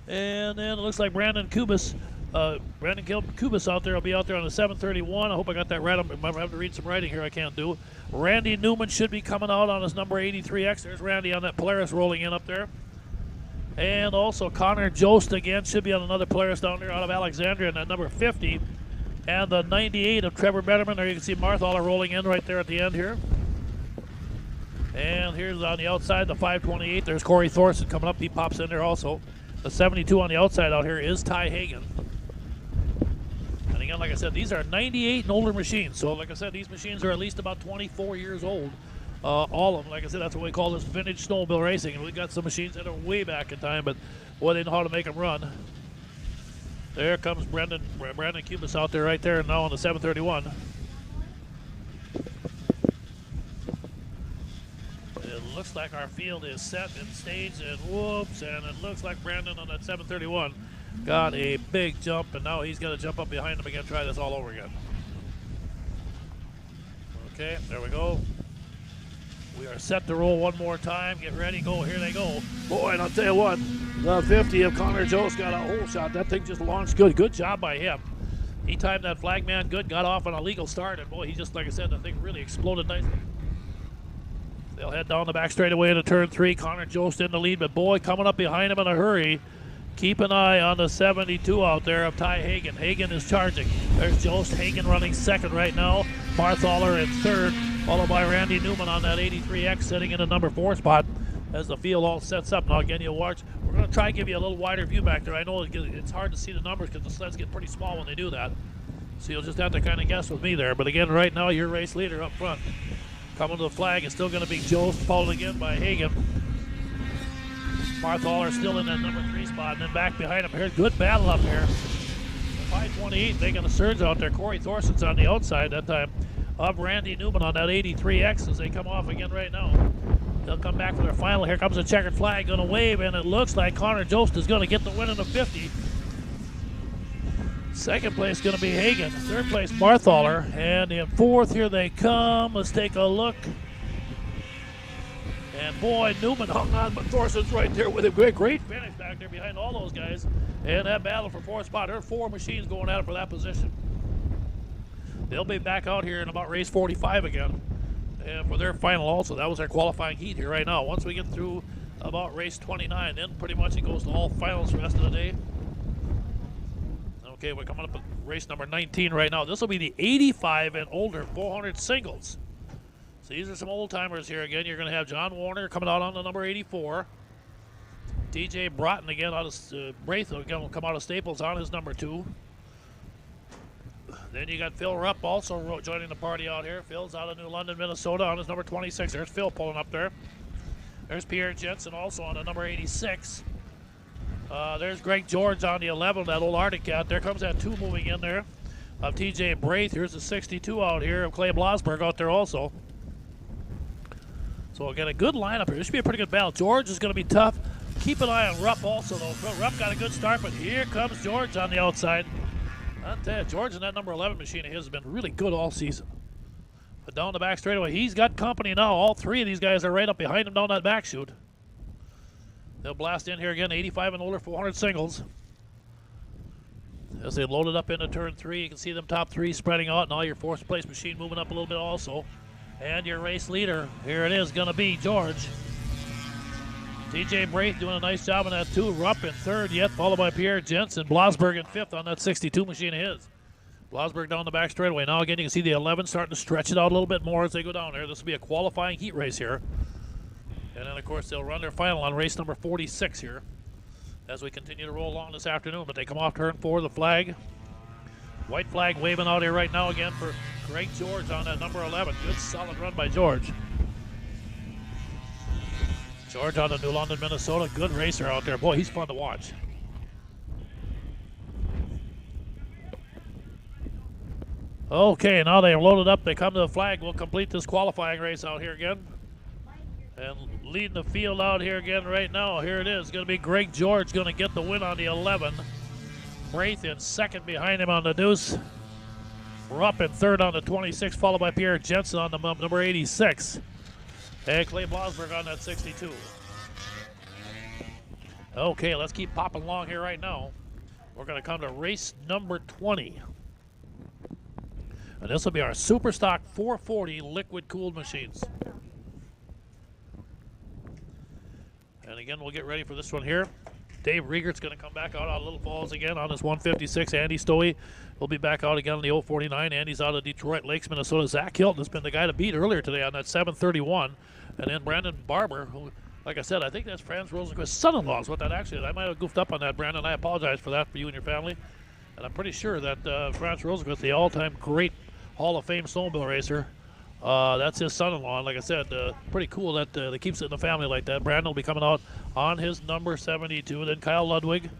And then it looks like Brandon Kubis out there will be out there on the 731. I hope I got that right. I might have to read some writing here I can't do. Randy Newman should be coming out on his number 83X. There's Randy on that Polaris rolling in up there. And also Connor Jost again should be on another Polaris down there out of Alexandria in that number 50. And the 98 of Trevor Betterman. There you can see Marthaler rolling in right there at the end here. And here's on the outside, the 528. There's Corey Thorson coming up. He pops in there also. The 72 on the outside out here is Ty Hagan. And again, like I said, these are 98 and older machines. So like I said, these machines are at least about 24 years old. all of them. Like I said, that's what we call this vintage snowmobile racing. And we got some machines that are way back in time, but boy, they know how to make them run. There comes Brandon Cubis out there right there now on the 731. It looks like our field is set and staged, and whoops, and it looks like Brandon on that 731 got a big jump, and now he's going to jump up behind him again, try this all over again. Okay, there we go. We are set to roll one more time. Get ready, go, here they go. Boy, and I'll tell you what, the 50 of Connor Jost got a hole shot. That thing just launched good. Good job by him. He timed that flag man good, got off on a legal start, and boy, he just, like I said, the thing really exploded nicely. They'll head down the back straightaway into turn 3. Connor Jost in the lead, but boy, coming up behind him in a hurry. Keep an eye on the 72 out there of Ty Hagen. Hagen is charging. There's Jost. Hagen running second right now. Bartholer in third, followed by Randy Newman on that 83X sitting in the number 4 spot as the field all sets up. Now again, you'll watch. We're going to try and give you a little wider view back there. I know it's hard to see the numbers because the sleds get pretty small when they do that. So you'll just have to kind of guess with me there. But again, right now, your race leader up front. Coming to the flag is still going to be Jost, followed again by Hagen. Bartholer still in that number 3 spot, and then back behind him here. Good battle up here. 528 making a surge out there. Corey Thorson's on the outside that time of Randy Newman on that 83X as they come off again right now. They'll come back for their final. Here comes a checkered flag, going to wave, and it looks like Connor Jost is going to get the win in the 50. Second place going to be Hagen. Third place Bartholer, and in fourth here they come. Let's take a look. And boy, Newman hung on, but Thorson's right there with a great finish back there behind all those guys. And that battle for 4th spot. There are 4 machines going at it for that position. They'll be back out here in about race 45 again. And for their final also. That was their qualifying heat here right now. Once we get through about race 29, then pretty much it goes to all finals for the rest of the day. Okay, we're coming up with race number 19 right now. This will be the 85 and older 400 singles. So these are some old timers here again. You're going to have John Warner coming out on the number 84. DJ Broughton again out of Braith again will come out of Staples on his number 2. Then you got Phil Rupp also joining the party out here. Phil's out of New London, Minnesota on his number 26. There's Phil pulling up there. There's Pierre Jensen also on the number 86. There's Greg George on the 11, that old Arctic Cat. There comes that 2 moving in there of TJ Braith. Here's the 62 out here of Clay Blasberg out there also. So again, a good lineup here. This should be a pretty good battle. George is going to be tough. Keep an eye on Rupp also, though. Rupp got a good start, but here comes George on the outside. I'll tell you, George in that number 11 machine of his has been really good all season. But down the back straightaway, he's got company now. All 3 of these guys are right up behind him down that back chute. They'll blast in here again, 85 and older 400 singles. As they load it up into turn 3, you can see them top 3 spreading out. Now your 4th place machine moving up a little bit also. And your race leader, here it is, going to be George. TJ Braith doing a nice job on that 2. Rupp in 3rd yet, followed by Pierre Jensen. Blasberg in 5th on that 62 machine of his. Blasberg down the back straightaway. Now again, you can see the 11 starting to stretch it out a little bit more as they go down there. This will be a qualifying heat race here. And then, of course, they'll run their final on race number 46 here as we continue to roll along this afternoon. But they come off turn 4, the flag. White flag waving out here right now again for Greg George on that number 11. Good solid run by George. George out of New London, Minnesota. Good racer out there. Boy, he's fun to watch. Okay, now they are loaded up. They come to the flag. We'll complete this qualifying race out here again. And leading the field out here again right now. Here it is. Going to be Greg George going to get the win on the 11. Braith in 2nd behind him on the deuce. Rupp in 3rd on the 26, followed by Pierre Jensen on the number 86. And Clay Blasberg on that 62. Okay, let's keep popping along here right now. We're going to come to race number 20. And this will be our Super Stock 440 liquid-cooled machines. And again, we'll get ready for this one here. Dave Riegert's going to come back out on Little Falls again on his 156. Andy Stowe will be back out again on the 049. Andy's out of Detroit Lakes, Minnesota. Zach Hilton has been the guy to beat earlier today on that 731. And then Brandon Barber, who, like I said, I think that's Franz Rosenquist's son-in-law is what that actually is. I might have goofed up on that, Brandon. I apologize for that for you and your family. And I'm pretty sure that Franz Rosenquist, the all-time great Hall of Fame snowmobile racer, That's his son-in-law. And like I said, pretty cool that they keeps it in the family like that. Brandon will be coming out on his number 72. Then Kyle Ludwig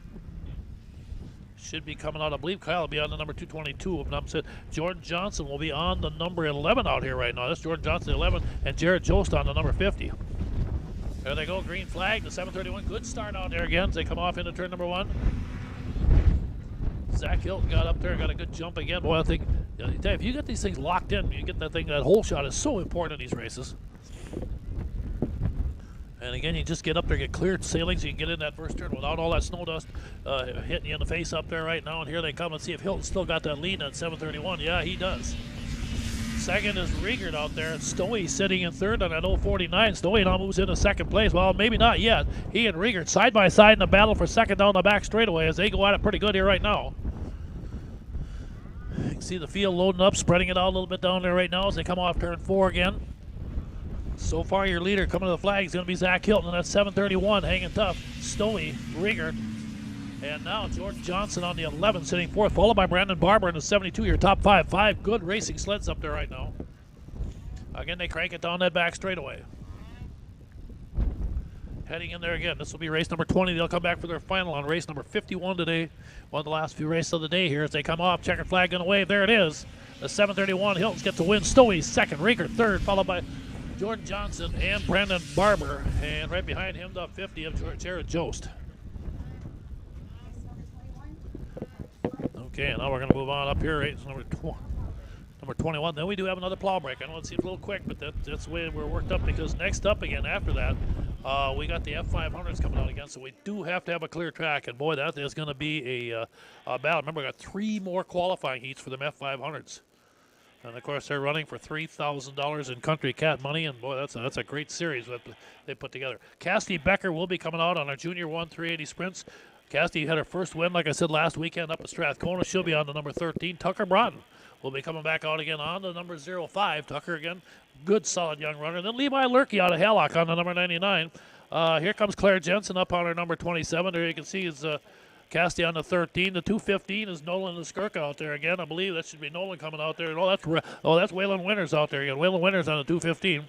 should be coming out. I believe Kyle will be on the number 222. If I'm not mistaken. Jordan Johnson will be on the number 11 out here right now. That's Jordan Johnson, 11, and Jared Jost on the number 50. There they go, green flag, the 731. Good start out there again as they come off into turn number 1. Zach Hilton got up there, got a good jump again. Boy, I think, if you get these things locked in, you get that thing, that hole shot is so important in these races. And again, you just get up there, get cleared sailing so you can get in that first turn without all that snow dust hitting you in the face up there right now. And here they come and see if Hilton still got that lead at 731. Yeah, he does. Second is Riegert out there. Stowey sitting in third on that 049. Stowey now moves into second place. Well, maybe not yet. He and Riegert side by side in the battle for second down the back straightaway as they go at it pretty good here right now. You can see the field loading up, spreading it out a little bit down there right now as they come off turn 4 again. So far, your leader coming to the flag is going to be Zach Hilton. That's 731, hanging tough. Stowey, Riegert, and now Jordan Johnson on the 11, sitting fourth, followed by Brandon Barber in the 72. Your top 5. 5 good racing sleds up there right now. Again, they crank it down that back straightaway. Heading in there again. This will be race number 20. They'll come back for their final on race number 51 today. One of the last few races of the day here as they come off. Checkered flag going to wave. There it is. The 731. Hilton's get to win. Stowey second. Riegert third, followed by Jordan Johnson and Brandon Barber. And right behind him, the 50 of Jared Jost. Okay, now we're going to move on up here. Race number 21. Then we do have another plow break. I know it seems a little quick, but that's the way we're worked up because next up again after that, we got the F500s coming out again, so we do have to have a clear track. And boy, that is going to be a battle. Remember, we got 3 more qualifying heats for them F500s. And of course, they're running for $3,000 in Country Cat money, and boy, that's a great series that they put together. Cassidy Becker will be coming out on our Junior 1 380 sprints. Cassidy had her first win, like I said, last weekend up at Strathcona. She'll be on the number 13. Tucker Broughton will be coming back out again on the number 05. Tucker again, good, solid young runner. Then Levi Lurkey out of Hallock on the number 99. Here comes Claire Jensen up on her number 27. There you can see is Cassidy on the 13. The 215 is Nolan Skirka out there again. I believe that should be Nolan coming out there. That's Waylon Winters out there again. Waylon Winters on the 215.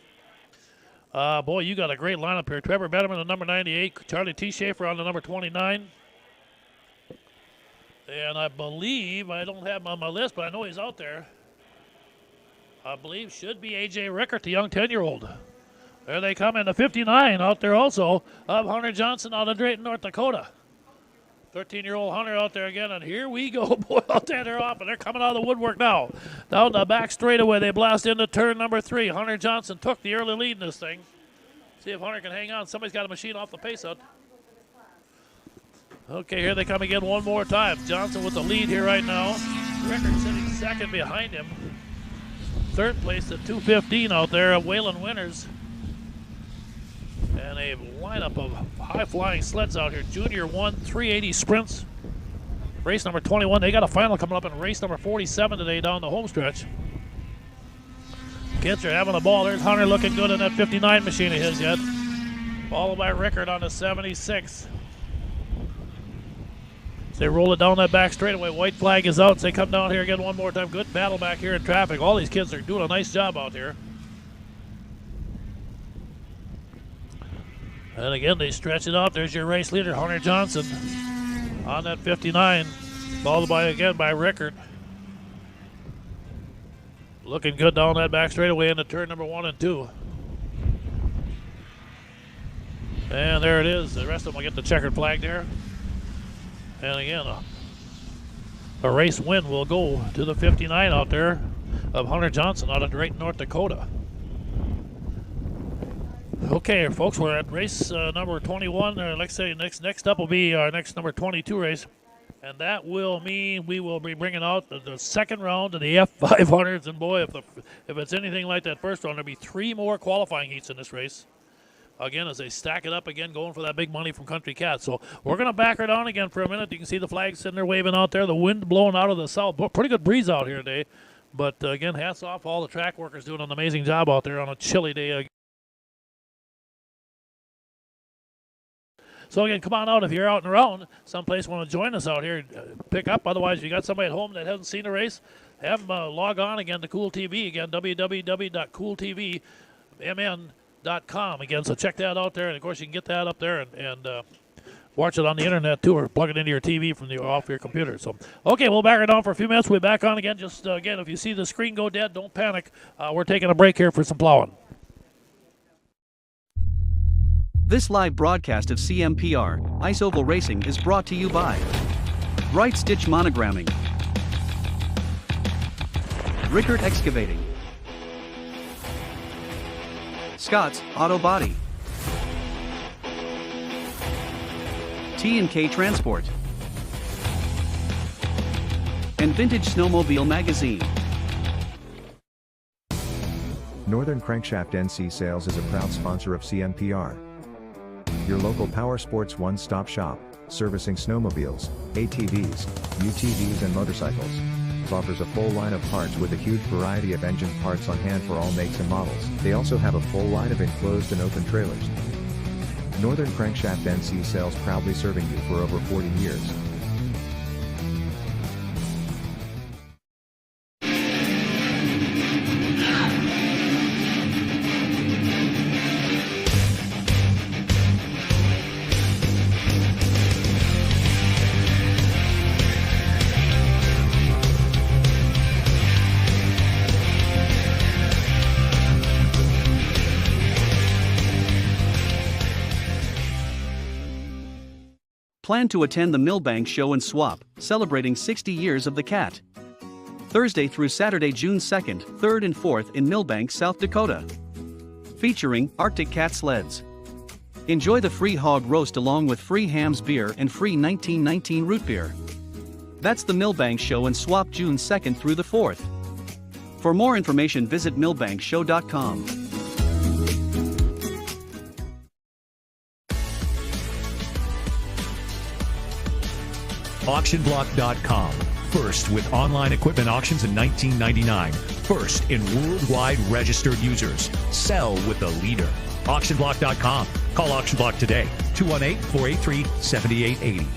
Boy, you got a great lineup here. Trevor Betterman, the number 98. Charlie T. Schaefer on the number 29. And I believe, I don't have him on my list, but I know he's out there. I believe should be A.J. Rickert, the young 10-year-old. There they come in the 59 out there also of Hunter Johnson out of Drayton, North Dakota. 13-year-old Hunter out there again, and here we go. Boy, out there they're off, and they're coming out of the woodwork now. Down the back straightaway, they blast into turn number 3. Hunter Johnson took the early lead in this thing. See if Hunter can hang on. Somebody's got a machine off the pace out. Okay, here they come again one more time. Johnson with the lead here right now. Rickert sitting second behind him. Third place at 215 out there of Waylon Winters. And a lineup of high-flying sleds out here. Junior 1 380 sprints. Race number 21. They got a final coming up in race number 47 today down the home stretch. Kids are having the ball. There's Hunter looking good in that 59 machine of his yet. Followed by Rickert on the 76. They roll it down that back straightaway. White flag is out. So they come down here again one more time. Good battle back here in traffic. All these kids are doing a nice job out here. And again, they stretch it out. There's your race leader, Hunter Johnson, on that 59. Followed by again by Rickert. Looking good down that back straightaway into turn number 1 and 2. And there it is. The rest of them will get the checkered flag there. And again, a race win will go to the 59 out there of Hunter Johnson out of Drayton, North Dakota. Okay, folks, we're at race number 21. Like I say, next up will be our next number 22 race. And that will mean we will be bringing out the second round of the F500s. And boy, if it's anything like that first round, there'll be 3 more qualifying heats in this race. Again, as they stack it up again, going for that big money from Country Cat. So we're going to back her down again for a minute. You can see the flag sitting there waving out there. The wind blowing out of the south. Pretty good breeze out here today. But again, hats off all the track workers doing an amazing job out there on a chilly day. So again, come on out if you're out and around. Someplace want to join us out here, pick up. Otherwise, if you got somebody at home that hasn't seen a race, have them log on again to Cool TV again, www.cooltvmn.com again. So check that out there, and of course you can get that up there and watch it on the internet too, or plug it into your TV from off your computer. So, okay, we'll back it down for a few minutes. We'll be back on again. Just again, if you see the screen go dead, don't panic. We're taking a break here for some plowing. This live broadcast of CMPR Ice Oval Racing is brought to you by Bright Stitch Monogramming, Rickert Excavating, Scott's Auto Body, T&K Transport, and Vintage Snowmobile Magazine. Northern Crankshaft NC Sales is a proud sponsor of CMPR. Your local power sports one-stop shop, servicing snowmobiles, ATVs, UTVs and motorcycles. Offers a full line of parts with a huge variety of engine parts on hand for all makes and models. They also have a full line of enclosed and open trailers. Northern Crankshaft NC Sales, proudly serving you for over 40 years. Plan to attend the Millbank Show and Swap, celebrating 60 years of the cat. Thursday through Saturday, June 2nd, 3rd and 4th in Millbank, South Dakota. Featuring Arctic Cat sleds. Enjoy the free hog roast along with free hams beer and free 1919 root beer. That's the Millbank Show and Swap, June 2nd through the 4th. For more information, visit millbankshow.com. Auctionblock.com. First with online equipment auctions in 1999. First in worldwide registered users. Sell with the leader. Auctionblock.com. Call Auction Block today. 218-483-7880.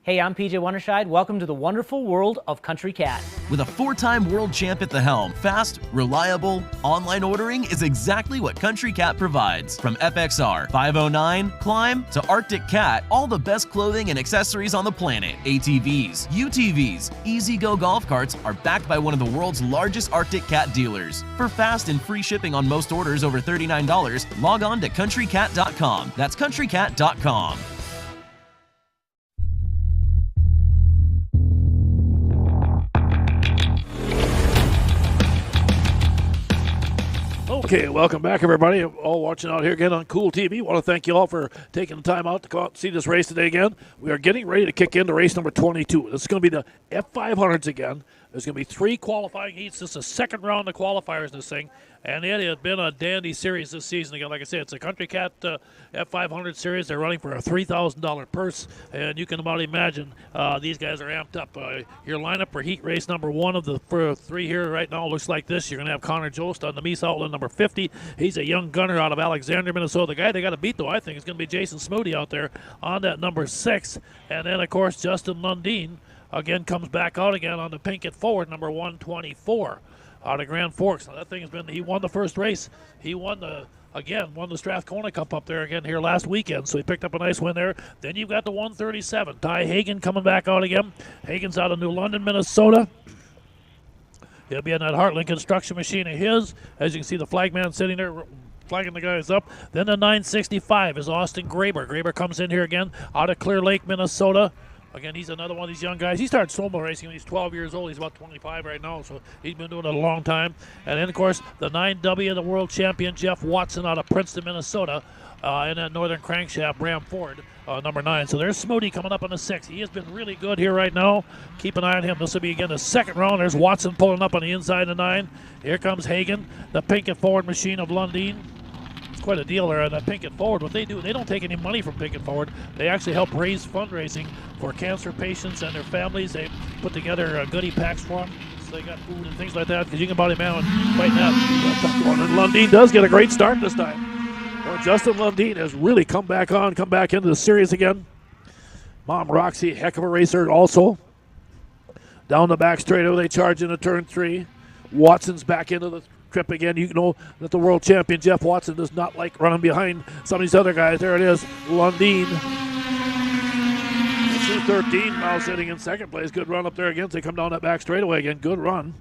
Hey, I'm PJ Wondershide. Welcome to the wonderful world of Country Cat. With a 4-time world champ at the helm, fast, reliable, online ordering is exactly what Country Cat provides. From FXR, 509, Climb, to Arctic Cat, all the best clothing and accessories on the planet. ATVs, UTVs, Easy-Go golf carts are backed by one of the world's largest Arctic Cat dealers. For fast and free shipping on most orders over $39, log on to countrycat.com. That's countrycat.com. Okay, welcome back, everybody. All watching out here again on Cool TV. Want to thank you all for taking the time out to go out and see this race today again. We are getting ready to kick into race number 22. This is going to be the F500s again. There's going to be 3 qualifying heats. This is the second round of qualifiers in this thing. And it has been a dandy series this season. Again, like I said, it's a Country Cat F500 series. They're running for a $3,000 purse. And you can about imagine these guys are amped up. Your lineup for heat race number 1 of the 3 here right now looks like this. You're going to have Connor Jost on the Meese Outland number 50. He's a young gunner out of Alexandria, Minnesota. The guy they got to beat, though, I think, is going to be Jason Smoody out there on that number 6. And then, of course, Justin Lundeen again comes back out again on the Pinkett Forward, number 124. Out of Grand Forks. Now, that thing has been, he won the first race. He won the Strathcona Cup up there again here last weekend, so he picked up a nice win there. Then you've got the 137. Ty Hagen coming back out again. Hagen's out of New London, Minnesota. He'll be on that Heartland construction machine of his. As you can see, the flagman sitting there flagging the guys up. Then the 965 is Austin Graber. Graber comes in here again out of Clear Lake, Minnesota. Again, he's another one of these young guys. He started snowmobile racing when he's 12 years old. He's about 25 right now, so he's been doing it a long time. And then, of course, the 9W, the world champion, Jeff Watson out of Princeton, Minnesota, in that Northern Crankshaft Ram Ford, number 9. So there's Smoody coming up on the 6. He has been really good here right now. Keep an eye on him. This will be, again, the second round. There's Watson pulling up on the inside of 9. Here comes Hagen, the Pinkett Forward machine of Lundin. Quite a deal there on that Pinkett Forward. What they do, they don't take any money from Pinkett Forward. They actually help raise fundraising for cancer patients and their families. They put together goodie packs for them. So they got food and things like that, because you can buy them out and fight that. And Lundin does get a great start this time. Well, Justin Lundin has really come back into the series again. Mom Roxy, heck of a racer also. Down the back straightaway, they charge into turn 3. Watson's back into the trip again. You know that the world champion Jeff Watson does not like running behind some of these other guys. There it is, Lundin. 2:13 now sitting in second place. Good run up there again. They come down that back straightaway again. Good run.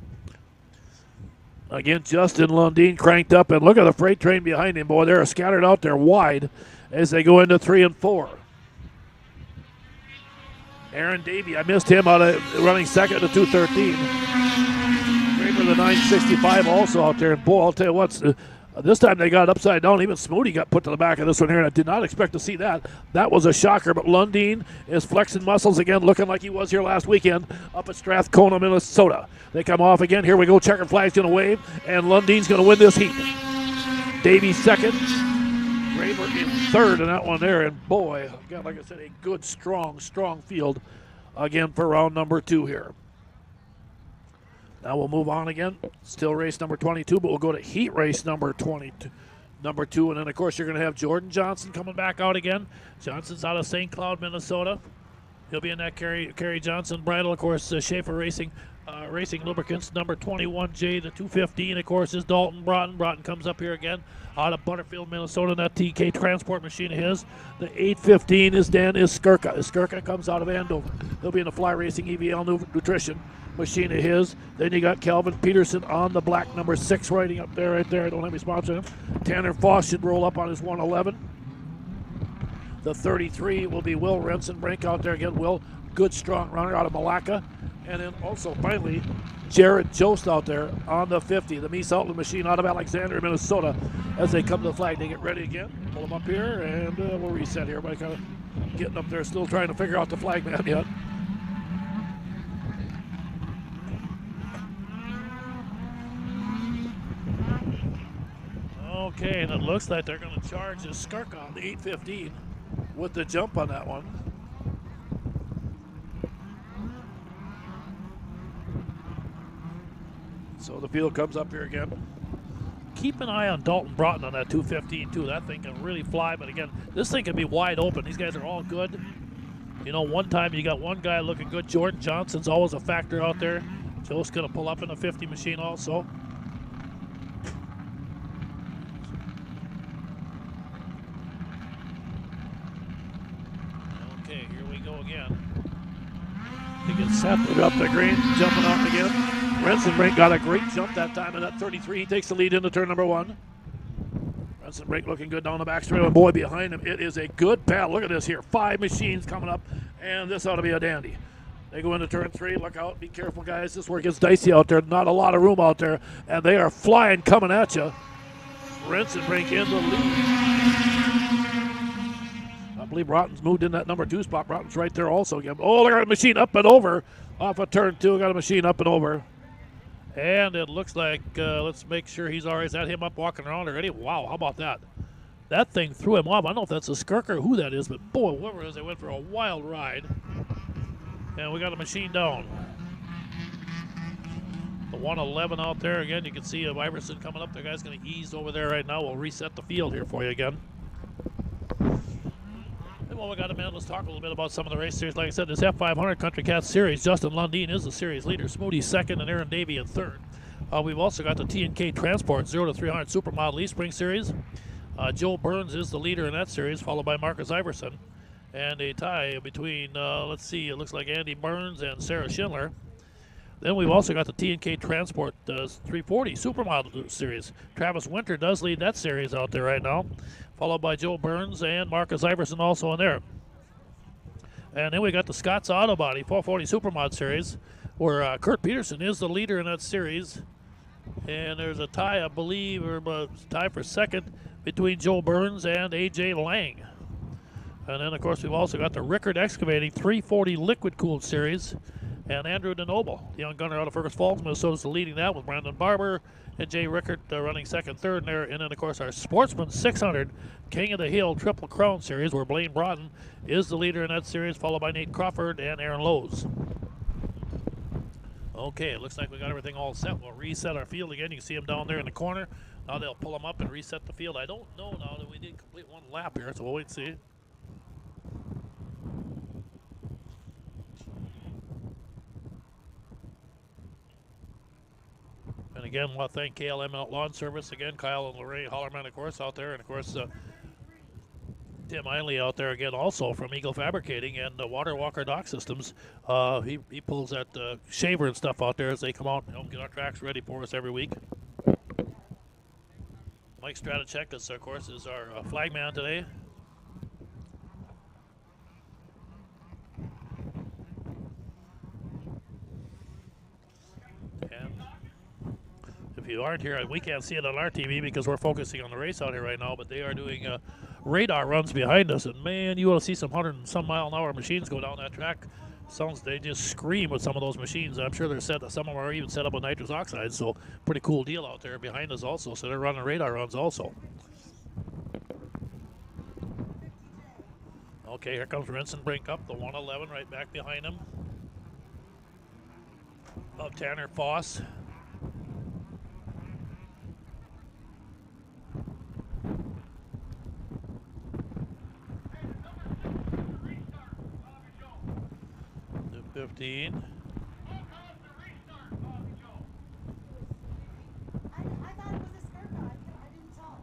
Again, Justin Lundin cranked up, and look at the freight train behind him. Boy, they're scattered out there wide as they go into 3 and 4. Aaron Davey, I missed him out of running second to 2:13. For the 965 also out there, and boy, I'll tell you what, this time they got it upside down. Even Smoody got put to the back of this one here, and I did not expect to see that. That was a shocker, but Lundin is flexing muscles again, looking like he was here last weekend up at Strathcona, Minnesota. They come off again. Here we go. Checkered flag's going to wave, and Lundin's going to win this heat. Davey second. Raver in third in that one there, and boy, again, like I said, a good, strong field again for round number 2 here. Now we'll move on again. Still race number 22, but we'll go to heat race number 22. Number 2, and then, of course, you're going to have Jordan Johnson coming back out again. Johnson's out of St. Cloud, Minnesota. He'll be in that Kerry Johnson bridle. Of course, Schaefer Racing Lubricants, number 21J, the 215, of course, is Dalton Broughton. Broughton comes up here again out of Butterfield, Minnesota, in that TK transport machine of his. The 815 is Skirka. Skirka comes out of Andover. He'll be in the Fly Racing EVL Nutrition machine of his. Then you got Calvin Peterson on the black number 6 riding up there, right there. I don't have any sponsor him. Tanner Foss should roll up on his 111. The 33 will be Will Rensenbrink out there again. Will, good strong runner out of Malacca. And then also finally Jared Jost out there on the 50, the Mies Outland machine out of Alexandria, Minnesota. As they come to the flag, they get ready again. Pull them up here, and we'll reset here. Everybody kind of getting up there, still trying to figure out the flag man yet. Okay, and it looks like they're going to charge the Skirka on the 815 with the jump on that one. So the field comes up here again. Keep an eye on Dalton Broughton on that 215 too. That thing can really fly, but again, this thing can be wide open. These guys are all good. You know, one time you got one guy looking good. Jordan Johnson's always a factor out there. Joe's going to pull up in the 50 machine also. Okay, here we go again. He gets set, put up the green, jumping out again. Rensenbrink got a great jump that time in that 33. He takes the lead into turn number 1. Rensenbrink looking good down the back straight. And boy, behind him, it is a good battle. Look at this here. 5 machines coming up, and this ought to be a dandy. They go into turn 3. Look out. Be careful, guys. This is where it gets dicey out there. Not a lot of room out there, and they are flying coming at you. Rensenbrink in the lead. I believe Broughton's moved in that number 2 spot. Broughton's right there also again. Oh, they got a machine up and over off of turn 2. Got a machine up and over. And it looks like, let's make sure he's already, is that him up walking around already? Wow, how about that? That thing threw him off. I don't know if that's a Skirka or who that is, but boy, whoever it is, they went for a wild ride. And we got a machine down. The 111 out there again. You can see Iverson coming up. The guy's going to ease over there right now. We'll reset the field here for you again. And while we got a minute, let's talk a little bit about some of the race series. Like I said, this F500 Country Cat Series, Justin Lundin is the series leader. Smoody second and Aaron Davey in third. We've also got the T&K Transport 0 to 300 Supermodel E-Spring Series. Joe Burns is the leader in that series, followed by Marcus Iverson. And a tie between, let's see, it looks like Andy Burns and Sarah Schindler. Then we've also got the T&K Transport 340 Supermodel Series. Travis Winter does lead that series out there right now, followed by Joe Burns and Marcus Iverson also in there. And then we got the Scott's Auto Body 440 Supermod Series, where Kurt Peterson is the leader in that series. And there's a tie, I believe, or a tie for second between Joe Burns and A.J. Lang. And then, of course, we've also got the Rickard Excavating 340 Liquid Cooled Series. And Andrew DeNoble, the young gunner out of Fergus Falls, Minnesota, is leading that with Brandon Barber and Jay Rickard running second, third there. And then, of course, our Sportsman 600 King of the Hill Triple Crown Series, where Blaine Broughton is the leader in that series, followed by Nate Crawford and Aaron Lowe's. Okay, it looks like we got everything all set. We'll reset our field again. You can see them down there in the corner. Now they'll pull them up and reset the field. I don't know now that we did complete one lap here, so we'll wait and see. And again, I want to thank KLM Lawn Service again, Kyle and Lorraine Hollerman, of course, out there, and of course Tim Einley out there again, also from Eagle Fabricating and Water Walker Dock Systems. He pulls that shaver and stuff out there as they come out and help get our tracks ready for us every week. Mike Stratachek, of course, is our flag man today. And if you aren't here, we can't see it on our TV because we're focusing on the race out here right now, but they are doing radar runs behind us, and man, you will see some 100 and some mile an hour machines go down that track. Sounds they just scream with some of those machines. I'm sure they're set. Some of them are even set up with nitrous oxide, so pretty cool deal out there behind us also. So they're running radar runs also. Okay, here comes Rensenbrink up the 111 right back behind him. Of Tanner Foss. The 15. I thought it was a skirt guy. I didn't tell.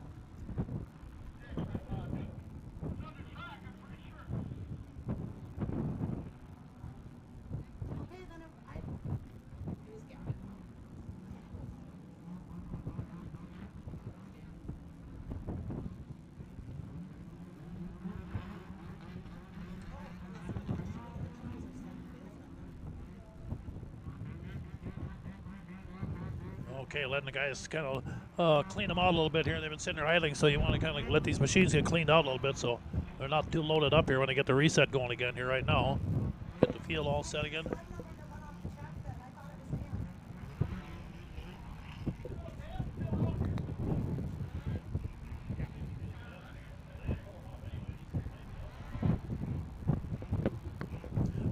Okay, then who's got it? Okay, letting the guys kind of clean them out a little bit here. They've been sitting there idling, so you want to kind of let these machines get cleaned out a little bit so they're not too loaded up here when they get the reset going again here right now. Get the field all set again.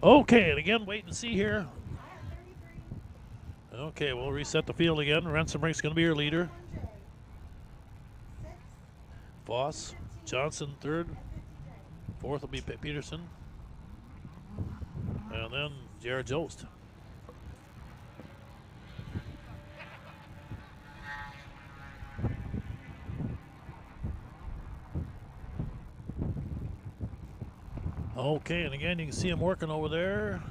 Okay, and again, wait and see here. Okay, we'll reset the field again. Rensenbrink's going to be your leader. Voss, Johnson third. Fourth will be Peterson. And then Jared Jost. Okay, and again, you can see him working over there.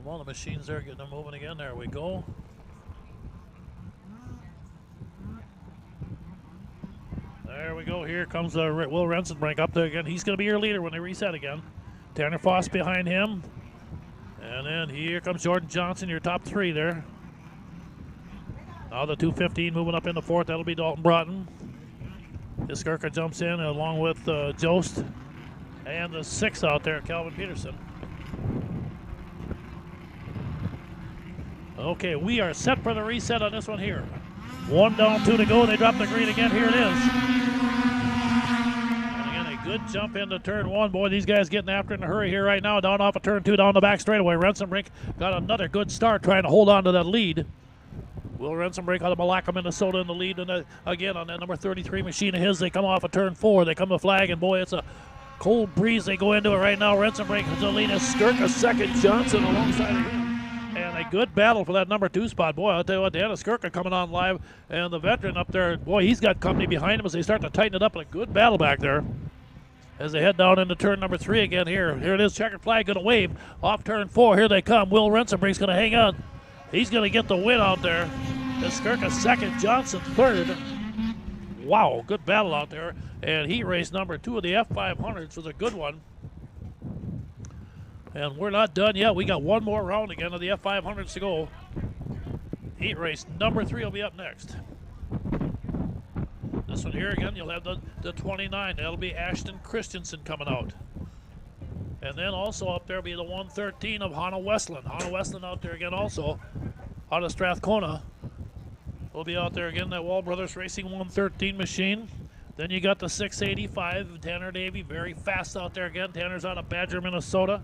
One of the machines there, getting them moving again. There we go. There we go. Here comes Will Rensenbrink up there again. He's going to be your leader when they reset again. Tanner Foss behind him. And then here comes Jordan Johnson, your top three there. Now the 215 moving up in the fourth. That'll be Dalton Broughton. Iskirka jumps in along with Jost. And the six out there, Calvin Peterson. Okay, we are set for the reset on this one here. One down, two to go. They drop the green again. Here it is. And again, a good jump into turn one. Boy, these guys getting after it in a hurry here right now. Down off of turn two, down the back straightaway. Rensenbrink got another good start trying to hold on to that lead. Will Rensenbrink out of Malacca, Minnesota in the lead. And again, on that number 33 machine of his, they come off of turn four. They come to flag, and boy, it's a cold breeze they go into it right now. Rensenbrink is the lead. Skirka second, Johnson alongside of him. And a good battle for that number two spot. Boy, I'll tell you what, Deanna Skirka coming on live, and the veteran up there, boy, he's got company behind him as they start to tighten it up. And a good battle back there as they head down into turn number three again here. Here it is, checkered flag going to wave. Off turn four, here they come. Will Rensenbrink's going to hang on. He's going to get the win out there. Skirka second, Johnson third. Wow, good battle out there. And heat race number two of the F500s was a good one. And we're not done yet. We got one more round again of the F500s to go. Heat race number 3 will be up next. This one here again, you'll have the 29. That'll be Ashton Christensen coming out. And then also up there will be the 113 of Hannah Westland. Hannah Westland out there again also, out of Strathcona. Will be out there again, that Wall Brothers Racing 113 machine. Then you got the 685, Tanner Davey, very fast out there again. Tanner's out of Badger, Minnesota.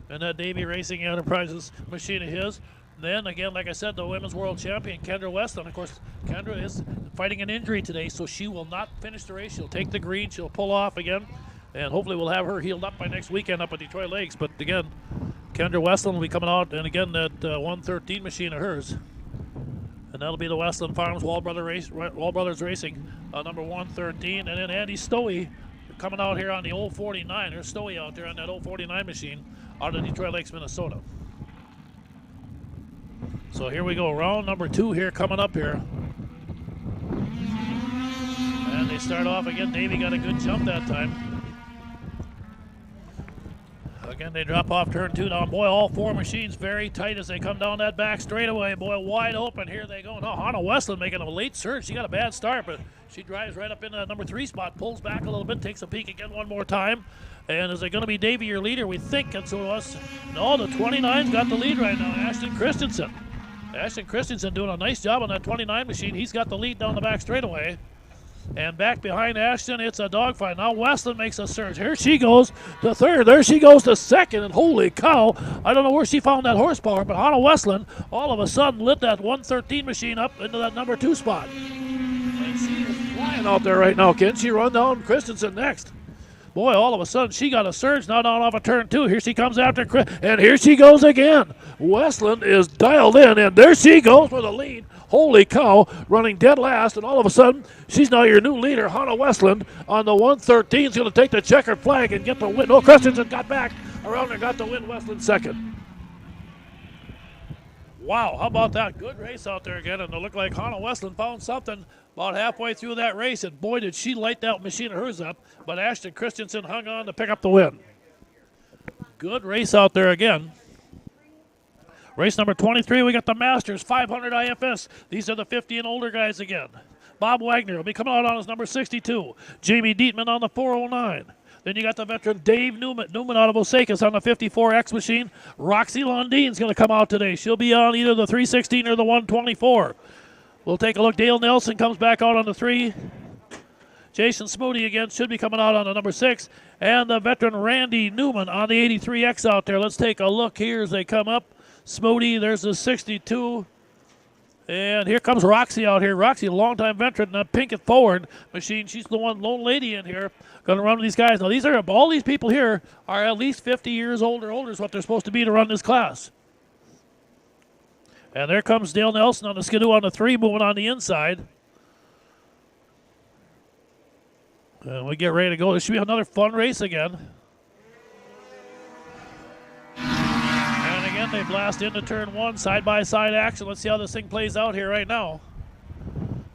And that Davey Racing Enterprises machine of his. Then again, like I said, the women's world champion, Kendra Westland. Of course, Kendra is fighting an injury today, so she will not finish the race. She'll take the green, she'll pull off again, and hopefully we'll have her healed up by next weekend up at Detroit Lakes. But again, Kendra Westland will be coming out, and again, that 113 machine of hers. And that'll be the Westland Farms Wall Brothers Racing, number 113. And then Andy Stowey coming out here on the 049. There's Stowey out there on that 049 machine out of Detroit Lakes, Minnesota. So here we go, round number 2 here coming up here. And they start off again. Davey got a good jump that time. Again, they drop off turn 2 now. Boy, all 4 machines very tight as they come down that back straightaway. Boy, wide open. Here they go. Now, Hannah Westland making a late surge. She got a bad start, but she drives right up into that number 3 spot, pulls back a little bit, takes a peek again one more time. And is it going to be Davey, your leader? We think it's us. No, the 29's got the lead right now, Ashton Christensen. Ashton Christensen doing a nice job on that 29 machine. He's got the lead down the back straightaway. And back behind Ashton, it's a dogfight. Now Westland makes a surge. Here she goes to 3rd. There she goes to 2nd. And holy cow, I don't know where she found that horsepower, but Hannah Westland all of a sudden lit that 113 machine up into that number 2 spot. And she is flying out there right now. Can she run down Christensen next? Boy, all of a sudden, she got a surge now down off of turn 2. Here she comes after Chris, and here she goes again. Westland is dialed in, and there she goes for the lead. Holy cow, running dead last, and all of a sudden, she's now your new leader, Hannah Westland, on the 113. Is going to take the checkered flag and get the win. No, Christensen got back around and got the win. Westland 2nd. Wow, how about that? Good race out there again, and it looked like Hannah Westland found something about halfway through that race, and boy, did she light that machine of hers up, but Ashton Christensen hung on to pick up the win. Good race out there again. Race number 23, we got the Masters 500 IFS. These are the 50 and older guys again. Bob Wagner will be coming out on his number 62. Jamie Dietman on the 409. Then you got the veteran Dave Newman out of Osakis on the 54X machine. Roxy Londine's going to come out today. She'll be on either the 316 or the 124. We'll take a look. Dale Nelson comes back out on the 3. Jason Smoody again should be coming out on the number 6. And the veteran Randy Newman on the 83X out there. Let's take a look here as they come up. Smoody, there's the 62. And here comes Roxy out here. Roxy, a longtime veteran, the Pinkett Forward machine. She's the one lone lady in here going to run with these guys. Now, these are all these people here are at least 50 years old or older is what they're supposed to be to run this class. And there comes Dale Nelson on the Skidoo on the 3, moving on the inside. And we get ready to go. This should be another fun race again. And again, they blast into turn 1, side-by-side action. Let's see how this thing plays out here right now.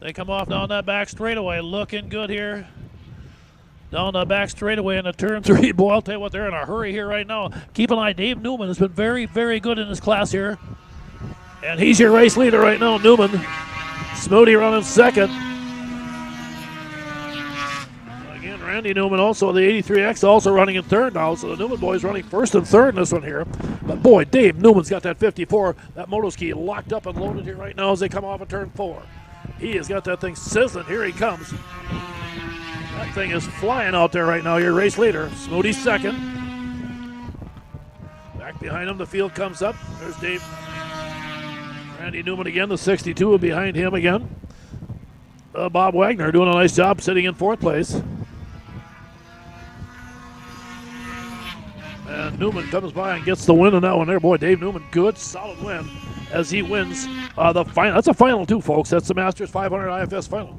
They come off down that back straightaway, looking good here. Down the back straightaway into turn 3. Boy, I'll tell you what, they're in a hurry here right now. Keep an eye, Dave Newman has been very, very good in this class here. And he's your race leader right now, Newman. Smoody running 2nd. Again, Randy Newman also, the 83X, also running in 3rd now. So the Newman boys running 1st and 3rd in this one here. But boy, Dave Newman's got that 54, that motoski locked up and loaded here right now as they come off of turn 4. He has got that thing sizzling. Here he comes. That thing is flying out there right now, your race leader. Smoody's 2nd. Back behind him, the field comes up. There's Dave. Randy Newman again, the 62 behind him again. Bob Wagner doing a nice job sitting in 4th place. And Newman comes by and gets the win on that one there. Boy, Dave Newman, good, solid win as he wins the final. That's a final too, folks. That's the Masters 500 IFS final.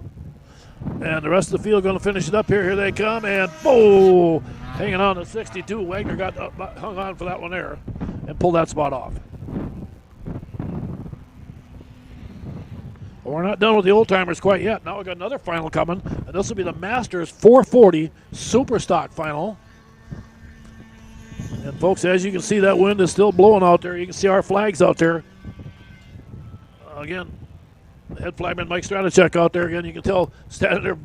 And the rest of the field going to finish it up here. Here they come, and boom, hanging on to 62. Wagner got hung on for that one there and pulled that spot off. Well, we're not done with the old-timers quite yet. Now we've got another final coming, and this will be the Masters 440 Super Stock final. And folks, as you can see, that wind is still blowing out there. You can see our flags out there. Again, head flagman Mike Stratachek out there again. You can tell standing there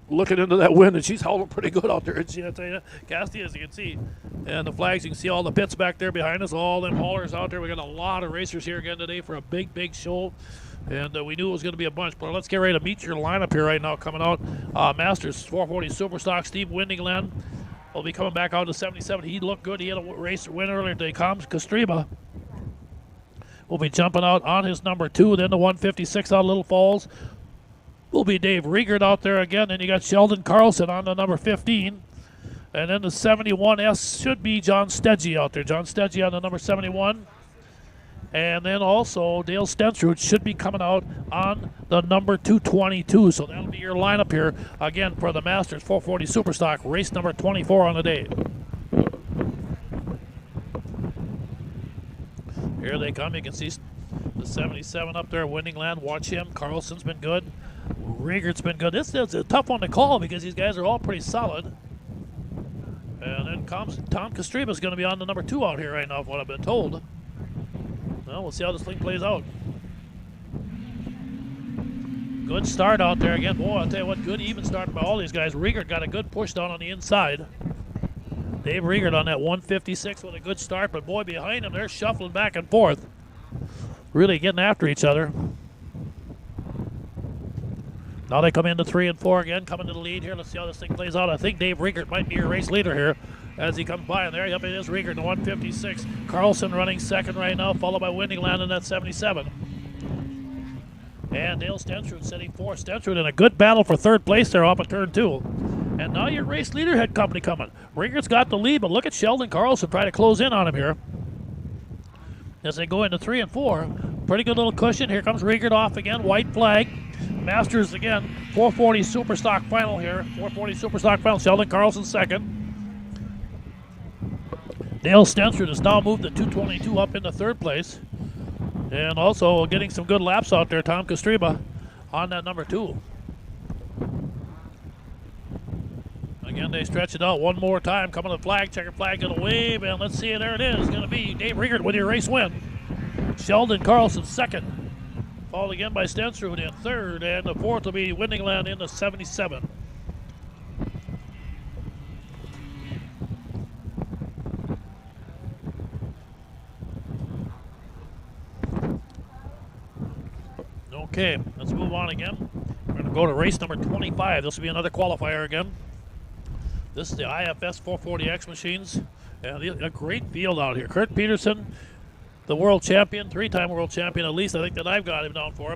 looking into that wind, and she's hauling pretty good out there. And she, I tell you, Casty, as you can see, and the flags, you can see all the pits back there behind us, all them haulers out there. We got a lot of racers here again today for a big, big show. And we knew it was going to be a bunch, but let's get ready to meet your lineup here right now. Coming out, Masters 440 Superstock, Steve Windingland will be coming back out to 77. He looked good. He had a race win earlier today. Comes Castreba will be jumping out on his number 2. Then the 156 out of Little Falls will be Dave Riegert out there again. Then you got Sheldon Carlson on the number 15. And then the 71S should be John Stedgy out there. John Stedgy on the number 71. And then also Dale Stensrud should be coming out on the number 222. So that'll be your lineup here again for the Masters 440 Superstock, race number 24 on the day. Here they come. You can see the 77 up there, Windingland. Watch him. Carlson's been good. Riegert's been good. This is a tough one to call because these guys are all pretty solid. And then comes Tom Castreba's going to be on the number 2 out here right now, from what I've been told. Well, we'll see how this thing plays out. Good start out there again. Boy, I'll tell you what, good even start by all these guys. Riegert got a good push down on the inside. Dave Riegert on that 156 with a good start, but boy, behind him, they're shuffling back and forth. Really getting after each other. Now they come into 3 and 4 again, coming to the lead here. Let's see how this thing plays out. I think Dave Riegert might be your race leader here as he comes by. And there, yep, it is Riegert, the 156. Carlson running second right now, followed by Windingland in that 77. And Dale Stensrud sitting 4th. Stensrud in a good battle for 3rd place there off of turn 2. And now your race leader head company coming. Riegert's got the lead, but look at Sheldon Carlson trying to close in on him here as they go into 3 and 4. Pretty good little cushion. Here comes Riegert off again, white flag. Masters again, 440 Superstock final here. 440 Superstock final, Sheldon Carlson second. Dale Stensrud has now moved the 222 up into 3rd place. And also getting some good laps out there, Tom Castreba on that number 2. Again, they stretch it out one more time. Coming to the flag, checker flag gonna wave, and let's see, there it is. Gonna be Dave Riegert with your race win. Sheldon Carlson second. Followed again by Stensrud in 3rd, and the 4th will be Windingland in the 77. Okay, let's move on again. We're going to go to race number 25. This will be another qualifier again. This is the IFS 440X machines. And a great field out here. Kurt Peterson, the world champion, 3-time world champion at least, I think that I've got him down for.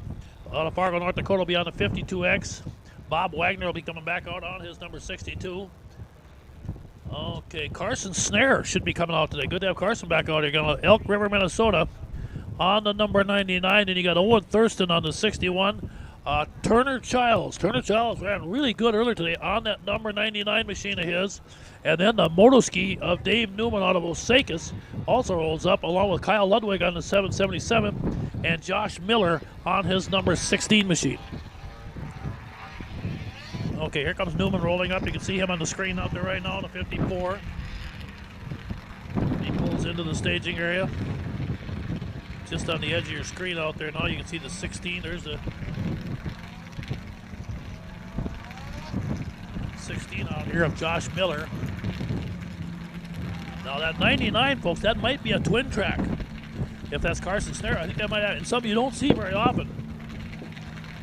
Out of Fargo, North Dakota will be on the 52X. Bob Wagner will be coming back out on his number 62. Okay, Carson Snare should be coming out today. Good to have Carson back out here. Going to Elk River, Minnesota on the number 99. And you got Owen Thurston on the 61. Turner Childs. Turner Childs ran really good earlier today on that number 99 machine of his. And then the motoski of Dave Newman out of Osakis also rolls up, along with Kyle Ludwig on the 777 and Josh Miller on his number 16 machine. Okay, here comes Newman rolling up. You can see him on the screen out there right now on the 54. He pulls into the staging area. Just on the edge of your screen out there now, you can see the 16. There's the 16 out here of Josh Miller. Now that 99, folks, that might be a twin track. If that's Carson Snare, I think that might have, and something you don't see very often.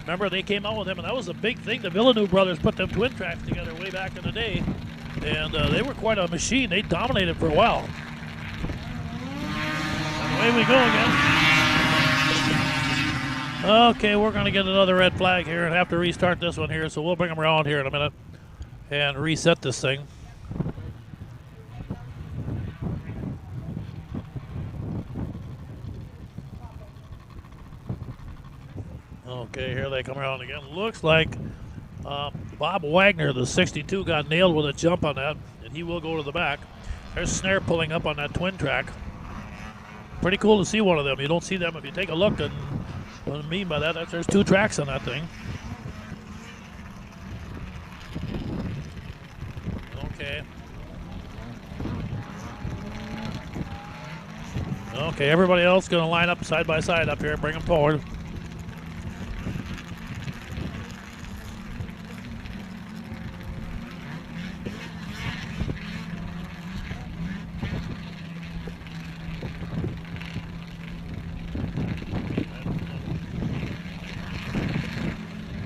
Remember, they came out with him, and that was a big thing. The Villeneuve brothers put them twin tracks together way back in the day, and they were quite a machine. They dominated for a while. And away we go again. Okay, we're going to get another red flag here and have to restart this one here, so we'll bring them around here in a minute and reset this thing. Okay, here they come around again. Looks like Bob Wagner, the 62, got nailed with a jump on that, and he will go to the back. There's Snare pulling up on that twin track. Pretty cool to see one of them. You don't see them if you take a look. And what I mean by that, there's 2 tracks on that thing. Okay. Okay, everybody else going to line up side by side up here. Bring them forward.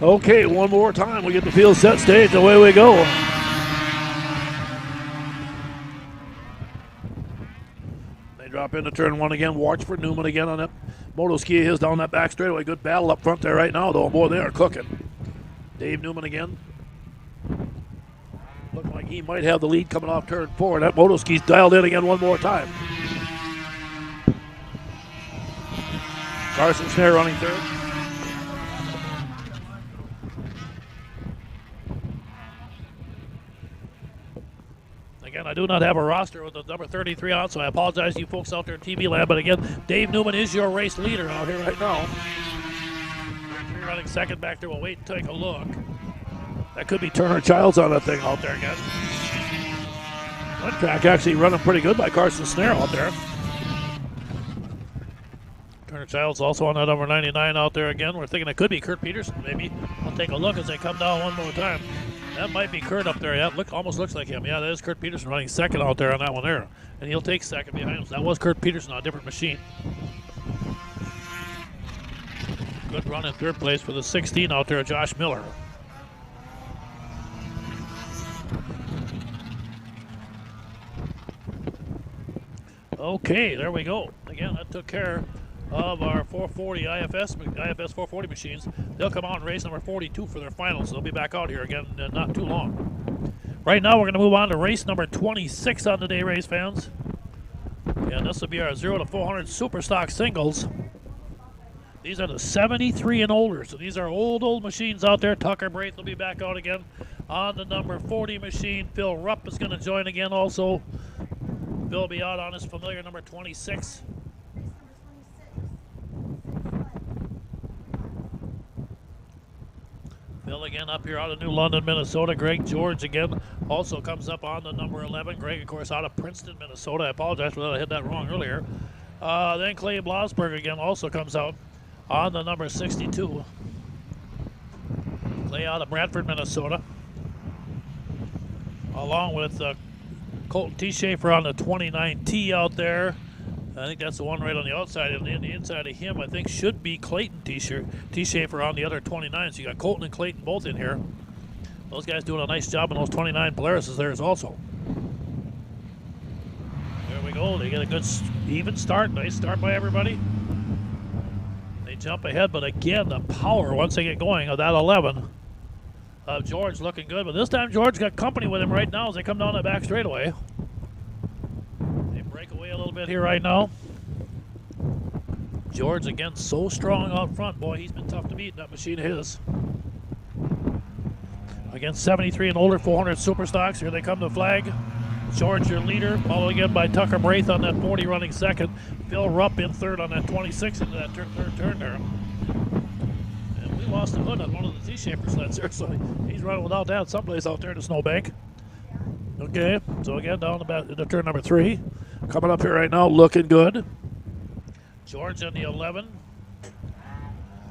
Okay, one more time. We get the field set stage. Away we go. They drop into turn one again. Watch for Newman again on that moto ski of his down that back straightaway. Good battle up front there right now, though. Boy, they are cooking. Dave Newman again. Looking like he might have the lead coming off turn four. That moto ski's dialed in again one more time. Carson Snare running third. Again, I do not have a roster with the number 33 on, so I apologize to you folks out there in TV land. But again, Dave Newman is your race leader out here right now. You're running second back there. We'll wait and take a look. That could be Turner Childs on that thing out there again. One track actually running pretty good by Carson Snare out there. Turner Childs also on that number 99 out there again. We're thinking it could be Kurt Peterson maybe. We'll take a look as they come down one more time. That might be Kurt up there. Yeah, almost looks like him. Yeah, that is Kurt Peterson running second out there on that one there. And he'll take second behind him. So that was Kurt Peterson on a different machine. Good run in third place for the 16 out there, Josh Miller. Okay, there we go. Again, that took care of our 440 IFS 440 machines. They'll come out in race number 42 for their finals. So they'll be back out here again in not too long. Right now, we're going to move on to race number 26 on the day, race fans. And this will be our 0 to 400 Super Stock singles. These are the 73 and older. So these are old machines out there. Tucker Braith will be back out again on the number 40 machine. Phil Rupp is going to join again also. Phil will be out on his familiar number 26. Phil again up here out of New London, Minnesota. Greg George again also comes up on the number 11. Greg, of course, out of Princeton, Minnesota. I apologize for that. I hit that wrong earlier. Then Clay Blosberg again also comes out on the number 62. Clay out of Bradford, Minnesota. Along with Colton T. Schaefer on the 29T out there. I think that's the one right on the outside, and the inside of him, I think, should be Clayton T. Schaefer on the other 29. So you got Colton and Clayton both in here. Those guys doing a nice job on those 29 Polaris there also. There we go. They get a good even start. Nice start by everybody. They jump ahead, but again, the power once they get going of that 11. George looking good, but this time George got company with him right now as they come down the back straightaway. They break away a little bit here right now. George again so strong out front. Boy, he's been tough to beat in that machine of his. Again, 73 and older 400 Super Stocks. Here they come to flag. George, your leader, followed again by Tucker Braith on that 40 running second. Phil Rupp in third on that 26 into that third turn there. And we lost the hood on one of the T-Shaper sleds there, so he's running without that someplace out there in the snowbank. Okay, so again down the turn number 3. Coming up here right now, looking good. George in the 11.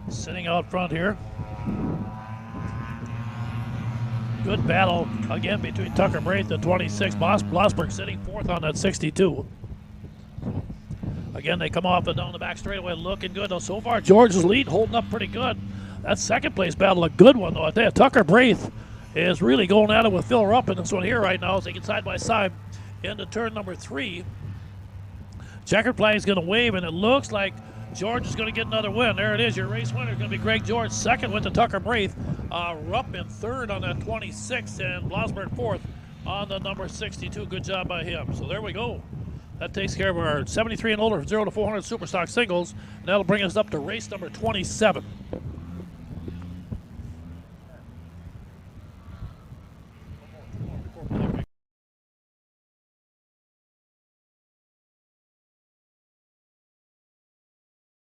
Sitting out front here. Good battle again between Tucker Braith and 26. Blosberg sitting fourth on that 62. Again, they come off and down the back straightaway looking good. Now, so far, George's lead holding up pretty good. That second place battle, a good one, though. I tell you, Tucker Braith is really going at it with Phil Rupp in this one here right now as they get side by side into turn number 3. Checkered flag is going to wave, and it looks like George is going to get another win. There it is. Your race winner is going to be Greg George. Second went to Tucker Braith. Rupp in third on that 26, and Blosberg fourth on the number 62. Good job by him. So there we go. That takes care of our 73 and older 0 to 400 Super Stock singles. And that'll bring us up to race number 27.